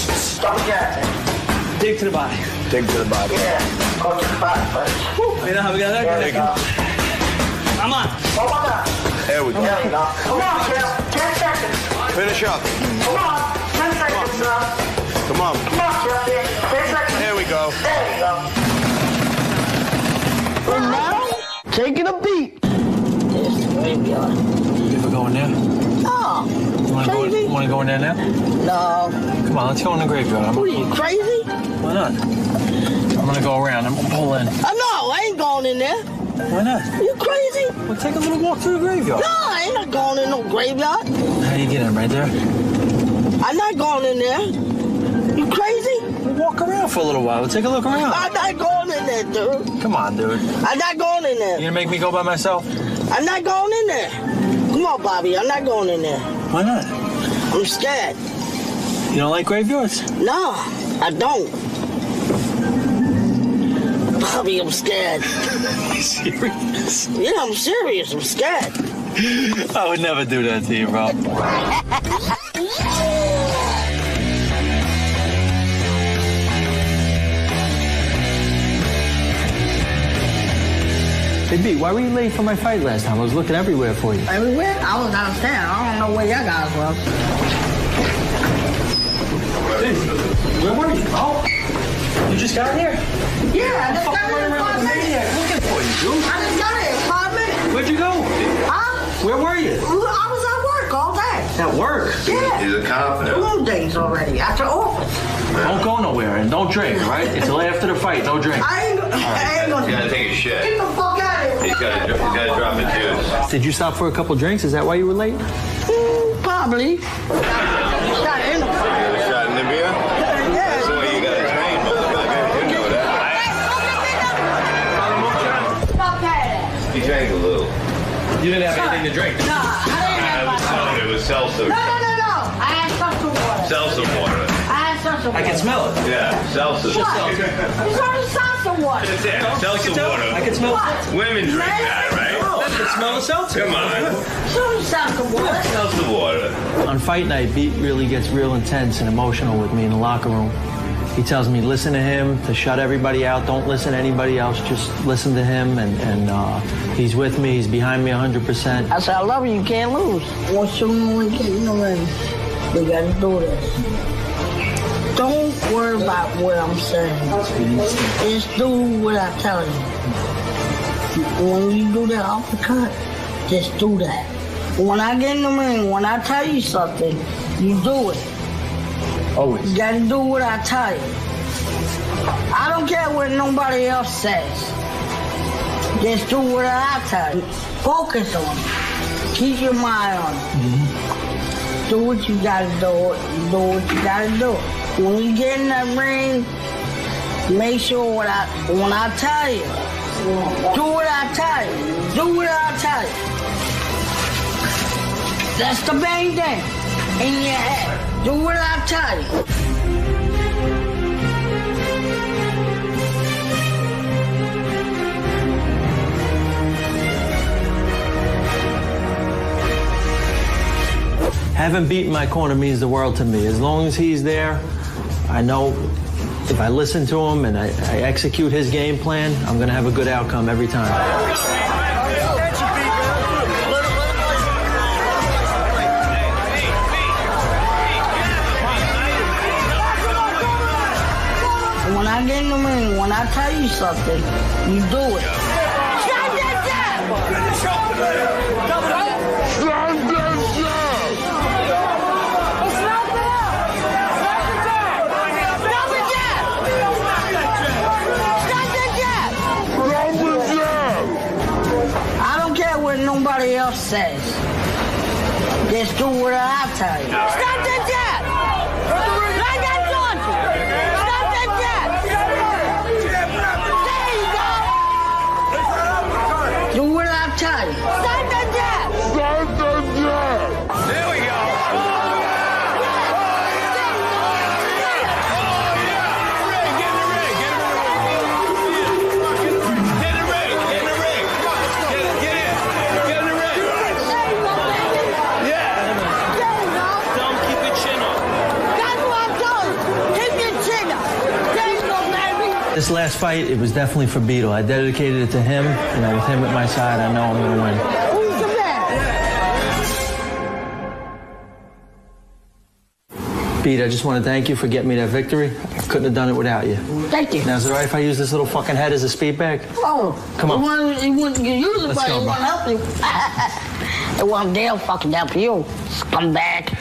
Double jab. Dig to the body. Dig to the body. Yeah. Go to the body first. You know how we got that? There we go. Come on. Come on up. There we go. There we go. Come on, Jeff. 10 seconds. Finish up. Come on. 10 seconds, bro. Come on. Come on, Jeff. 10 seconds. There we go. There we go. And now, taking a beat. There's the graveyard. You ever go in there? Oh, You want to go in there now? no. Come on, let's go in the graveyard. What are you, crazy? Why not? I'm going to go around. I'm going to pull in. No, I ain't going in there. Why not? You crazy? Well, take a little walk through the graveyard. No, I ain't not going in no graveyard. How do you get in? Right there? I'm not going in there. You crazy? We'll walk around for a little while. We'll take a look around. I'm not going in there, dude. Come on, dude. I'm not going in there. You going to make me go by myself? I'm not going in there. Come on, Bobby. I'm not going in there. Why not? I'm scared. You don't like graveyards? No, I don't. Bobby, I'm scared. Serious? Yeah, I'm serious. I'm scared. I would never do that to you, bro. Hey, B, why were you late for my fight last time? I was looking everywhere for you. Everywhere? I was downstairs. I don't know where y'all guys was. Hey, where were you? Oh, you just got here? Yeah, I just got here in 5 minutes. Looking for you, dude. I just got here in 5 minutes. Where'd you go? Huh? Where were you? I was at work all day. At work. Yeah. He's a cop now. 2 days already. At the office. Don't go nowhere and don't drink, right? Until after the fight, no drink. I ain't gonna. He's gotta take a shit. Get the fuck out of here. He's gotta drop the juice. Did you stop for a couple drinks? Is that why you were late? Probably. Shot in the Shot in the beer? That's the way you gotta train, motherfucker. You know that. Stop that. He drank a little. You didn't have anything to drink. No, I didn't have my It was seltzer. No. I had seltzer water. Seltzer water. I had seltzer water. I can smell it. Yeah, seltzer. What? It's only seltzer water. Seltzer water. I can smell it. Women drink that, right? I can smell the seltzer. Come on. It's only seltzer water. Seltzer water. On fight night, Pete really gets real intense and emotional with me in the locker room. He tells me listen to him, to shut everybody out, don't listen to anybody else, just listen to him, and he's with me, he's behind me 100%. I said, I love you, you can't lose. Once you get in the ring, you gotta do this. Don't worry about what I'm saying. Just do what I tell you. When you do that uppercut, just do that. When I get in the ring, when I tell you something, you do it. Always. You gotta do what I tell you. I don't care what nobody else says. Just do what I tell you. Focus on it. Keep your mind on it. Do what you gotta do. Do what you gotta do. When you get in that ring, make sure when I tell you, do what I tell you. Do what I tell you. That's the main thing in your head. Do what I tell you. Having beaten my corner means the world to me. As long as he's there, I know if I listen to him and I execute his game plan, I'm going to have a good outcome every time. When I get in the ring, when I tell you something, you do it. Stop that jab! I don't care what nobody else says. Just do what I tell you. Stop the jet! Like I told you! Stop the jet! There you go! Do what I tell you. Stop the jet! Stop the jet! There we go! This last fight, it was definitely for Beetle. I dedicated it to him. You know, with him at my side, I know I'm going to win. Who's the man? Pete, I just want to thank you for getting me that victory. I couldn't have done it without you. Thank you. Now, is it all right if I use this little fucking head as a speed bag? Oh, Come on. He wouldn't use it, Let's but go, he bro. won't help you. It won't dare fucking help you, scumbag.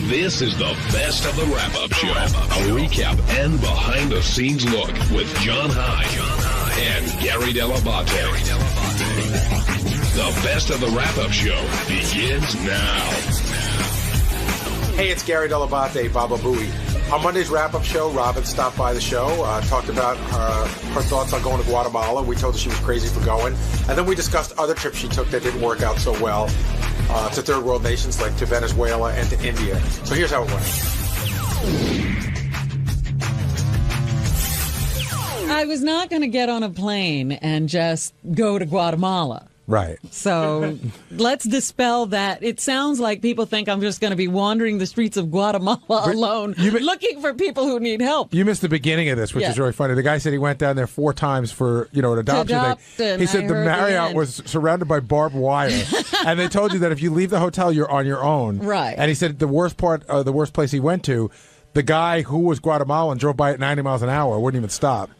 This is the best of the wrap-up show. A recap and behind-the-scenes look with John High and Gary Dell'Abate. The best of the wrap-up show begins now. Hey, it's Gary Dell'Abate, Baba Booey. On Monday's wrap-up show, Robin stopped by the show, talked about her thoughts on going to Guatemala. We told her she was crazy for going. And then we discussed other trips she took that didn't work out so well to third world nations like to Venezuela and to India. So here's how it went. I was not going to get on a plane and just go to Guatemala. Right. So let's dispel that. It sounds like people think I'm just going to be wandering the streets of Guatemala alone, looking for people who need help. You missed the beginning of this, which is really funny. The guy said he went down there 4 times for, an adoption thing. He said the Marriott was surrounded by barbed wire, and they told you that if you leave the hotel, you're on your own. Right. And he said the worst place he went to, the guy who was Guatemalan drove by at 90 miles an hour, wouldn't even stop.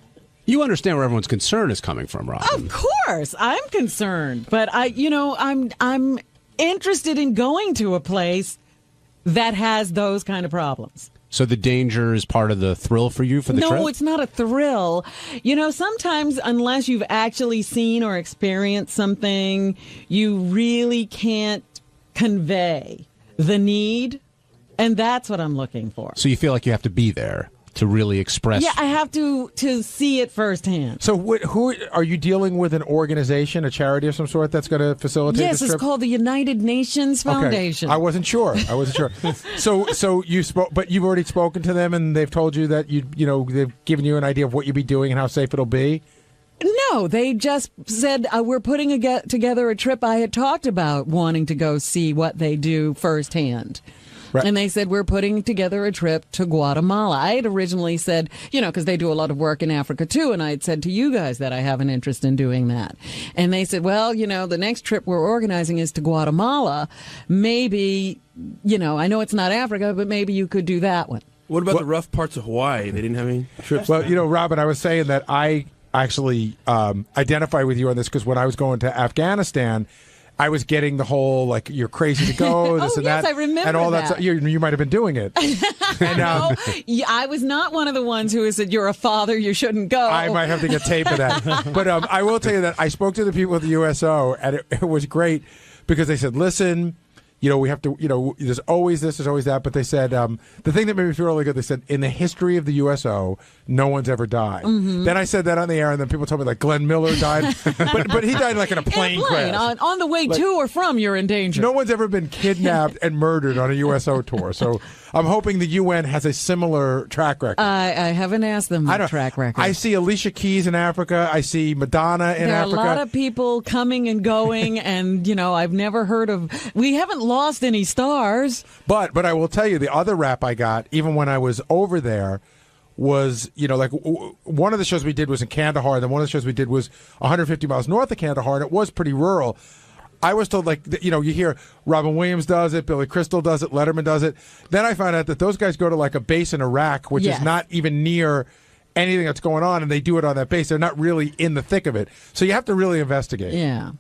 You understand where everyone's concern is coming from, Rob. Of course, I'm concerned, but I'm interested in going to a place that has those kind of problems. So the danger is part of the thrill for you for the trip? No, it's not a thrill. Sometimes unless you've actually seen or experienced something, you really can't convey the need, and that's what I'm looking for. So you feel like you have to be there to really express. Yeah, I have to see it firsthand. So who are you dealing with? An organization, a charity of some sort that's going to facilitate this trip? Yes, it's called the United Nations Foundation. Okay. I wasn't sure. So you spoke, but you've already spoken to them, and they've told you that they've given you an idea of what you'll be doing and how safe it'll be. No, they just said we're putting together a trip. I had talked about wanting to go see what they do firsthand. Right. And they said, we're putting together a trip to Guatemala. I had originally said, because they do a lot of work in Africa, too. And I had said to you guys that I have an interest in doing that. And they said, well, the next trip we're organizing is to Guatemala. Maybe, I know it's not Africa, but maybe you could do that one. What about the rough parts of Hawaii? They didn't have any trips? Well, Robin, I was saying that I actually identify with you on this because when I was going to Afghanistan, I was getting the whole like you're crazy to go, this and yes, that, I remember and all that. stuff. You might have been doing it. And, No, I was not one of the ones who said you're a father, you shouldn't go. I might have to get tape of that. But I will tell you that I spoke to the people at the USO, and it was great because they said, listen, we have to, there's always this, there's always that. But they said, the thing that made me feel really good, they said, in the history of the USO, no one's ever died. Mm-hmm. Then I said that on the air, and then people told me, like, Glenn Miller died. but he died, like, in a plane crash. On the way to or from, you're in danger. No one's ever been kidnapped and murdered on a USO tour. So I'm hoping the UN has a similar track record. I haven't asked them the track record. I see Alicia Keys in Africa. I see Madonna in Africa. There are a lot of people coming and going, and, I've never heard of... We haven't lost any stars. But I will tell you, the other rap I got, even when I was over there, was, one of the shows we did was in Kandahar, and then one of the shows we did was 150 miles north of Kandahar, and it was pretty rural. I was told, you hear Robin Williams does it, Billy Crystal does it, Letterman does it. Then I found out that those guys go to, like, a base in Iraq, which is not even near anything that's going on, and they do it on that base. They're not really in the thick of it. So you have to really investigate. Yeah.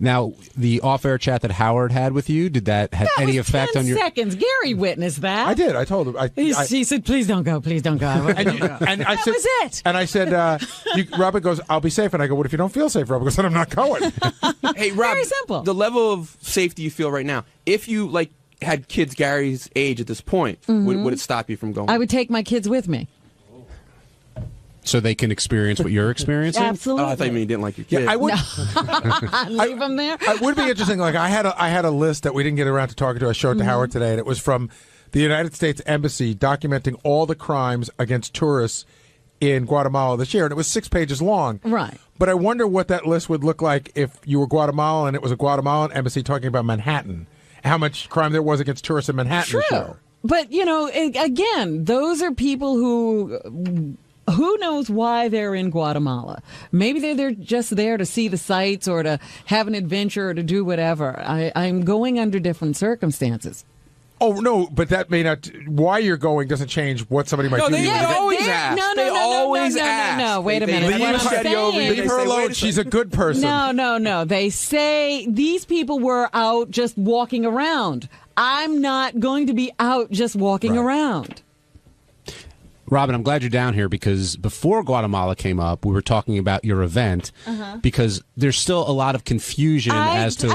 Now, the off-air chat that Howard had with you, did that have any effect on your... 10 seconds. Gary witnessed that. I did. I told him. He said, please don't go. Please don't go. And that was it. And I said, Robert goes, I'll be safe. And I go, what if you don't feel safe? Robert goes, then I'm not going. Hey, Rob, Very simple. The level of safety you feel right now, if you, had kids Gary's age at this point, would it stop you from going? I would take my kids with me. So they can experience what you're experiencing? Absolutely. Oh, I thought you mean you didn't like your kids. Yeah, I would leave them there. It would be interesting. Like I had a list that we didn't get around to talking to. I showed to Howard today, and it was from the United States Embassy documenting all the crimes against tourists in Guatemala this year, and it was 6 pages long. Right. But I wonder what that list would look like if you were Guatemalan and it was a Guatemalan embassy talking about Manhattan. How much crime there was against tourists in Manhattan this year. But again, those are people who knows why they're in Guatemala? Maybe they're just there to see the sights or to have an adventure or to do whatever. I'm going under different circumstances. Oh, no, but that may not... Why you're going doesn't change what somebody might do. They always ask. No, wait a minute. Leave her alone. She's a good person. No. They say these people were out just walking around. I'm not going to be out just walking around. Robin, I'm glad you're down here because before Guatemala came up, we were talking about your event because there's still a lot of confusion as to...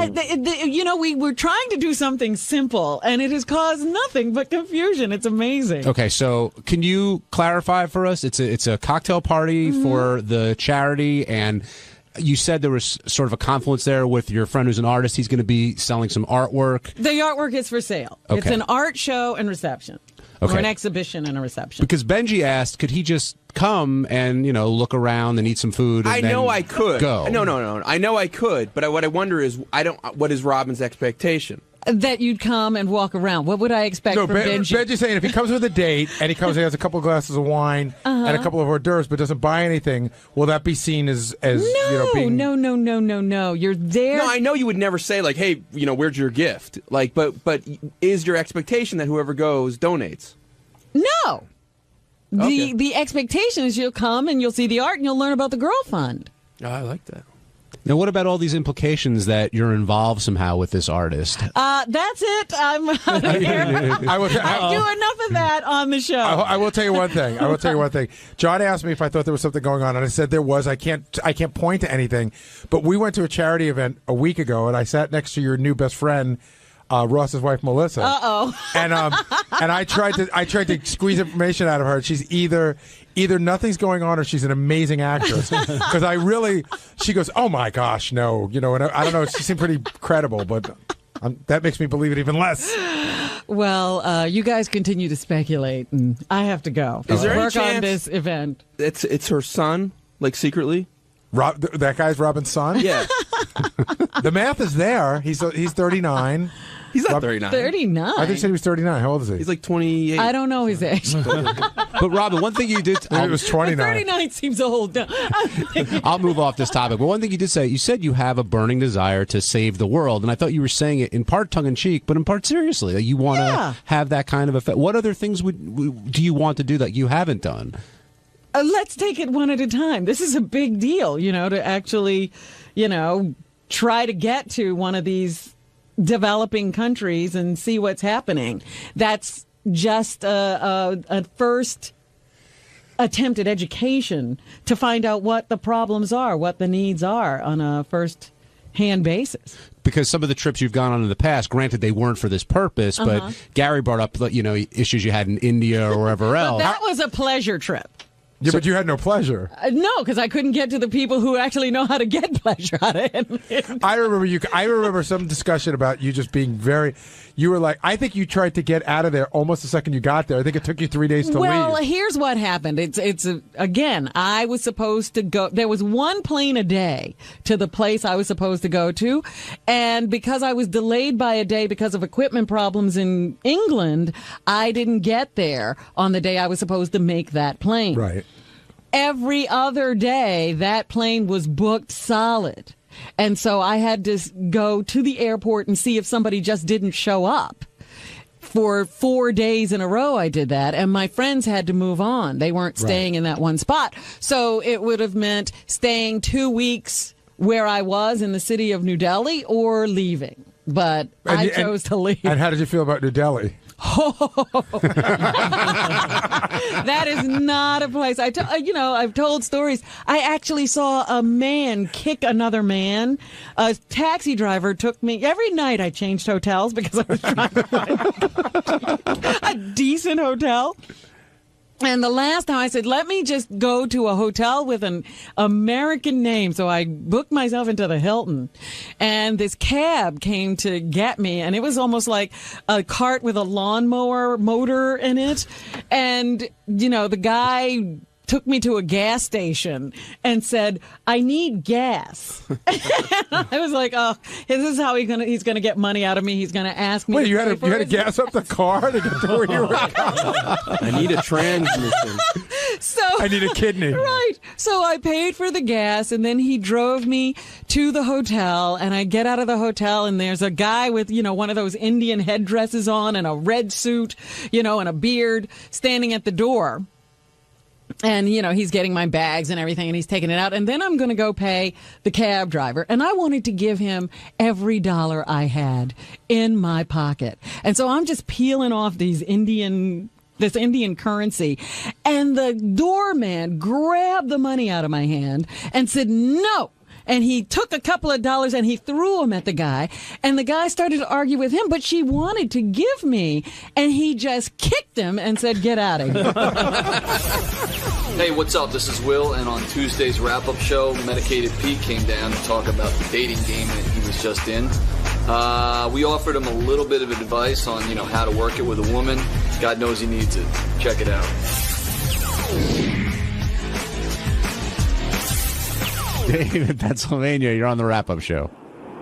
we were trying to do something simple, and it has caused nothing but confusion. It's amazing. Okay, so can you clarify for us? It's a cocktail party for the charity, and you said there was sort of a confluence there with your friend who's an artist. He's going to be selling some artwork. The artwork is for sale. Okay. It's an art show and reception. Or an exhibition and a reception. Because Benji asked, could he just come and, look around and eat some food and I know I could. Go? No. I know I could, but what I wonder is, what is Robin's expectation? That you'd come and walk around. What would I expect from Benji? Benji's saying if he comes with a date and he comes and has a couple of glasses of wine and a couple of hors d'oeuvres but doesn't buy anything, will that be seen as being... No. You're there. No, I know you would never say, hey, where's your gift? But is your expectation that whoever goes donates? No. Okay. The expectation is you'll come and you'll see the art and you'll learn about the Girl Fund. Oh, I like that. Now, what about all these implications that you're involved somehow with this artist? That's it. I'm out of here. I do enough of that on the show. I will tell you one thing. John asked me if I thought there was something going on, and I said there was. I can't point to anything. But we went to a charity event a week ago, and I sat next to your new best friend, Ross's wife Melissa. And I tried to squeeze information out of her. She's either nothing's going on or she's an amazing actress. Because she goes, oh my gosh, no, and I don't know. She seemed pretty credible, but that makes me believe it even less. Well, you guys continue to speculate, and I have to go. Is there work any chance on this event? It's her son, secretly. That guy's Robin's son? Yeah. The math is there. He's 39. He's not 39. 39? I think he said he was 39. How old is he? He's 28. I don't know his age. But Robin, one thing you did... It was 29. 39 seems old. I'll move off this topic. But one thing you did say, you said you have a burning desire to save the world. And I thought you were saying it in part tongue-in-cheek, but in part seriously. That you want to have that kind of effect. What other things do you want to do that you haven't done? Let's take it one at a time. This is a big deal, to actually, try to get to one of these developing countries and see what's happening. That's just a first attempt at education to find out what the problems are, what the needs are on a first-hand basis. Because some of the trips you've gone on in the past, granted they weren't for this purpose, but Gary brought up, issues you had in India or wherever else. But that was a pleasure trip. Yeah, but you had no pleasure. No, because I couldn't get to the people who actually know how to get pleasure out of it. I remember some discussion about you just being very. You were like, I think you tried to get out of there almost the second you got there. I think it took you 3 days to leave. Well, here's what happened. Again, I was supposed to go. There was one plane a day to the place I was supposed to go to, and because I was delayed by a day because of equipment problems in England, I didn't get there on the day I was supposed to make that plane. Right. Every other day, that plane was booked solid. And so I had to go to the airport and see if somebody just didn't show up. For 4 days in a row, I did that. And my friends had to move on. They weren't staying in that one spot. So it would have meant staying 2 weeks where I was in the city of New Delhi or leaving. But I chose to leave. And how did you feel about New Delhi? That is not a place. I've told stories. I actually saw a man kick another man. A taxi driver took me. Every night I changed hotels because I was trying to find a decent hotel. And the last time I said, let me just go to a hotel with an American name. So I booked myself into the Hilton. And this cab came to get me. And it was almost like a cart with a lawnmower motor in it. And, the guy took me to a gas station and said, I need gas. I was like, oh, this is how he's gonna get money out of me. He's gonna ask me. Wait, you had to gas up the car to get to where you were going? I need a transmission. I need a kidney. Right. So I paid for the gas, and then he drove me to the hotel, and I get out of the hotel, and there's a guy with, one of those Indian headdresses on and a red suit, and a beard standing at the door. And, he's getting my bags and everything, and he's taking it out. And then I'm going to go pay the cab driver. And I wanted to give him every dollar I had in my pocket. And so I'm just peeling off this Indian currency. And the doorman grabbed the money out of my hand and said, no. And he took a couple of dollars and he threw them at the guy. And the guy started to argue with him, but she wanted to give me. And he just kicked him and said, get out of here. Hey, what's up? This is Will. And on Tuesday's wrap-up show, Medicated Pete came down to talk about the dating game that he was just in. We offered him a little bit of advice on, how to work it with a woman. God knows he needs it. Check it out. Dave in Pennsylvania, you're on the wrap-up show.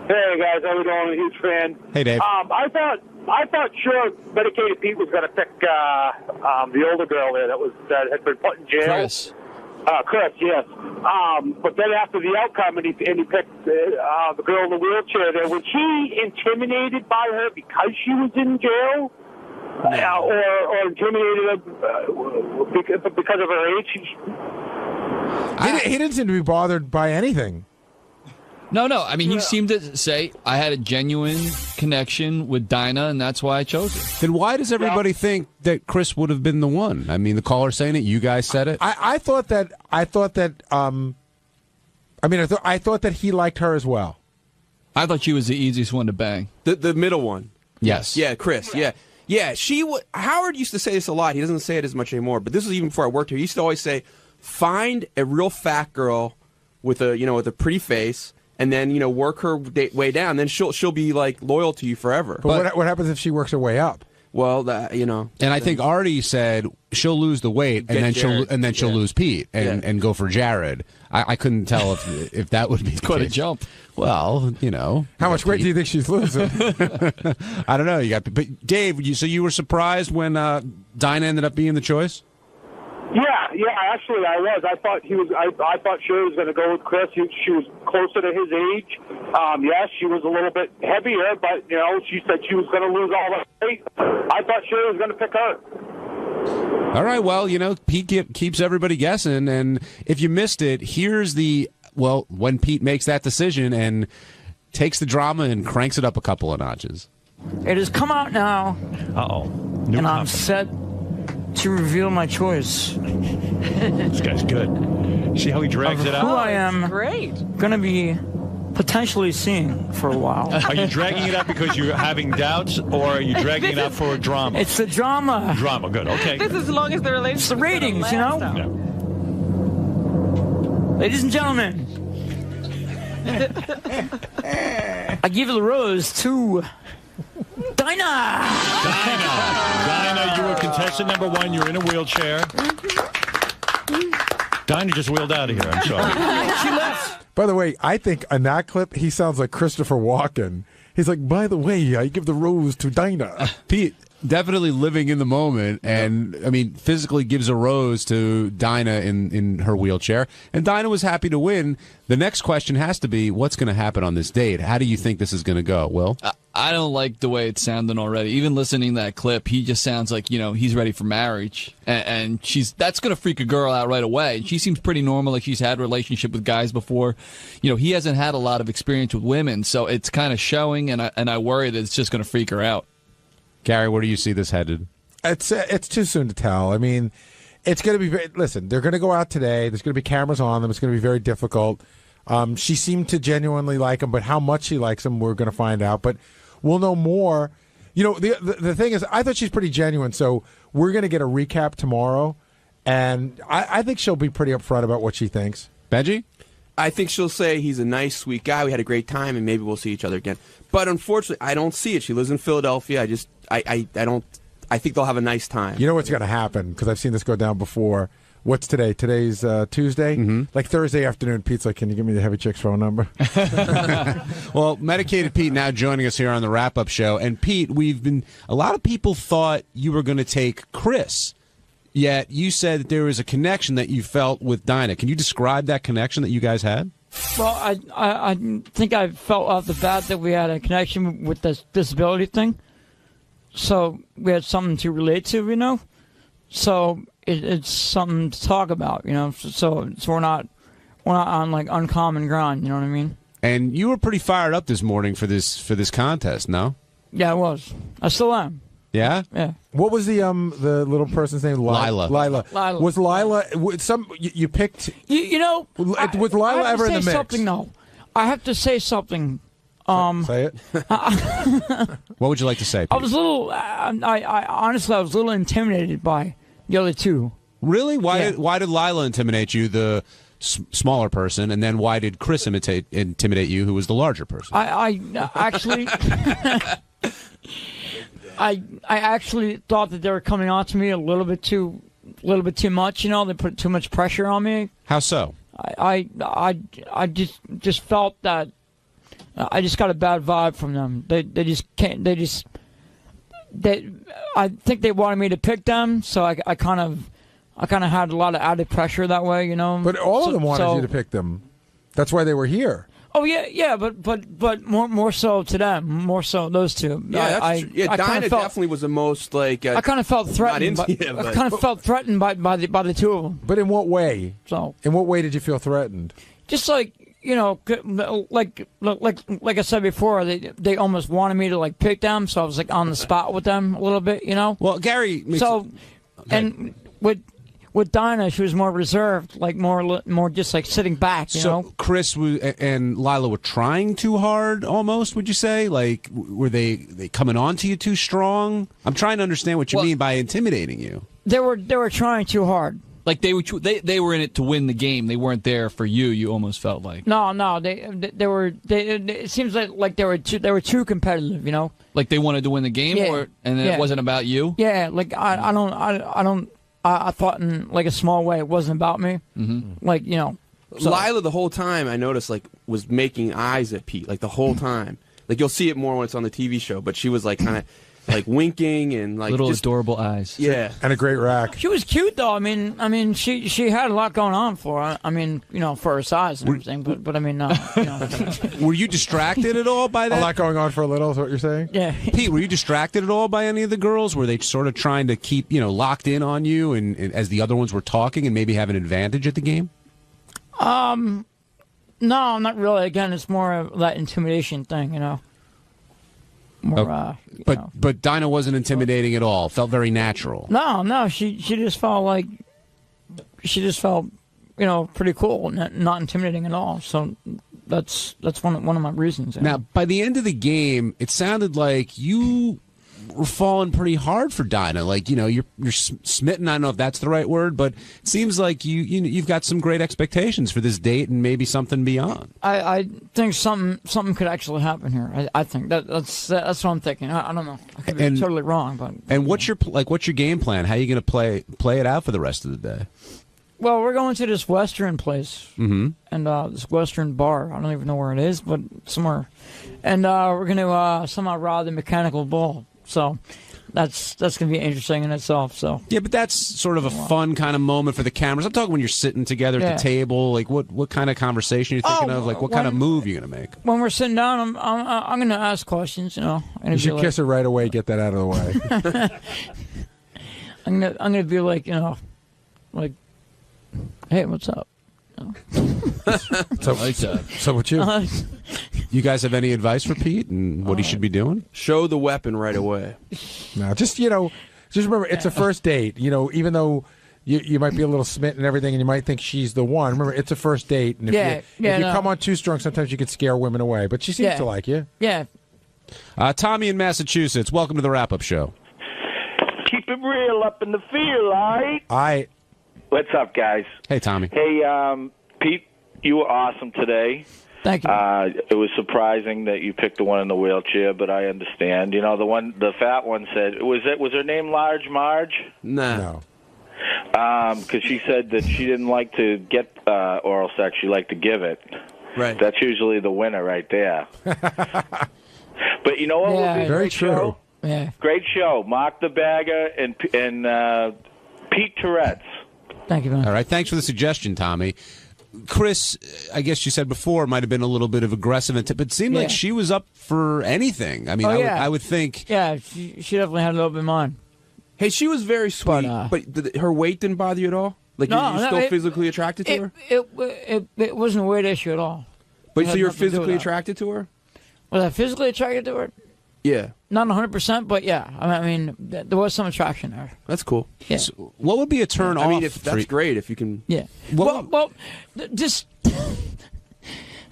Hey guys, how we doing? I'm a huge fan. Hey Dave. I thought sure Medicated Pete was going to pick the older girl there that had been put in jail. Chris, yes. But then after the outcome, and he picked the girl in the wheelchair there. Was he intimidated by her because she was in jail, or intimidated because of her age? He didn't seem to be bothered by anything. No. I mean, he seemed to say, I had a genuine connection with Dinah, and that's why I chose her. Then why does everybody think that Chris would have been the one? I mean, the caller saying it, you guys said it. I thought that he liked her as well. I thought she was the easiest one to bang. The middle one. Yes. Yeah, Chris. Yeah. Yeah, Howard used to say this a lot. He doesn't say it as much anymore, but this was even before I worked here. He used to always say, find a real fat girl with a pretty face, and then work her way down. Then she'll be like loyal to you forever. But what happens if she works her way up? Well, And I think Artie said she'll lose the weight, and then she'll lose Pete and go for Jared. I couldn't tell if that would be quite a jump. Well, how much weight do you think she's losing? I don't know. But Dave, so you were surprised when Dinah ended up being the choice? Yeah, actually I was. I thought I thought Sherry was going to go with Chris. She was closer to his age. Yes, she was a little bit heavier, but she said she was going to lose all that weight. I thought Sherry was going to pick her. All right, well, Pete keeps everybody guessing, and if you missed it, here's when Pete makes that decision, and takes the drama and cranks it up a couple of notches. It has come out now. Uh-oh. And I'm set to reveal my choice. This guy's good. See how he drags it out? Who I am great. Going to be potentially seeing for a while. Are you dragging it out because you're having doubts, or are you dragging it out for a drama? It's the drama. Drama, good. Okay. This is as long as the relationship. It's the ratings, you know? Yeah. Ladies and gentlemen, I give the rose to Dinah. Dinah, you were contestant number 1. You're in a wheelchair. Dinah just wheeled out of here. I'm sorry. She left. By the way, I think in that clip, he sounds like Christopher Walken. He's like, by the way, I give the rose to Dinah. Pete, definitely living in the moment, and, I mean, physically gives a rose to Dinah in her wheelchair, and Dinah was happy to win. The next question has to be, what's going to happen on this date? How do you think this is going to go, Will? I don't like the way it's sounding already. Even listening to that clip, he just sounds like, he's ready for marriage. And that's going to freak a girl out right away. She seems pretty normal, like she's had a relationship with guys before. He hasn't had a lot of experience with women, so it's kind of showing, and I worry that it's just going to freak her out. Gary, where do you see this headed? It's too soon to tell. I mean, it's going to be listen, they're going to go out today. There's going to be cameras on them. It's going to be very difficult. She seemed to genuinely like him, but how much she likes him, we're going to find out. But we'll know more. The thing is, I thought she's pretty genuine, so we're going to get a recap tomorrow, and I think she'll be pretty upfront about what she thinks. Benji? I think she'll say he's a nice, sweet guy. We had a great time, and maybe we'll see each other again. But unfortunately, I don't see it. She lives in Philadelphia. I don't. I think they'll have a nice time. You know what's going to happen, because I've seen this go down before. What's today? Today's Tuesday? Mm-hmm. Like Thursday afternoon, Pete's like, can you give me the Heavy Chick's phone number? Well, Medicated Pete now joining us here on the wrap-up show. And Pete, a lot of people thought you were going to take Chris, yet you said that there was a connection that you felt with Dinah. Can you describe that connection that you guys had? Well, I think I felt off the bat that we had a connection with this disability thing. So we had something to relate to, So it's something to talk about, So we're not on like uncommon ground, you know what I mean? And you were pretty fired up this morning for this contest, no? Yeah, I was. I still am. Yeah? Yeah. What was the little person's name? Lila. Lila. Was Lila you picked? Was Lila ever in the mix? Something, though. I have to say something. Say it. What would you like to say, Pete? I was a little. I honestly, I was a little intimidated by the other two. Really? Why did Lila intimidate you, the smaller person, and then why did Chris intimidate you, who was the larger person? I actually. I actually thought that they were coming on to me a little bit too much. They put too much pressure on me. How so? I just felt that I just got a bad vibe from them. They just can't. I think they wanted me to pick them, so I kind of had a lot of added pressure that way. But all of them wanted you to pick them. That's why they were here. Oh yeah, but more so to them, more so those two. Yeah, that's true. Yeah, Dinah definitely was the most like. I kind of felt threatened. I kind of felt threatened by the two of them. But in what way? So in what way did you feel threatened? Just like like I said before, they almost wanted me to like pick them, so I was like on the spot with them a little bit, Well, Gary. And with Dinah, she was more reserved, like more just like sitting back, you know? Chris and Lila were trying too hard, almost, would you say? Like, were they coming on to you too strong? I'm trying to understand what you mean by intimidating you. They were trying too hard. Like they were in it to win the game. They weren't there for you. You almost felt like. No, they were. It seems like they were too competitive, Like they wanted to win the game, and it wasn't about you. Yeah, like I don't. I thought in like a small way it wasn't about me. Mm-hmm. Like So. Lila the whole time I noticed like was making eyes at Pete like the whole time. Like you'll see it more when it's on the TV show, but she was like kind of like winking and like little adorable eyes. Yeah, and a great rack. She was cute though. I mean, she had a lot going on for her. I mean, for her size and everything. But I mean, Were you distracted at all by that? A lot going on for a little is what you're saying? Yeah. Pete, were you distracted at all by any of the girls? Were they sort of trying to keep locked in on you, and as the other ones were talking, and maybe have an advantage at the game? No, not really. Again, it's more of that intimidation thing, you know. More, but Dinah wasn't intimidating at all. Felt very natural. No, she just felt like you know, pretty cool, not intimidating at all. So that's one of my reasons. Now, by the end of the game, it sounded like you were falling pretty hard for Dinah. Like, you know, you're smitten. I don't know if that's the right word, but it seems like you've got some great expectations for this date and maybe something beyond. I think something could actually happen here. I think that's what I'm thinking. I don't know. I could be totally wrong, but. And what's your game plan? How are you going to play it out for the rest of the day? Well, we're going to this Western place, and this Western bar. I don't even know where it is, but somewhere. And we're going to somehow rob the mechanical bull. So that's going to be interesting in itself. So yeah, but that's sort of a fun kind of moment for the cameras. I'm talking when you're sitting together at the table. Like what kind of conversation are you thinking of? Like what kind of move you're going to make? When we're sitting down, I'm going to ask questions. You know, you should kiss her right away. Get that out of the way. I'm gonna be like, you know, like, hey, what's up? So what you? You guys have any advice for Pete and what he should be doing? Show the weapon right away. No, just remember, it's a first date. You know, even though you might be a little smitten and everything, and you might think she's the one. Remember, it's a first date, and if you come on too strong, sometimes you could scare women away. But she seems to like you. Yeah. Tommy in Massachusetts, welcome to the Wrap-Up Show. Keep it real up in the field, all right? What's up, guys? Hey, Tommy. Hey, Pete, you were awesome today. Thank you. It was surprising that you picked the one in the wheelchair, but I understand. You know, the fat one said, was her name Large Marge? No. Because she said that she didn't like to get oral sex; she liked to give it. Right. That's usually the winner, right there. But you know what? Yeah, would be a very great true. Show? Yeah. Great show. Mark the Bagger and Pete Tourette's. Thank you, man. All right, thanks for the suggestion, Tommy. Chris, I guess you said before, might have been a little bit of aggressive, but it seemed like she was up for anything. I mean, I would think. Yeah, she definitely had a little bit of mine. Hey, she was very sweet, but her weight didn't bother you at all? Like, you're still physically attracted to her? It wasn't a weight issue at all. But so you're physically attracted to her? Was I physically attracted to her? Yeah. Not 100%, but yeah. I mean, there was some attraction there. That's cool. Yeah. So what would be a turn off? I mean, that's great if you can. Yeah. Just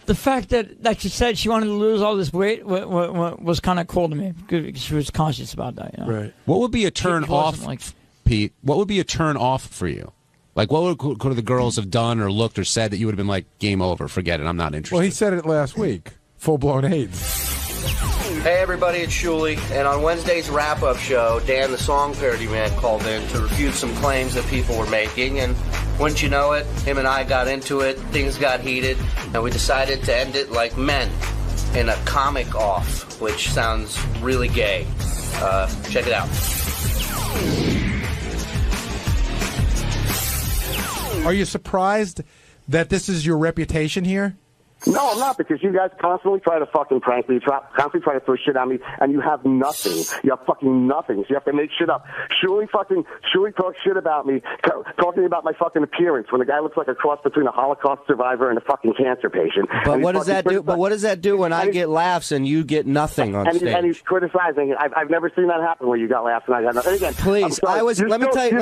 the fact that she said she wanted to lose all this weight was kind of cool to me because she was conscious about that. You know? Right. What would be a turn off, Pete? What would be a turn off for you? Like, what could the girls have done or looked or said that you would have been like, game over, forget it, I'm not interested? Well, he said it last week. Full-blown AIDS. Hey everybody, it's Shuley, and on Wednesday's wrap-up show, Dan the song parody man called in to refute some claims that people were making, and wouldn't you know it, him and I got into it, things got heated, and we decided to end it like men, in a comic off, which sounds really gay. Check it out. Are you surprised that this is your reputation here? No, I'm not, because you guys constantly try to fucking prank me, constantly try to throw shit at me, and you have nothing. You have fucking nothing. So you have to make shit up. Shuli talks shit about me, talking about my fucking appearance when the guy looks like a cross between a Holocaust survivor and a fucking cancer patient. But what does that do? But what does that do when I get laughs and you get nothing on stage? And he's criticizing. I've never seen that happen where you got laughs and I got nothing. Again, please, let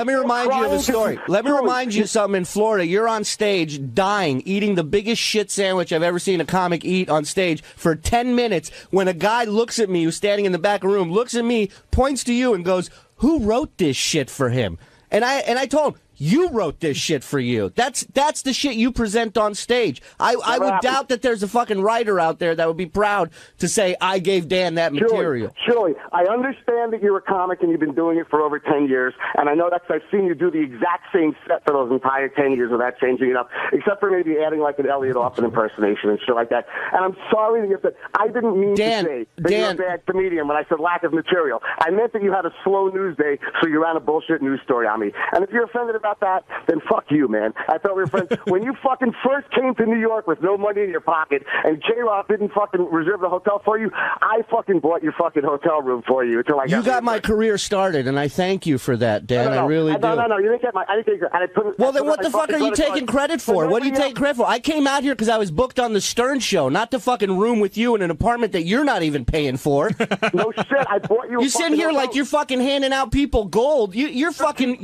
me remind you of a story. Let me remind you something. In Florida, you're on stage dying, eating the biggest shit sandwich I've ever seen a comic eat on stage for 10 minutes when a guy looks at me who's standing in the back of the room, looks at me, points to you and goes, "Who wrote this shit for him?" And I told him, "You wrote this shit for you. That's the shit you present on stage." I would doubt that there's a fucking writer out there that would be proud to say, "I gave Dan that material." Surely. I understand that you're a comic and you've been doing it for over 10 years, and I know that because I've seen you do the exact same set for those entire 10 years without changing it up, except for maybe adding like an Elliot Offit impersonation and shit like that. And I'm sorry that you said, I didn't mean to say that you're a bad comedian when I said lack of material. I meant that you had a slow news day, so you ran a bullshit news story on me. And if you're offended about about that, then fuck you, man. I thought we were friends. When you fucking first came to New York with no money in your pocket and J-Rock didn't fucking reserve the hotel for you, I fucking bought your fucking hotel room for you until I got You got my career started, and I thank you for that, Dan. I really do. No, you didn't get my. I didn't get. Well, then what the fuck are you taking credit for? What are you taking credit for? I came out here because I was booked on the Stern Show, not to fucking room with you in an apartment that you're not even paying for. No shit, I bought you. You sitting here like you're fucking handing out people gold. You're squatting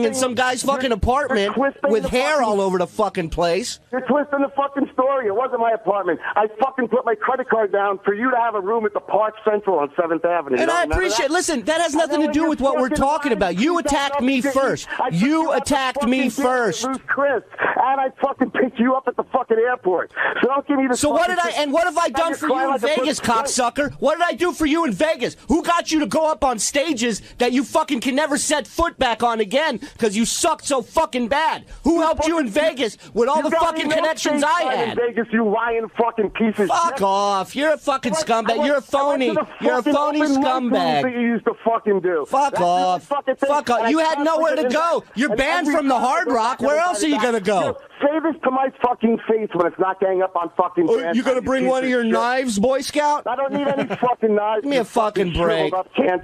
in some guy's fucking apartment with hair all over the fucking place. You're twisting the fucking story. It wasn't my apartment. I fucking put my credit card down for you to have a room at the Park Central on 7th Avenue. And I appreciate. Listen, that has nothing to do with what we're talking about. You attacked me first. You attacked me first. Chris, and I fucking picked you up at the fucking airport. So don't give me the. So what did I? And what have I done for you in Vegas, cocksucker? What did I do for you in Vegas? Who got you to go up on stages that you fucking can never set foot back on again because you sucked so fucking bad? Who helped you in Vegas with all the fucking connections I had? In Vegas, you lying fucking piece of shit. Fuck off! You're a fucking scumbag. You're a phony. You're a phony scumbag. That you used to fucking do. Fuck off! Fuck off! You had nowhere to go. You're banned from the Hard Rock. Where else are you gonna go? Say this to my fucking face when it's not getting up on fucking. You gonna bring one of your knives, Boy Scout? I don't need any fucking knives. Give me a fucking break.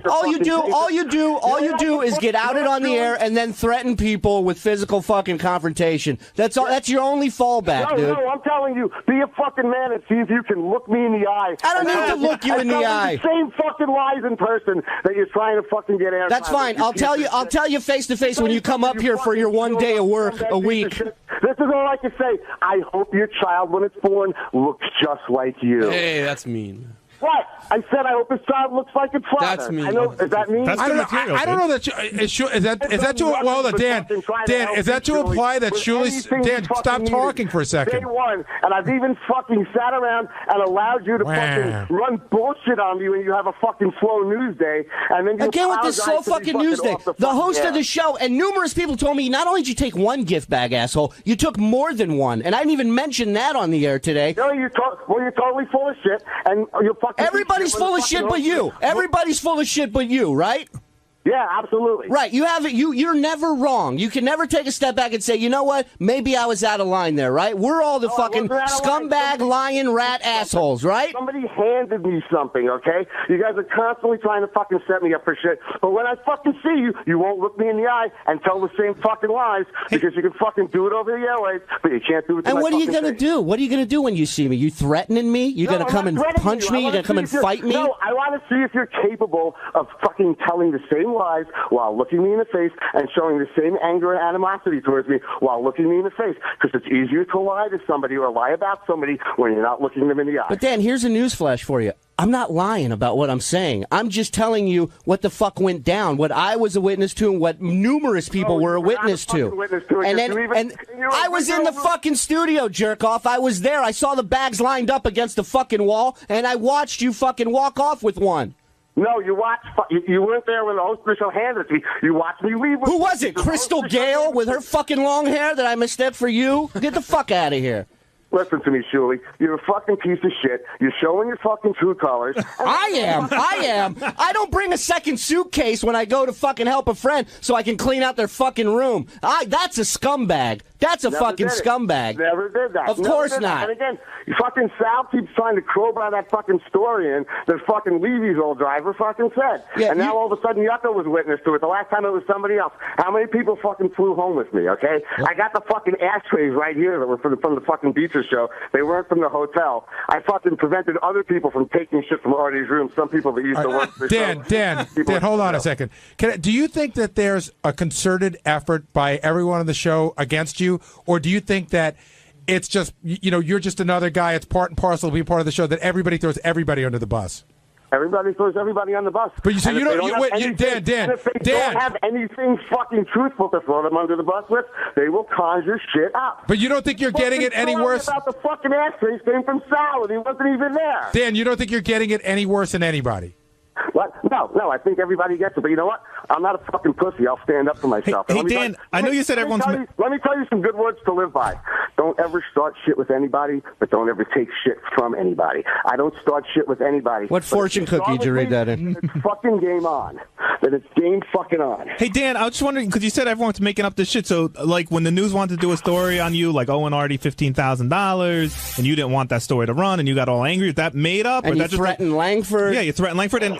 All you do is get outed on the air and then threaten people with physical fucking confrontation. That's all. That's your only fallback, dude. No, I'm telling you, be a fucking man and see if you can look me in the eye. I don't need to look you in the eye. The same fucking lies in person that you're trying to fucking get air. That's fine. I'll tell you face to face when you come up here for your 1 day of work a week. This is all I can say. I hope your child, when it's born, looks just like you. Hey, that's mean. What? I said I hope his child looks like its father. That's mean. I know, is that mean? I don't know that. Is that to? Well, Dan, is that to imply that Shuli's? Dan, stop talking for a second. Day one, and I've even fucking sat around and allowed you to fucking run bullshit on me when you have a fucking slow news day, and then you again with this slow fucking news day. The host of the show and numerous people told me not only did you take one gift bag, asshole, you took more than one, and I didn't even mention that on the air today. No, you're totally full of shit, and you're fucking. Everybody's full of shit but you. Everybody's full of shit but you, right? Yeah, absolutely. Right. You have it. You're never wrong. You can never take a step back and say, you know what? Maybe I was out of line there, right? We're all the fucking scumbag, lion, rat assholes, right? Somebody handed me something, okay? You guys are constantly trying to fucking set me up for shit. But when I fucking see you, you won't look me in the eye and tell the same fucking lies because you can fucking do it over the airwaves, but you can't do it to And my what are you fucking going to do? What are you going to do when you see me? You threatening me? You're going to come and punch me? You're going to come and fight me? No, I want to see if you're capable of fucking telling the same lies while looking me in the face and showing the same anger and animosity towards me while looking me in the face. Because it's easier to lie to somebody or lie about somebody when you're not looking them in the eye. But Dan, here's a newsflash for you. I'm not lying about what I'm saying. I'm just telling you what the fuck went down, what I was a witness to, and what numerous people were a witness to. And I was in the fucking studio, jerk off. I was there. I saw the bags lined up against the fucking wall, and I watched you fucking walk off with one. No, you watched. You weren't there when the host of the show handed it to me. You watched me leave. Who was it? Crystal Gale with her fucking long hair that I misstepped for you? Get the fuck out of here. Listen to me, Shuli. You're a fucking piece of shit. You're showing your fucking true colors. I am. I don't bring a second suitcase when I go to fucking help a friend so I can clean out their fucking room. That's a scumbag. That's a fucking scumbag. Never did that. Of course not. And again, fucking Sal keeps trying to crowbar that fucking story in that fucking Levy's old driver fucking said. Yeah, and now all of a sudden Yucca was witness to it. The last time it was somebody else. How many people fucking flew home with me, okay? I got the fucking ashtrays right here that were from the fucking Beacher show. They weren't from the hotel. I fucking prevented other people from taking shit from Artie's room. Some people that used to work for the show. Dan, hold on a second. Do you think that there's a concerted effort by everyone on the show against you? Or do you think that it's just, you're just another guy, it's part and parcel to be part of the show, that everybody throws everybody under the bus? Everybody throws everybody on the bus. But you say you don't have anything fucking truthful to throw them under the bus with, they will conjure shit up. But you don't think you're getting it any worse? About the fucking ashtrays came from Sal, and he wasn't even there. Dan, you don't think you're getting it any worse than anybody? What? No, I think everybody gets it. But you know what? I'm not a fucking pussy. I'll stand up for myself. Hey, Dan, I know you said everyone's... Let me tell you some good words to live by. Don't ever start shit with anybody, but don't ever take shit from anybody. I don't start shit with anybody. What fortune cookie did you read that in? It's fucking game on. Then it's game fucking on. Hey, Dan, I was just wondering, because you said everyone's making up this shit, so, like, when the news wanted to do a story on you, like Owen already $15,000, and you didn't want that story to run, and you got all angry, is that made up? And or you that threatened Langford? Yeah, you threatened Langford, and...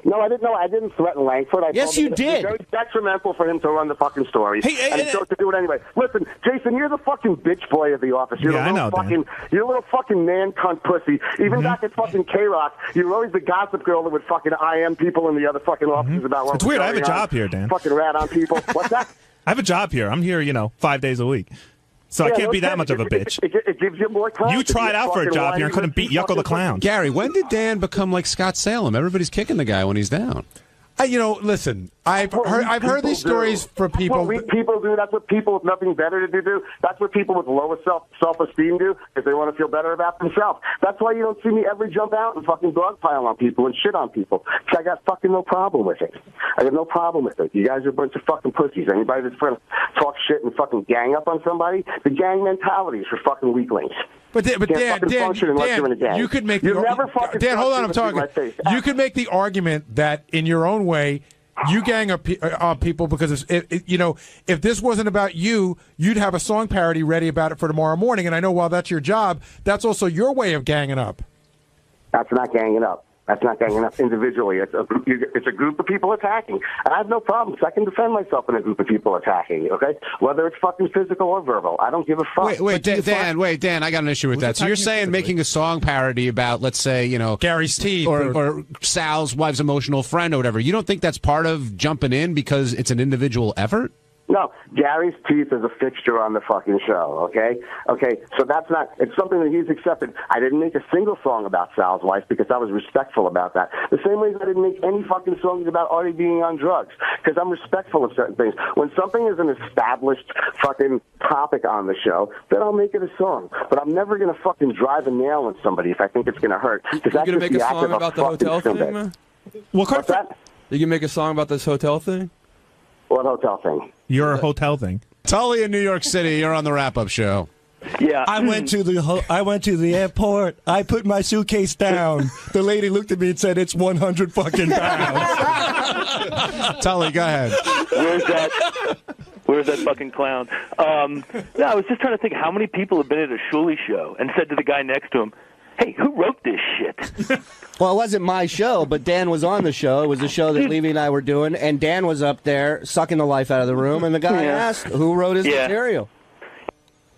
No, I didn't. No, I didn't threaten Langford. Yes, you did. It's very detrimental for him to run the fucking story. Hey, and he chose to do it anyway. Listen, Jason, you're the fucking bitch boy of the office. You're Yeah, I know, Dan. You're a little fucking man cunt pussy. Even back at fucking K-Rock, you were always the gossip girl that would fucking IM people in the other fucking offices about what It's was weird. I have a going on. job here, Dan. Fucking rat on people. What's that? I have a job here. I'm here, 5 days a week. So I Yeah, can't no be that shit. much of a bitch. It gives you more time. You to tried be a out for a fucking job here and liar. couldn't beat Yucko the Clown. Gary, when did Dan become like Scott Salem? Everybody's kicking the guy when he's down. Listen, I've heard these stories from people. That's what weak people do. That's what people with nothing better to do. That's what people with lower self-esteem do, if they want to feel better about themselves. That's why you don't see me ever jump out and fucking dogpile on people and shit on people. 'Cause I got fucking no problem with it. I got no problem with it. You guys are a bunch of fucking pussies. Anybody that's going to talk shit and fucking gang up on somebody, the gang mentality is for fucking weaklings. But Dan, you could make Dan, hold on, I'm talking. You could make the argument that in your own way, you gang up people because if this wasn't about you, you'd have a song parody ready about it for tomorrow morning. And I know while that's your job, that's also your way of ganging up. That's not ganging up. That's not ganging up individually. It's a group of people attacking. And I have no problems. I can defend myself in a group of people attacking, okay? Whether it's fucking physical or verbal. I don't give a fuck. Wait, Dan, I got an issue with that. So you're saying making a song parody about, let's say, Gary's teeth or Sal's wife's emotional friend or whatever. You don't think that's part of jumping in because it's an individual effort? No, Gary's teeth is a fixture on the fucking show, okay? Okay, so that's not, it's something that he's accepted. I didn't make a single song about Sal's wife because I was respectful about that. The same way as I didn't make any fucking songs about Artie being on drugs because I'm respectful of certain things. When something is an established fucking topic on the show, then I'll make it a song. But I'm never going to fucking drive a nail on somebody if I think it's going to hurt. You going to make a song about the hotel thing, man? What's that? You can make a song about this hotel thing? What hotel thing? Your hotel thing. Tully in New York City, you're on the wrap-up show. Yeah, I went to the airport. I put my suitcase down. The lady looked at me and said, "It's 100 fucking pounds." Tully, go ahead. Where's that fucking clown? No, I was just trying to think how many people have been at a Shuley show and said to the guy next to him, "Hey, who wrote this shit?" Well, it wasn't my show, but Dan was on the show. It was a show that Levy and I were doing, and Dan was up there sucking the life out of the room, and the guy asked who wrote his material.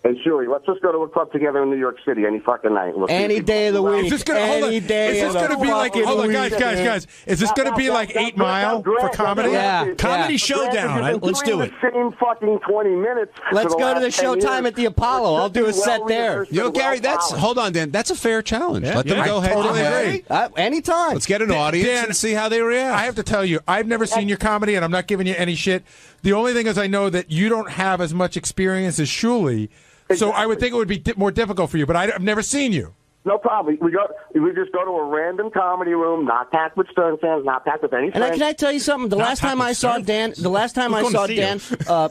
And Shuli, let's just go to a club together in New York City any fucking night. We'll any day of the week. Is this going to be like? Hold on, guys. Is this going to be like 8 Mile for comedy? Yeah, Comedy Showdown. Let's do it. The same fucking 20 minutes. Let's go to the Showtime at the Apollo. I'll do a set there. Yo, Gary, hold on, Dan. That's a fair challenge. Let them go ahead. Totally agree. Anytime. Let's get an audience and see how they react. I have to tell you, I've never seen your comedy, and I'm not giving you any shit. The only thing is I know that you don't have as much experience as Shuli. So I would think it would be more difficult for you, but I've never seen you. No problem. We just go to a random comedy room, not packed with Stern fans, not packed with any friends. And can I tell you something? The last time I saw Dan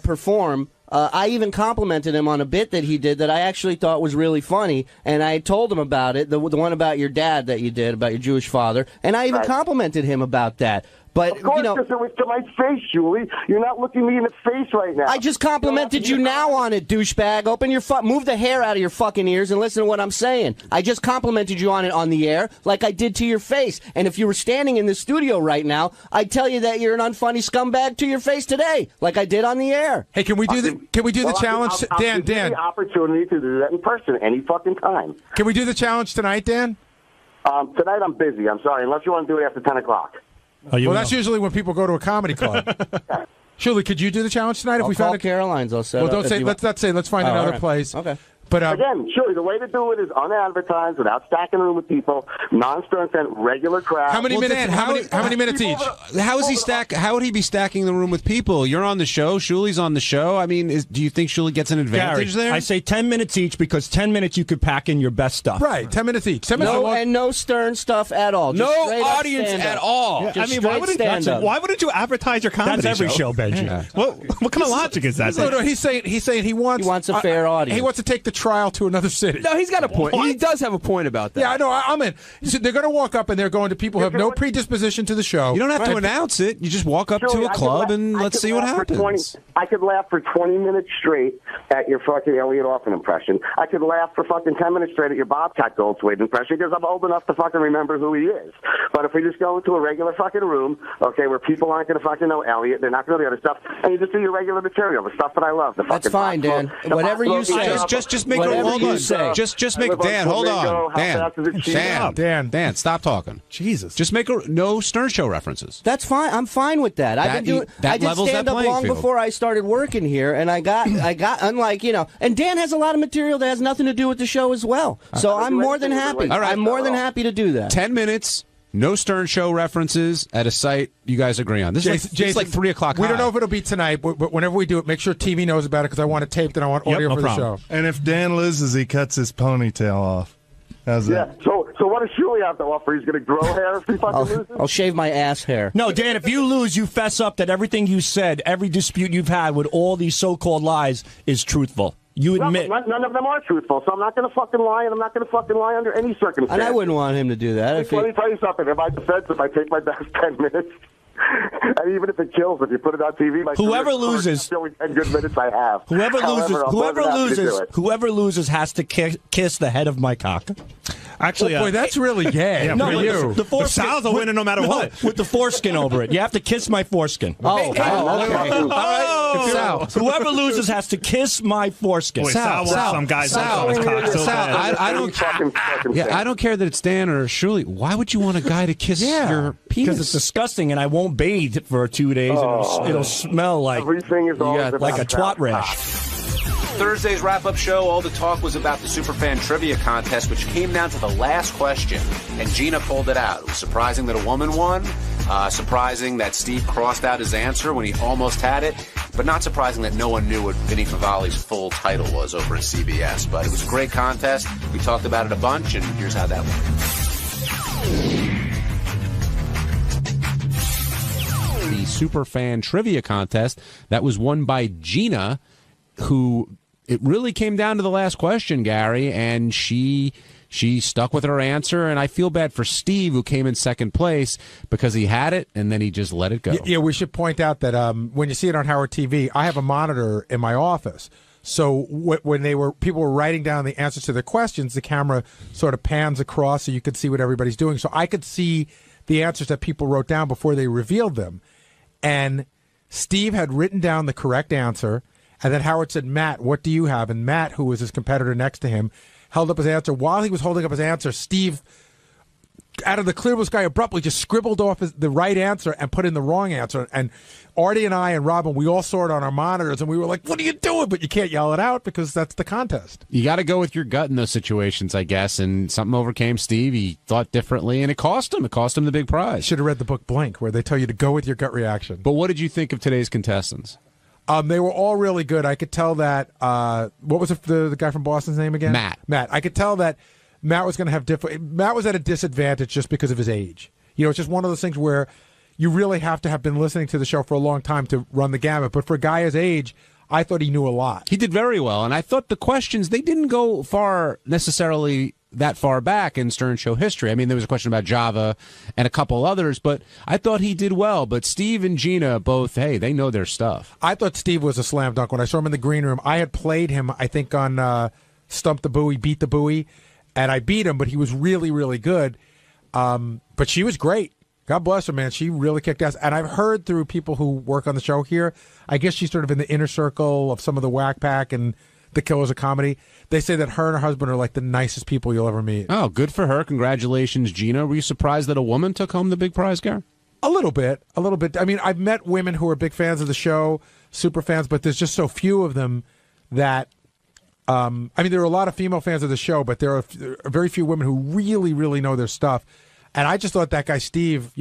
perform, I even complimented him on a bit that he did that I actually thought was really funny, and I told him about it, the one about your dad that you did, about your Jewish father, and I even complimented him about that. But, of course, because it was to my face, Julie. You're not looking me in the face right now. I just complimented you now on it, douchebag. Open your move the hair out of your fucking ears and listen to what I'm saying. I just complimented you on it on the air, like I did to your face. And if you were standing in the studio right now, I'd tell you that you're an unfunny scumbag to your face today, like I did on the air. Hey, can we do the challenge, Dan? I'll give you the opportunity to do that in person any fucking time. Can we do the challenge tonight, Dan? Tonight I'm busy. I'm sorry, unless you want to do it after 10 o'clock. Well, that's usually when people go to a comedy club. Shirley, could you do the challenge tonight if we found Caroline's? I'll set Well, up don't say. Let's not say. Let's find another place. Okay. But again, sure, the way to do it is unadvertised, without stacking the room with people, non-stern fan, regular crowd. How many minutes? Dan, how many minutes each? How is he stack? How would he be stacking the room with people? You're on the show. Shuli's on the show. I mean, do you think Shuli gets an advantage Gary, there? I say 10 minutes each because 10 minutes you could pack in your best stuff. Right, 10 minutes each. 10 No, and no stern stuff at all. Just No straight up audience stand-up. at all. Just I mean, why straight wouldn't you advertise your comedy? That's every show, Benji. Yeah. What kind of logic is that? No, he's saying he wants a fair audience. He wants to take the trial to another city. No, he's got a point. He does have a point about that. Yeah, I know. I'm in. So they're going to walk up and they're going to people who have no predisposition to the show. You don't have to Right. announce it. You just walk up Joey, to a I could club la- and I let's could see what laugh for happens. I could laugh for 20 minutes straight at your fucking Elliot Orphan impression. I could laugh for fucking 10 minutes straight at your Bobcat Goldthwait impression because I'm old enough to fucking remember who he is. But if we just go into a regular fucking room, okay, where people aren't going to fucking know Elliot, they're not going to know the other stuff, and you just do your regular material, the stuff that I love. The That's fucking fine, Dan. Whatever you say. Just make Whatever hold you on. say. Just make Dan. Hold on. Dan, stop talking. Jesus. Just make no Stern Show references. That's fine. I'm fine with that. I've been doing. I did levels stand that up playing long field. before I started working here, and I got unlike and Dan has a lot of material that has nothing to do with the show as well. So I'm more than happy. All right. I'm more than happy to do that. 10 minutes. No Stern Show references at a site you guys agree on. This is like 3 o'clock. We don't know if it'll be tonight, but whenever we do it, make sure TV knows about it because I want it taped and I want audio for the show. And if Dan loses, he cuts his ponytail off. How's that? So what does Shuli have to offer? He's going to grow hair if he fucking loses? I'll shave my ass hair. No, Dan, if you lose, you fess up that everything you said, every dispute you've had with all these so-called lies is truthful. You admit. None of them are truthful, so I'm not going to fucking lie, and I'm not going to fucking lie under any circumstance. And I wouldn't want him to do that. Let me tell you something. In my defense, if I take my best 10 minutes, and even if it kills, if you put it on TV, my Whoever career's loses, the only 10 good minutes I have. Whoever However, I'm more than happy to do it. whoever loses has to kiss the head of my cock. Actually, boy, that's really gay. No, for you. the foreskin, Sal's a winner no matter what. With the foreskin over it. You have to kiss my foreskin. Okay. All right. Sal. Whoever loses has to kiss my foreskin. Boy, Sal wants some guys on his cock so bad. I don't care that it's Dan or Shuli. Why would you want a guy to kiss your penis? Because it's disgusting, and I won't bathe for 2 days, and it'll smell like everything is always like a twat rash. Thursday's wrap-up show, all the talk was about the Superfan Trivia Contest, which came down to the last question, and Gina pulled it out. It was surprising that a woman won, surprising that Steve crossed out his answer when he almost had it, but not surprising that no one knew what Vinny Favale's full title was over at CBS. But it was a great contest. We talked about it a bunch, and here's how that went. The Superfan Trivia Contest that was won by Gina, who it really came down to the last question, Gary, and she stuck with her answer, and I feel bad for Steve, who came in second place because he had it and then he just let it go. Yeah, we should point out that when you see it on Howard TV, I have a monitor in my office. So when people were writing down the answers to their questions, the camera sort of pans across so you could see what everybody's doing. So I could see the answers that people wrote down before they revealed them. And Steve had written down the correct answer. And then Howard said, Matt, what do you have? And Matt, who was his competitor next to him, held up his answer. While he was holding up his answer, Steve, out of the clear blue sky, abruptly just scribbled off the right answer and put in the wrong answer. And Artie and I and Robin, we all saw it on our monitors, and we were like, what are you doing? But you can't yell it out because that's the contest. You got to go with your gut in those situations, I guess. And something overcame Steve. He thought differently, and it cost him. It cost him the big prize. Should have read the book Blink, where they tell you to go with your gut reaction. But what did you think of today's contestants? They were all really good. I could tell that, what was the guy from Boston's name again? Matt. I could tell that Matt was going to have Matt was at a disadvantage just because of his age. You know, it's just one of those things where you really have to have been listening to the show for a long time to run the gamut. But for a guy his age, I thought he knew a lot. He did very well. And I thought the questions, they didn't go necessarily that far back in Stern Show history. I mean, there was a question about Java and a couple others, but I thought he did well. But Steve and Gina both, hey, they know their stuff. I thought Steve was a slam dunk. When I saw him in the green room, I had played him, I think, on Stump the Buoy, Beat the Buoy, and I beat him, but he was really, really good. But she was great. God bless her, man. She really kicked ass. And I've heard through people who work on the show here, I guess she's sort of in the inner circle of some of the Whack Pack and the Killers of Comedy. They say that her and her husband are like the nicest people you'll ever meet. Oh, good for her. Congratulations, Gina. Were you surprised that a woman took home the big prize, Gary? A little bit. I mean, I've met women who are big fans of the show, super fans, but there's just so few of them that I mean, there are a lot of female fans of the show, but there are very few women who really, really know their stuff. And I just thought that guy Steve,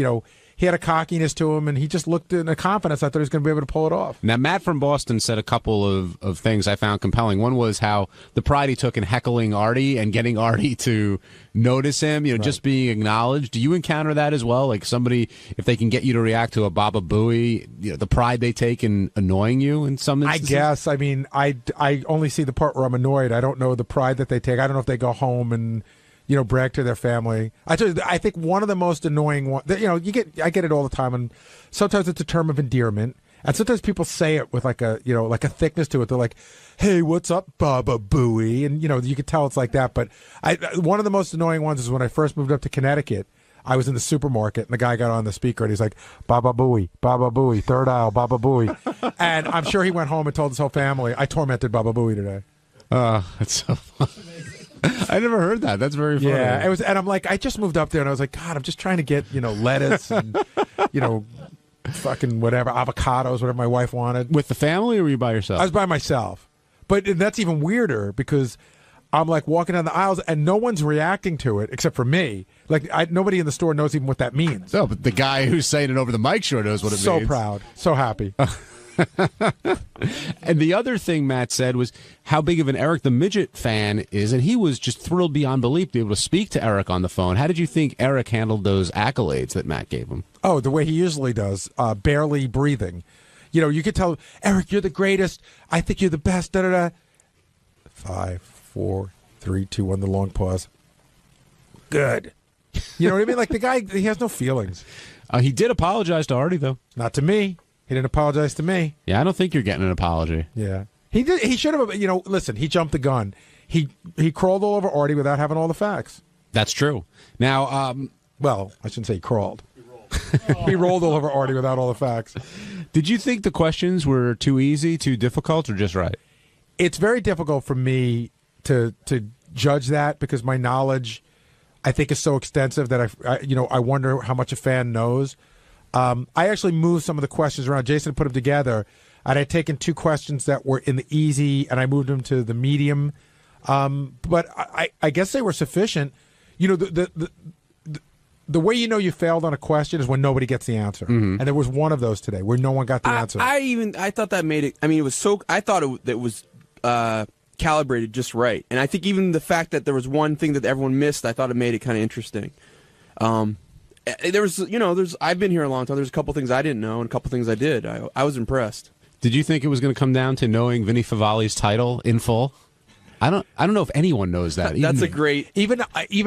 he had a cockiness to him, and he just looked in a confidence. I thought he was going to be able to pull it off. Now, Matt from Boston said a couple of things I found compelling. One was how the pride he took in heckling Artie and getting Artie to notice him, just being acknowledged. Do you encounter that as well? Like somebody, if they can get you to react to a Baba Booey, the pride they take in annoying you in some instances? I guess. I mean, I only see the part where I'm annoyed. I don't know the pride that they take. I don't know if they go home and brag to their family. I think one of the most annoying ones, I get it all the time, and sometimes it's a term of endearment, and sometimes people say it with like a thickness to it. They're like, "Hey, what's up, Baba Booey?" And you can tell it's like that. But one of the most annoying ones is when I first moved up to Connecticut. I was in the supermarket, and the guy got on the speaker, and he's like, Baba Booey, third aisle, Baba Booey. And I'm sure he went home and told his whole family, I tormented Baba Booey today. That's so funny. I never heard that. That's very funny. Yeah, it was, and I'm like, I just moved up there, and I was like, God, I'm just trying to get lettuce and fucking whatever, avocados, whatever my wife wanted. With the family, or were you by yourself? I was by myself, but that's even weirder because I'm like walking down the aisles, and no one's reacting to it except for me. Like nobody in the store knows even what that means. No, but the guy who's saying it over the mic sure knows what it means. So proud, so happy. And the other thing Matt said was how big of an Eric the Midget fan is, and he was just thrilled beyond belief to be able to speak to Eric on the phone. How did you think Eric handled those accolades that Matt gave him? Oh, the way he usually does, barely breathing. You could tell, Eric, you're the greatest. I think you're the best. Da da da. 5, 4, 3, 2, 1. The long pause. Good. You know what I mean? Like the guy, he has no feelings. He did apologize to Artie, though. Not to me. He didn't apologize to me. Yeah, I don't think you're getting an apology. Yeah. He did. He should have, listen, he jumped the gun. He crawled all over Artie without having all the facts. That's true. Now, well, I shouldn't say he crawled. He rolled all over Artie without all the facts. Did you think the questions were too easy, too difficult, or just right? It's very difficult for me to judge that because my knowledge, I think, is so extensive that I wonder how much a fan knows. I actually moved some of the questions around. Jason put them together, and I'd taken 2 questions that were in the easy, and I moved them to the medium. But I guess they were sufficient. The way you failed on a question is when nobody gets the answer. Mm-hmm. And there was one of those today where no one got the answer. I thought that made it. I mean, it was so. I thought it was calibrated just right, and I think even the fact that there was one thing that everyone missed, I thought it made it kind of interesting. There was, I've been here a long time. There's a couple things I didn't know and a couple things I did. I was impressed. Did you think it was going to come down to knowing Vinny Favali's title in full? I don't know if anyone knows that. That's a great. Even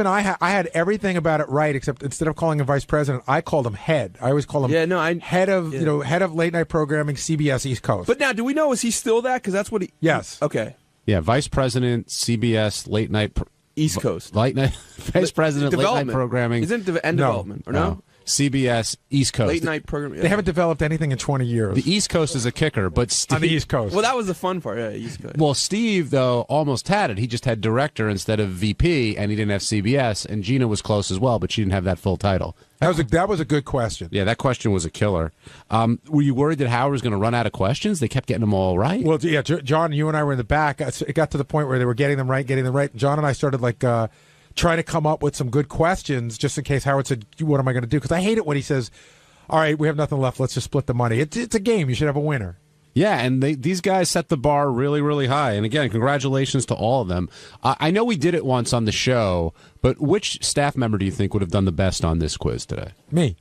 I had everything about it right, except instead of calling him vice president, I called him head. I always call him head of head of late night programming, CBS East Coast. But now, do we know, is he still that? Because that's what he. Yes. Okay. Yeah, vice president, CBS late night. East Coast. Late night, vice president, late night programming. Isn't development, or no? CBS East Coast. Late night programming. They haven't developed anything in 20 years. The East Coast is a kicker, but Steve, on the East Coast. Well, that was the fun part, yeah, East Coast. Well, Steve, though, almost had it. He just had director instead of VP, and he didn't have CBS, and Gina was close as well, but she didn't have that full title. That was a good question. Yeah, that question was a killer. Were you worried that Howard was going to run out of questions? They kept getting them all right. Well, yeah, John, you and I were in the back. It got to the point where they were getting them right. John and I started trying to come up with some good questions just in case Howard said, what am I going to do? Because I hate it when he says, all right, we have nothing left, let's just split the money. It's a game. You should have a winner. Yeah, and these guys set the bar really, really high. And again, congratulations to all of them. I know we did it once on the show, but which staff member do you think would have done the best on this quiz today? Me.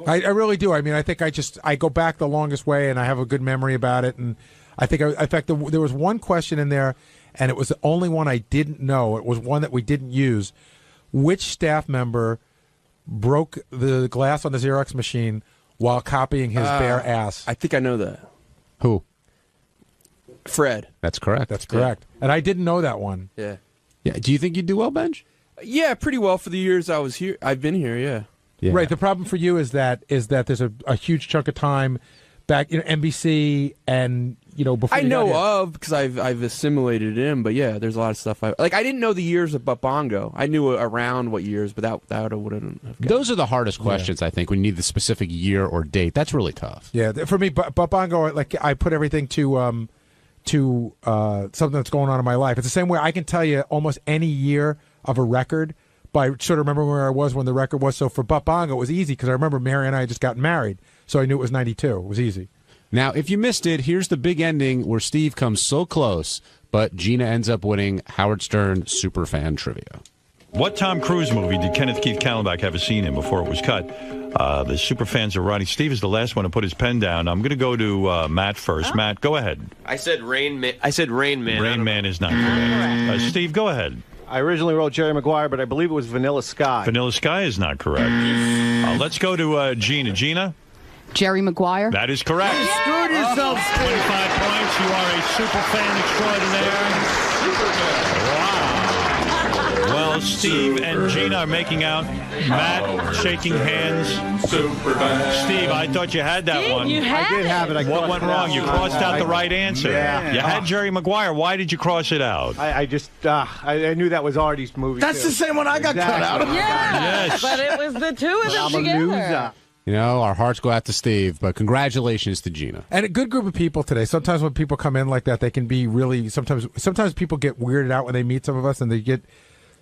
I really do. I mean, I think I go back the longest way, and I have a good memory about it. And I think, in fact, there was one question in there, and it was the only one I didn't know. It was one that we didn't use. Which staff member broke the glass on the Xerox machine while copying his bare ass? I think I know that. Who? Fred. That's correct. That's correct. Yeah. And I didn't know that one. Yeah. Yeah. Do you think you'd do well, Benj? Yeah, pretty well for the years I was here. I've been here, yeah. Right. The problem for you is that there's a huge chunk of time back, NBC and before I know of because I've assimilated in, but yeah, there's a lot of stuff I didn't know the years of Bongo. I knew around what years, but that wouldn't have. Those are the hardest questions, I think, when you need the specific year or date. That's really tough. Yeah, for me, Bongo, I put everything to to something that's going on in my life. It's the same way I can tell you almost any year of a record by sort of remembering where I was when the record was. So for Butt Bongo, it was easy because I remember Mary and I had just gotten married, so I knew it was 92. It was easy. Now, if you missed it, here's the big ending where Steve comes so close, but Gina ends up winning Howard Stern Superfan Trivia. What Tom Cruise movie did Kenneth Keith Kallenbach have a scene in before it was cut? The super fans are writing. Steve is the last one to put his pen down. I'm going to go to Matt first. Matt, go ahead. I said Rain Man. Rain Man is not correct. Steve, go ahead. I originally wrote Jerry Maguire, but I believe it was Vanilla Sky. Vanilla Sky is not correct. Let's go to Gina. Gina? Jerry Maguire. That is correct. You screwed yourself, 25 points. You are a super fan extraordinaire. Well, Steve and Gina are making out. Matt shaking hands. Steve, I thought you had that one. You had I did have it. What went wrong? You crossed out the right answer. Yeah. You had Jerry Maguire. Why did you cross it out? I just I knew that was Artie's movie. That's the same one I got cut out of. Yeah, Yes. but it was the two of them I'm a together. loser. You know, our hearts go out to Steve, but congratulations to Gina. And a good group of people today. Sometimes when people come in like that, they can be really, sometimes people get weirded out when they meet some of us and they get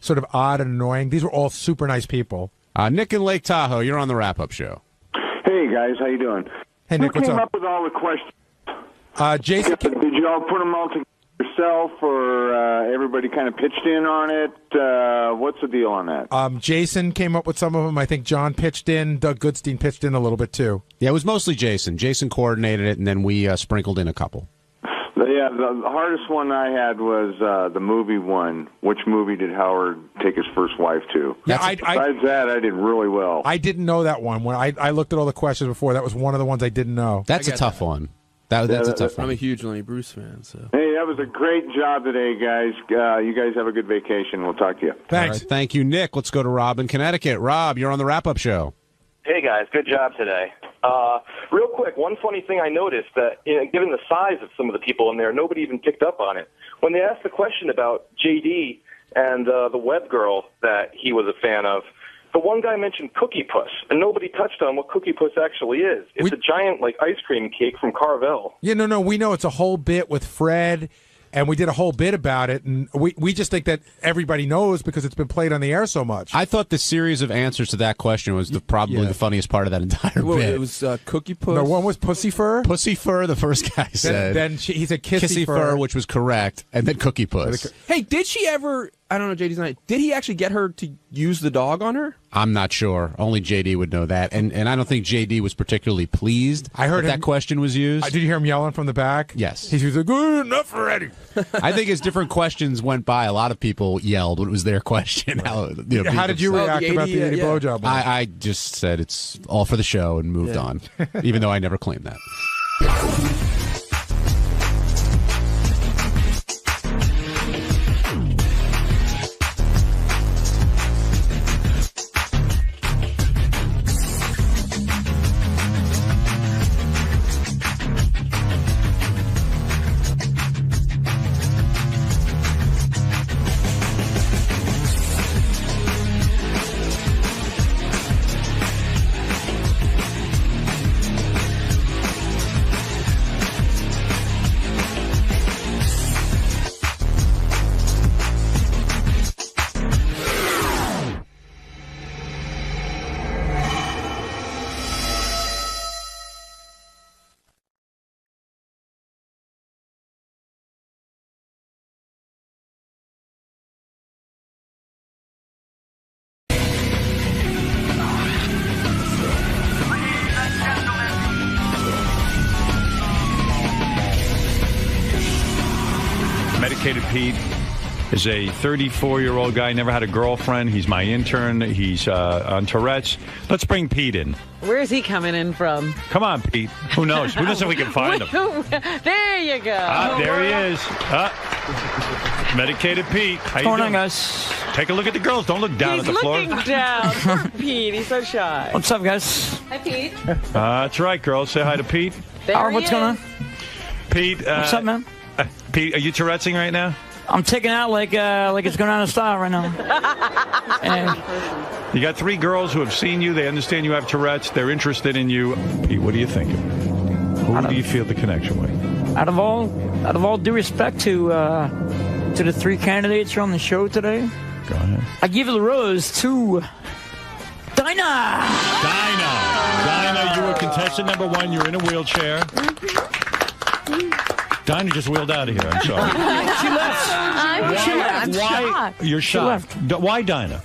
sort of odd and annoying. These were all super nice people. Nick in Lake Tahoe, you're on the wrap-up show. Hey, guys, how you doing? Hey, Nick, Who what's came up? up with all the questions? Jason. Did you all put them all together yourself, or everybody kind of pitched in on it? What's the deal on that? Jason came up with some of them. I think John pitched in. Doug Goodstein pitched in a little bit, too. Yeah, it was mostly Jason. Jason coordinated it, and then we sprinkled in a couple. Yeah, the hardest one I had was the movie one. Which movie did Howard take his first wife to? Yeah, Besides that, I did really well. I didn't know that one. When I looked at all the questions before, that was one of the ones I didn't know. That's a tough one. That's a tough one. I'm a huge Lenny Bruce fan. So. Hey, that was a great job today, guys. You guys have a good vacation. We'll talk to you. Thanks. Right, thank you, Nick. Let's go to Rob in Connecticut. Rob, you're on the wrap-up show. Hey, guys. Good job today. Real quick, one funny thing I noticed that, given the size of some of the people in there, nobody even picked up on it. When they asked the question about J.D. and the web girl that he was a fan of, the one guy mentioned Cookie Puss, and nobody touched on what Cookie Puss actually is. It's a giant, ice cream cake from Carvel. Yeah, no, we know it's a whole bit with Fred, and we did a whole bit about it, and we just think that everybody knows because it's been played on the air so much. I thought the series of answers to that question was probably the funniest part of that entire bit. It was Cookie Puss. No, one was Pussy Fur. Pussy Fur, the first guy said. Then he said Kissy Fur, which was correct, and then Cookie Puss. Hey, did she ever... I don't know, JD's not... Did he actually get her to use the dog on her? I'm not sure. Only JD would know that. And I don't think JD was particularly pleased that question was used. Did you hear him yelling from the back? Yes. He was like, good enough already. I think as different questions went by, a lot of people yelled when it was their question. How did you react about the 80 blowjob? I just said it's all for the show and moved on, even though I never claimed that. Medicated Pete is a 34-year-old guy, never had a girlfriend. He's my intern. He's on Tourette's. Let's bring Pete in. Where's he coming in from? Come on, Pete. Who knows? Who knows if we can find him? There you go. There he is. Medicated Pete. How What's going on, guys? Take a look at the girls. Don't look down at the floor. He's looking down. Poor Pete. He's so shy. What's up, guys? Hi, Pete. That's right, girls. Say hi to Pete. What's going on? Pete. What's up, man? Pete, are you Tourette'ing right now? I'm taking out like it's going out of style right now. And you got 3 girls who have seen you. They understand you have Tourette's. They're interested in you. Pete, what are you thinking? Who do you feel the connection with? out of all due respect to the three candidates here on the show today, go ahead. I give the rose to Dinah. Dinah, you were contestant number 1. You're in a wheelchair. Dinah just wheeled out of here. I'm sorry. She left. I'm shocked. You're shocked. Why Dinah?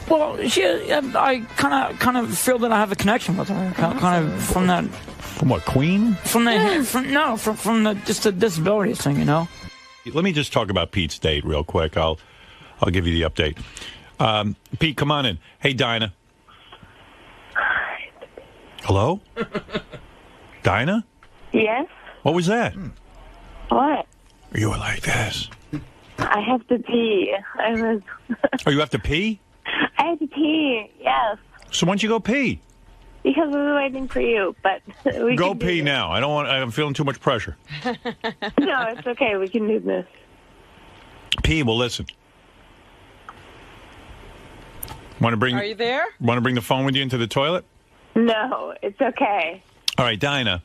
Well, I kind of feel that I have a connection with her, kind of from that. From what, Queen? From the just the disability thing, you know. Let me just talk about Pete's date real quick. I'll give you the update. Pete, come on in. Hey, Dinah. Hello? Dinah? Yes? What was that? What? You were like this. I have to pee. Oh, you have to pee? I have to pee, yes. So why don't you go pee? Because we were waiting for you, but we Go can do pee this. now. I'm feeling too much pressure. No, it's okay. We can do this. Pee, well, listen. Want to bring? Are you there? Want to bring the phone with you into the toilet? No, it's okay. All right, Dinah.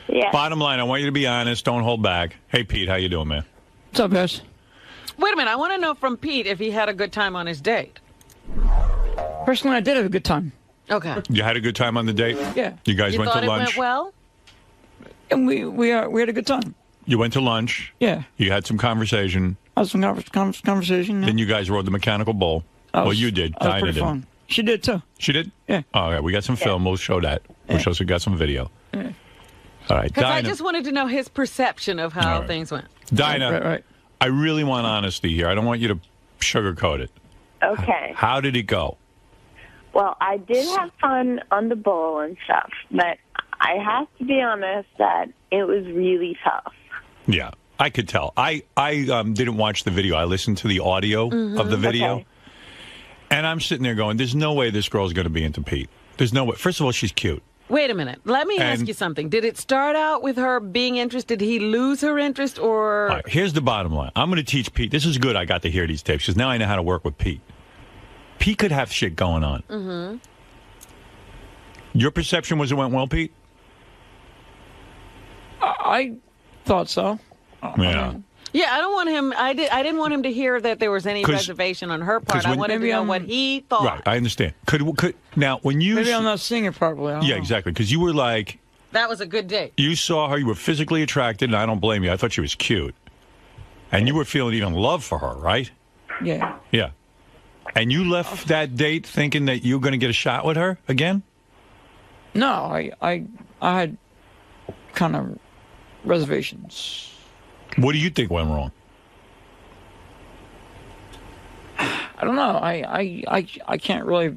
Yeah. Bottom line, I want you to be honest. Don't hold back. Hey, Pete, how you doing, man? What's up, guys? Wait a minute. I want to know from Pete if he had a good time on his date. Personally, I did have a good time. Okay. You had a good time on the date? Yeah. You guys went to lunch? You thought it went well? And we had a good time. You went to lunch? Yeah. You had some conversation? I had some conversation. Yeah. Then you guys rode the mechanical bull? Well, you did. That was Dinah pretty did. fun. She did, too. She did? Yeah. All right, we got some film. We'll show that. We'll show we got some video. Yeah. All right, Because I Dinah. just wanted to know his perception of how things went. Dinah, Right. I really want honesty here. I don't want you to sugarcoat it. Okay. How did it go? Well, I did have fun on the bowl and stuff, but I have to be honest that it was really tough. Yeah, I could tell. I didn't watch the video. I listened to the audio of the video. Okay. And I'm sitting there going, there's no way this girl's going to be into Pete. There's no way. First of all, she's cute. Wait a minute. Let me ask you something. Did it start out with her being interested? Did he lose her interest or... All right, here's the bottom line. I'm going to teach Pete. This is good I got to hear these tapes because now I know how to work with Pete. Pete could have shit going on. Mm-hmm. Your perception was it went well, Pete? I thought so. Yeah. Yeah, I don't want him... I didn't want him to hear that there was any 'Cause- reservation on her part. 'cause I when- wanted to Maybe know I'm- what he thought. Right, I understand. Could now when you... Maybe I'm not seeing it properly. I don't Yeah, know. exactly. Because you were like... That was a good date. You saw her, you were physically attracted, and I don't blame you. I thought she was cute. And you were feeling even love for her, right? Yeah. Yeah. And you left that date thinking that you were going to get a shot with her again? No, I had kind of reservations. What do you think went wrong? I don't know. I can't really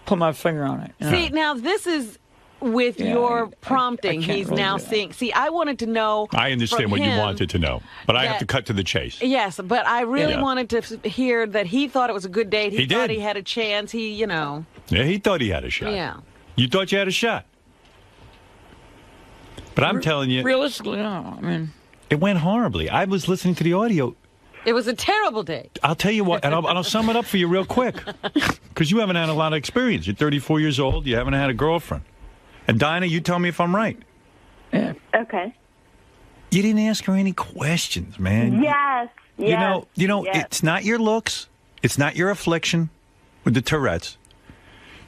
put my finger on it. you know? See, now this is with Yeah, your I prompting. can't He's really now do that. seeing. See, I wanted to know. I understand from what you him wanted to know, but I have that- to cut to the chase. Yes, but I really Yeah. wanted to hear that he thought it was a good date. He thought did. he had a chance. Yeah, he thought he had a shot. Yeah. You thought you had a shot. But I'm telling you, Realistically, no. I mean, it went horribly. I was listening to the audio. It was a terrible date. I'll tell you what, and I'll sum it up for you real quick. Because you haven't had a lot of experience. You're 34 years old. You haven't had a girlfriend. And Dinah, you tell me if I'm right. Yeah. Okay. You didn't ask her any questions, man. Yes. You know, yes. it's not your looks. It's not your affliction with the Tourette's.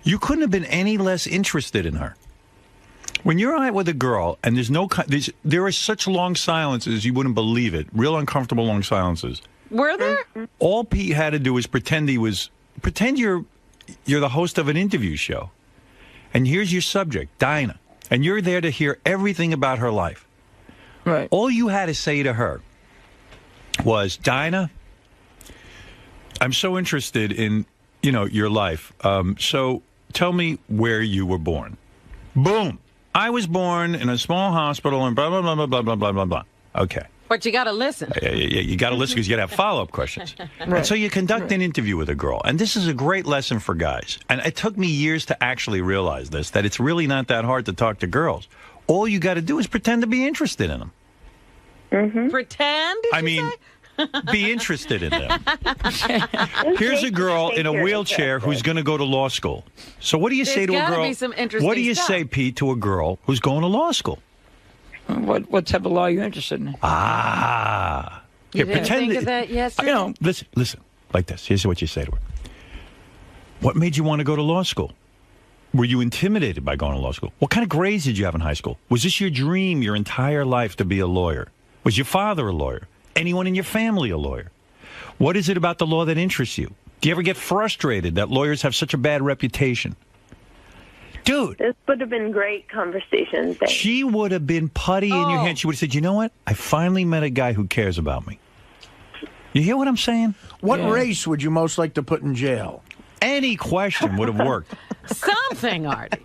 You couldn't have been any less interested in her. When you're out with a girl and there are such long silences, you wouldn't believe it. Real uncomfortable long silences. Were there? All Pete had to do was pretend you're the host of an interview show. And here's your subject, Dinah. And you're there to hear everything about her life. Right. All you had to say to her was, Dinah, I'm so interested in, your life. So tell me where you were born. Boom. I was born in a small hospital and blah, blah, blah, blah, blah, blah, blah, blah, blah. Okay. But you got to listen. You got to listen because you got to have follow-up questions. And so you conduct an interview with a girl. And this is a great lesson for guys. And it took me years to actually realize this, that it's really not that hard to talk to girls. All you got to do is pretend to be interested in them. Mm-hmm. Pretend? I mean, be interested in them. Here's a girl in a wheelchair who's going to go to law school. So what do you say to a There's gotta girl? be some interesting What do you stuff. say, Pete, to a girl who's going to law school? What type of law are you interested in? Ah. You Here, didn't think of that yesterday? Listen, like this. Here's what you say to her. What made you want to go to law school? Were you intimidated by going to law school? What kind of grades did you have in high school? Was this your dream your entire life to be a lawyer? Was your father a lawyer? Anyone in your family a lawyer? What is it about the law that interests you? Do you ever get frustrated that lawyers have such a bad reputation? Dude. This would have been great conversation. Thanks. She would have been putty in your hand. She would have said, you know what? I finally met a guy who cares about me. You hear what I'm saying? What race would you most like to put in jail? Any question would have worked. Something, Artie.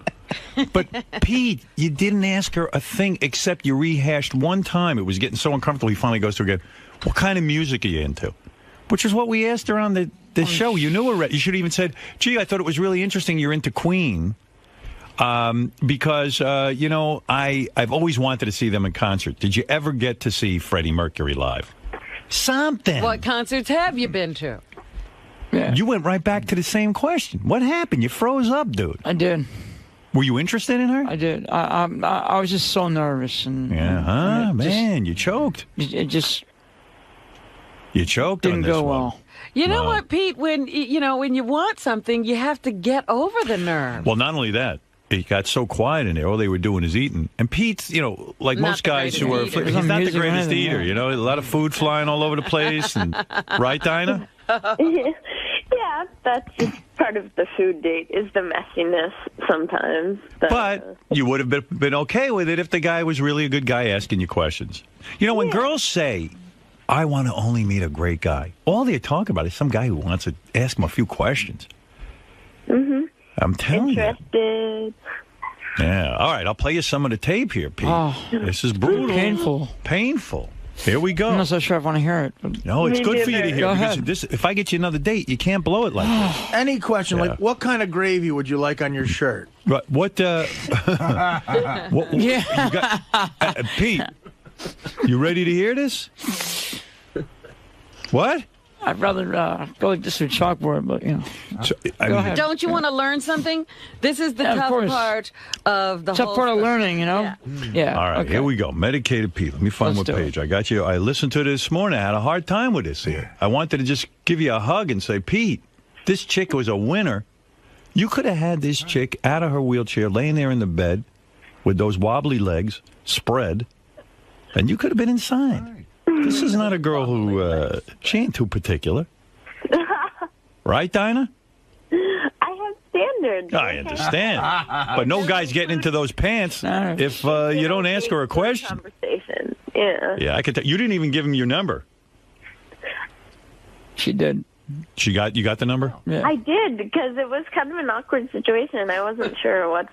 But, Pete, you didn't ask her a thing except you rehashed one time. It was getting so uncomfortable. He finally goes to her again, what kind of music are you into? Which is what we asked her on the show. You knew already. You should have even said, gee, I thought it was really interesting you're into Queen. Because, I've always wanted to see them in concert. Did you ever get to see Freddie Mercury live? Something. What concerts have you been to? Yeah. You went right back to the same question. What happened? You froze up, dude. I did. Were you interested in her? I did. I was just so nervous. And man, you choked. It just... You choked didn't on this go one. well. You know what, Pete? When you want something, you have to get over the nerve. Well, not only that, it got so quiet in there. All they were doing is eating. And Pete's, like Not most the guys who are, greatest eater. he's not the greatest Music eater. anything, A lot of food flying all over the place. And, right, Dinah? Yeah, that's just part of the food date, is the messiness sometimes. But you would have been okay with it if the guy was really a good guy asking you questions. When girls say, I want to only meet a great guy, all they're talking about is some guy who wants to ask him a few questions. Mm-hmm. I'm telling Interested. you. Yeah. All right, I'll play you some of the tape here, Pete. Oh, this is brutal. Painful. Here we go. I'm not so sure I want to hear it. But... No, it's good for you to hear. Go Because ahead. if I get you another date, you can't blow it like this. Any question, Yeah. like what kind of gravy would you like on your shirt? What? What you got, Pete, you ready to hear this? What? I'd rather go like this with chalkboard, but Go ahead. Don't you want to learn something? This is the tough part of the tough whole part of stuff. learning, Yeah. All right, okay. here we go. Medicated Pete. Let me find Let's what do page. I got you. I listened to this morning. I had a hard time with this here. I wanted to just give you a hug and say, Pete, this chick was a winner. You could have had this chick out of her wheelchair, laying there in the bed with those wobbly legs spread, and you could have been inside. This is not a girl who, she ain't too particular. Right, Dinah? I have standards. I understand. But no guy's getting into those pants if you don't ask her a question. Conversation. Yeah. Yeah, I could tell. You didn't even give him your number. She did. You got the number? Yeah. I did, because it was kind of an awkward situation. I wasn't sure what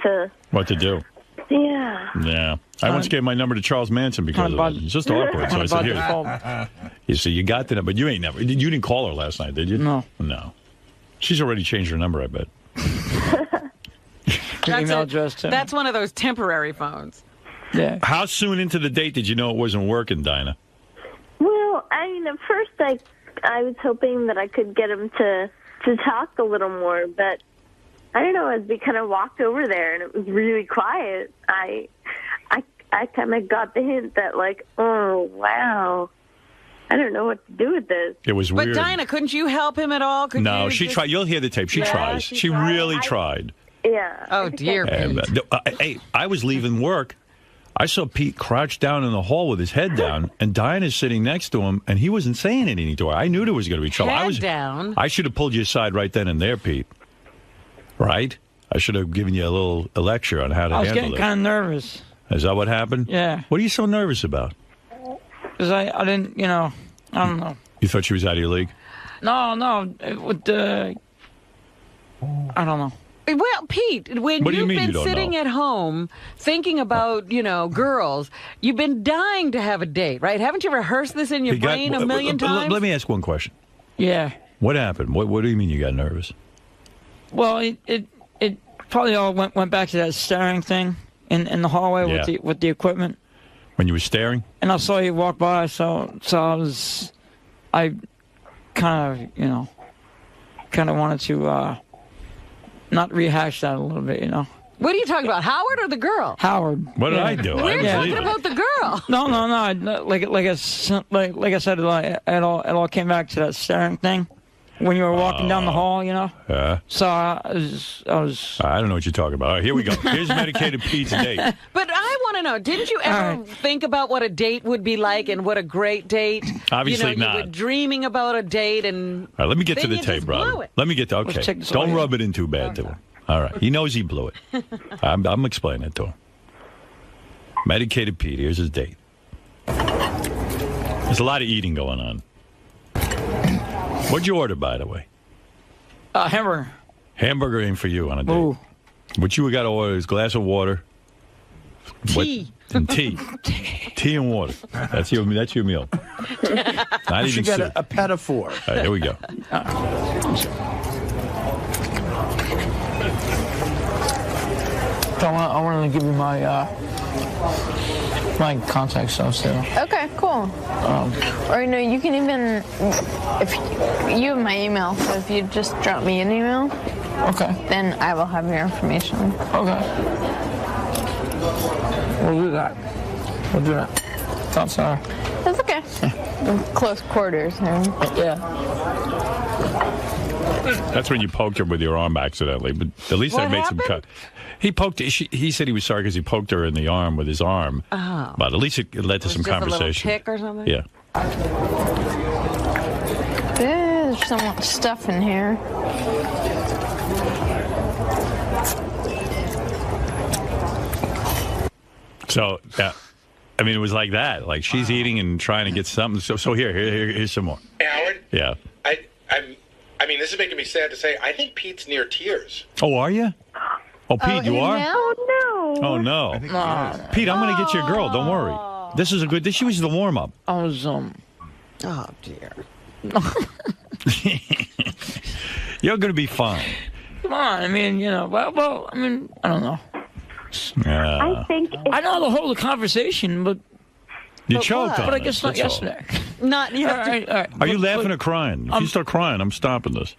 to do. Yeah. Yeah. I once gave my number to Charles Manson because of it. It's just awkward. So I said, here. You see, you got the number, but you ain't never. You didn't call her last night, did you? No. No. She's already changed her number, I bet. Email address, too. That's one of those temporary phones. Yeah. How soon into the date did you know it wasn't working, Dinah? Well, I mean, at first I was hoping that I could get him to talk a little more, but I don't know, as we kind of walked over there and it was really quiet, I kind of got the hint that, like, oh, wow, I don't know what to do with this. It was But weird. Dinah, couldn't you help him at all? Could No, you she just- tried. You'll hear the tape. She Yeah, tries. she She tried. really tried. Yeah. Oh, dear. And, hey, I was leaving work. I saw Pete crouched down in the hall with his head down, and Dinah's sitting next to him, and he wasn't saying anything to her. I knew there was going to be trouble. Head down. I should have pulled you aside right then and there, Pete. Right? I should have given you a lecture on how to I was handle getting it. kind of nervous. Is that what happened? Yeah. What are you so nervous about? Because I didn't, I don't know. You thought she was out of your league? No, with the... I don't know. Well, Pete, when What do you you've mean you been don't sitting know? at home thinking about, girls, you've been dying to have a date, right? Haven't you rehearsed this in your You got- brain a million times? Let me ask one question. Yeah. What happened? What do you mean you got nervous? Well, it probably all went back to that staring thing in the hallway Yeah. with the equipment. When you were staring? And I saw you walk by, so I kind of wanted to not rehash that a little bit, What are you talking about, Howard or the girl? Howard. What did I do? We're I talking about the girl. No. Like I said, it all came back to that staring thing when you were walking down the hall, you know. Yeah. So I was. I don't know what you're talking about. All right, here we go. Here's Medicated Pete's date. But I want to know, didn't you ever think about what a date would be like and what a great date? Obviously not. You were dreaming about a date and... All right, let me get to then the you tape, just blew brother. it. Let me get to... Okay, check this don't audio. rub it in too bad to him. All right, he knows he blew it. I'm explaining it to him. Medicated Pete, here's his date. There's a lot of eating going on. What'd you order, by the way? Hamburger. Hamburger ain't for you on a date. Ooh. What you got to order is a glass of water. Tea. And tea. Tea and water. That's your meal. Not You even should get soup. a pedophore. All right, here we go. So I wanted to give you my my contact stuff too. Okay, cool. Or you can even, if you have my email, so if you just drop me an email, okay, then I will have your information. Okay. We'll do that. I'm sorry. That's okay. Close quarters. Yeah. That's when you poked her with your arm accidentally, but at least I made some cut. He poked. He said he was sorry because he poked her in the arm with his arm. Oh. But at least it led to some Just conversation. a little tick or something? Yeah. There's some stuff in here. So, I mean, it was like that. Like she's eating and trying to get something. So here's some more. Hey, Howard. Yeah. I mean, this is making me sad to say. I think Pete's near tears. Oh, are you? Oh, Pete, you are? Oh, no. Oh, no. Pete, I'm going to get your girl. Don't worry. This is a good... She was the warm-up. I was, Oh, dear. You're going to be fine. Come on, I mean, well, I mean, I don't know. I think I know the whole conversation, but... You choked on But I it, guess not that's all. yesterday. Not yesterday. All right. Are you laughing or crying? If you start crying, I'm stopping this.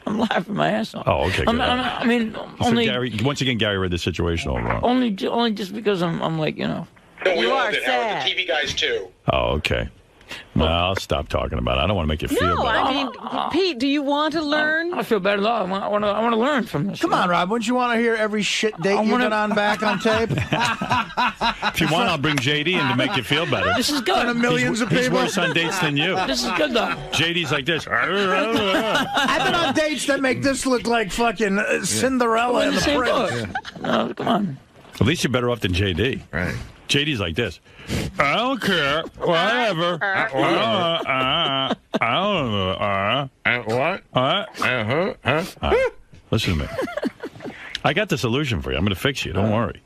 I'm laughing my ass off. Oh, okay. Good. I mean, So only... once again, Gary read the situation all wrong. Only just because I'm like, No, we You all are did, sad. Howard. The TV guys, too. Oh, okay. Well, I'll stop talking about it. I don't want to make you feel No, bad. I mean, Pete, do you want to learn? I feel bad at all. I want to learn from this. Come on, Rob. Wouldn't you want to hear every shit date you've been on back on tape? If you want, I'll bring JD in to make you feel better. This is good. Millions of He's people. worse on dates than you. This is good, though. JD's like this. I've been on dates that make this look like fucking Cinderella and the Same Prince. book. No, come on. At least you're better off than JD. Right. JD's like this. I don't care. Whatever. I don't know. What? Listen to me. I got the solution for you. I'm going to fix you. Don't worry.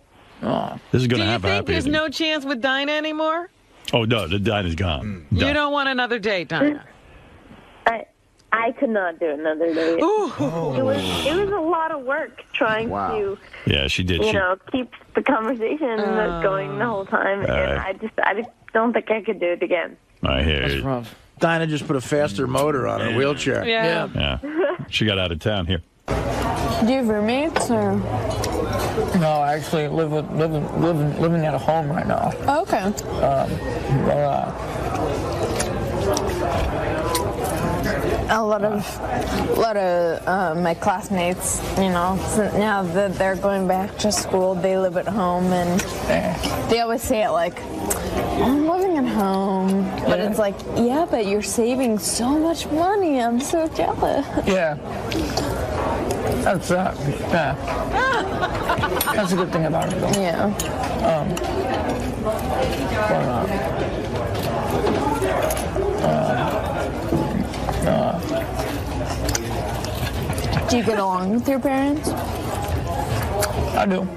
This is going to Do you have a think happy there's ending. no chance with Dinah anymore? Oh, no. The Dinah's gone. You Done. don't want another date, Dinah? I could not do another date. It was a lot of work trying to, Yeah, she did. keep the conversation going the whole time, and I just don't think I could do it again. I hear That's you. rough. Dinah just put a faster motor on her wheelchair. Yeah. She got out of town here. Do you have roommates or? No, I actually living at a home right now. Oh, okay. A lot of my classmates, now that they're going back to school, they live at home, and they always say it like, I'm living at home, but it's like, yeah, but you're saving so much money. I'm so jealous. Yeah. That's that's a good thing about it, though. Yeah. Do you get along with your parents? I do.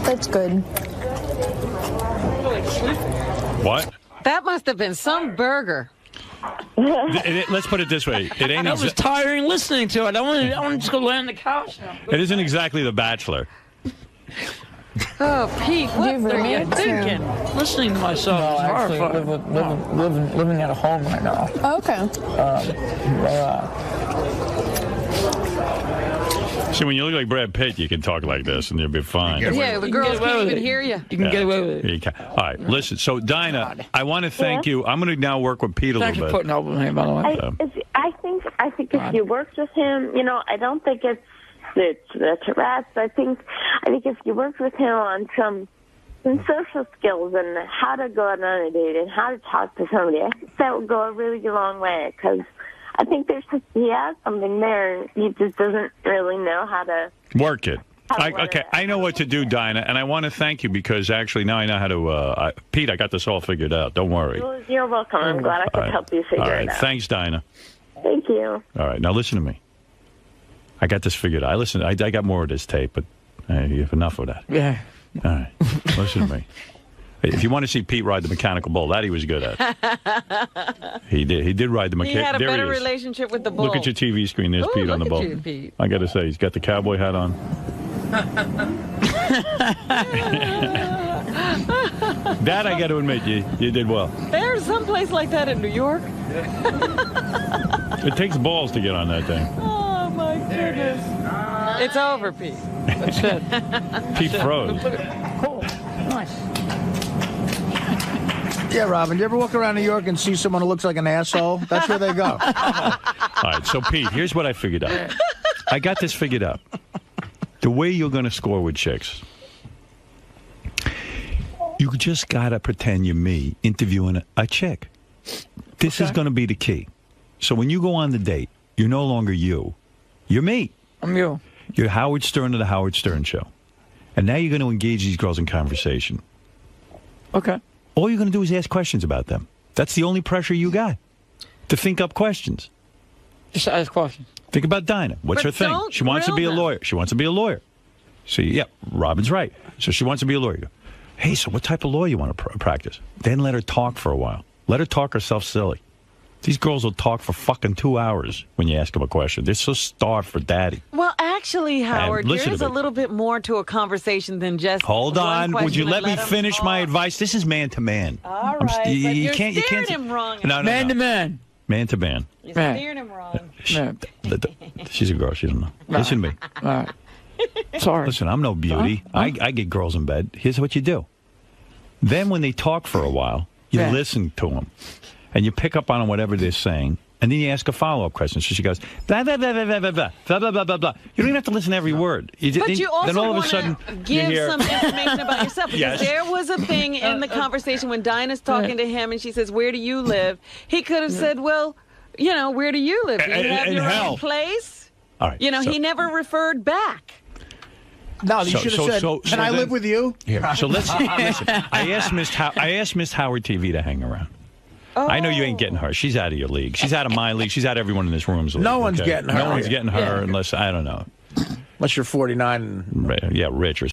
That's good. What? That must have been some burger. Let's put it this way. It ain't. I was tiring listening to it. I want to just go lay on the couch now. It isn't exactly The Bachelor. Oh, Pete, what are you thinking? Listening to myself is horrifying. Living at a home right now. Okay. See, when you look like Brad Pitt, you can talk like this, and you'll be fine. Yeah, the girls can't even hear you. You can get away with it. You can. All right, listen. So, Dinah, I want to thank you. I'm going to now work with Pete a Thanks little for bit. putting up with me, by the way. I think if you worked with him, I don't think it's Tourette's. I think if you worked with him on some social skills and how to go out on a date and how to talk to somebody, I think that would go a really long way, because I think he has something there. He just doesn't really know how to work it. I know what to do, Dinah, and I want to thank you because actually now I know how to. Pete, I got this all figured out. Don't worry. Well, you're welcome. I'm glad I could help you figure it out. Thanks, Dinah. Thank you. All right, now listen to me. I got this figured out. I got more of this tape, but you have enough of that. Yeah. All right, listen to me. If you want to see Pete ride the mechanical bull, that he was good at. He did ride the mechanical bull. He had a better relationship with the bull. Look at your TV screen. There's Pete on the bull. You, Pete. I got to say, he's got the cowboy hat on. That I got to admit, you did well. There's someplace like that in New York. It takes balls to get on that thing. Oh, my goodness. It's over, Pete. That's it. Pete froze. Cool. Nice. Yeah, Robin, you ever walk around New York and see someone who looks like an asshole? That's where they go. All right, so Pete, here's what I figured out. I got this figured out. The way you're going to score with chicks, you just got to pretend you're me interviewing a chick. This is going to be the key. So when you go on the date, you're no longer you. You're me. I'm you. You're Howard Stern of the Howard Stern Show. And now you're going to engage these girls in conversation. Okay. All you're going to do is ask questions about them. That's the only pressure you got, to think up questions. Just ask questions. Think about Dinah. What's her thing? She wants to be a lawyer. She wants to be a lawyer. So, yeah, Robin's right. So she wants to be a lawyer. Hey, so what type of law you want to practice? Then let her talk for a while. Let her talk herself silly. These girls will talk for fucking 2 hours when you ask them a question. They're so starved for daddy. Well, actually, Howard, there is a little bit more to a conversation than just Hold on. Would you let me finish my advice? This is man to man. All right, but you're steering him wrong. No, man to man. Man to man. You're steering him wrong. She's a girl. She doesn't know. No. Listen to me. All right. Sorry. Listen, I'm no beauty. I get girls in bed. Here's what you do. Then when they talk for a while, you listen to them. And you pick up on whatever they're saying, and then you ask a follow-up question. So she goes, blah, blah, blah, blah, blah, blah, blah, blah, blah, blah, blah. You don't even have to listen to every word. But you also then all of a want sudden, to give some information about yourself. Because there was a thing in the conversation when Dinah's talking to him, and she says, where do you live? He could have said, well, where do you live? Do you have your own place? All right. He never referred back. No, you should have said, can I live with you? Here, so let's listen. I asked Miss Howard TV to hang around. I know you ain't getting her. She's out of your league. She's out of my league. She's out of everyone in this room's league. No one's getting her. No one's getting her unless, I don't know. Unless you're 49. Yeah, rich or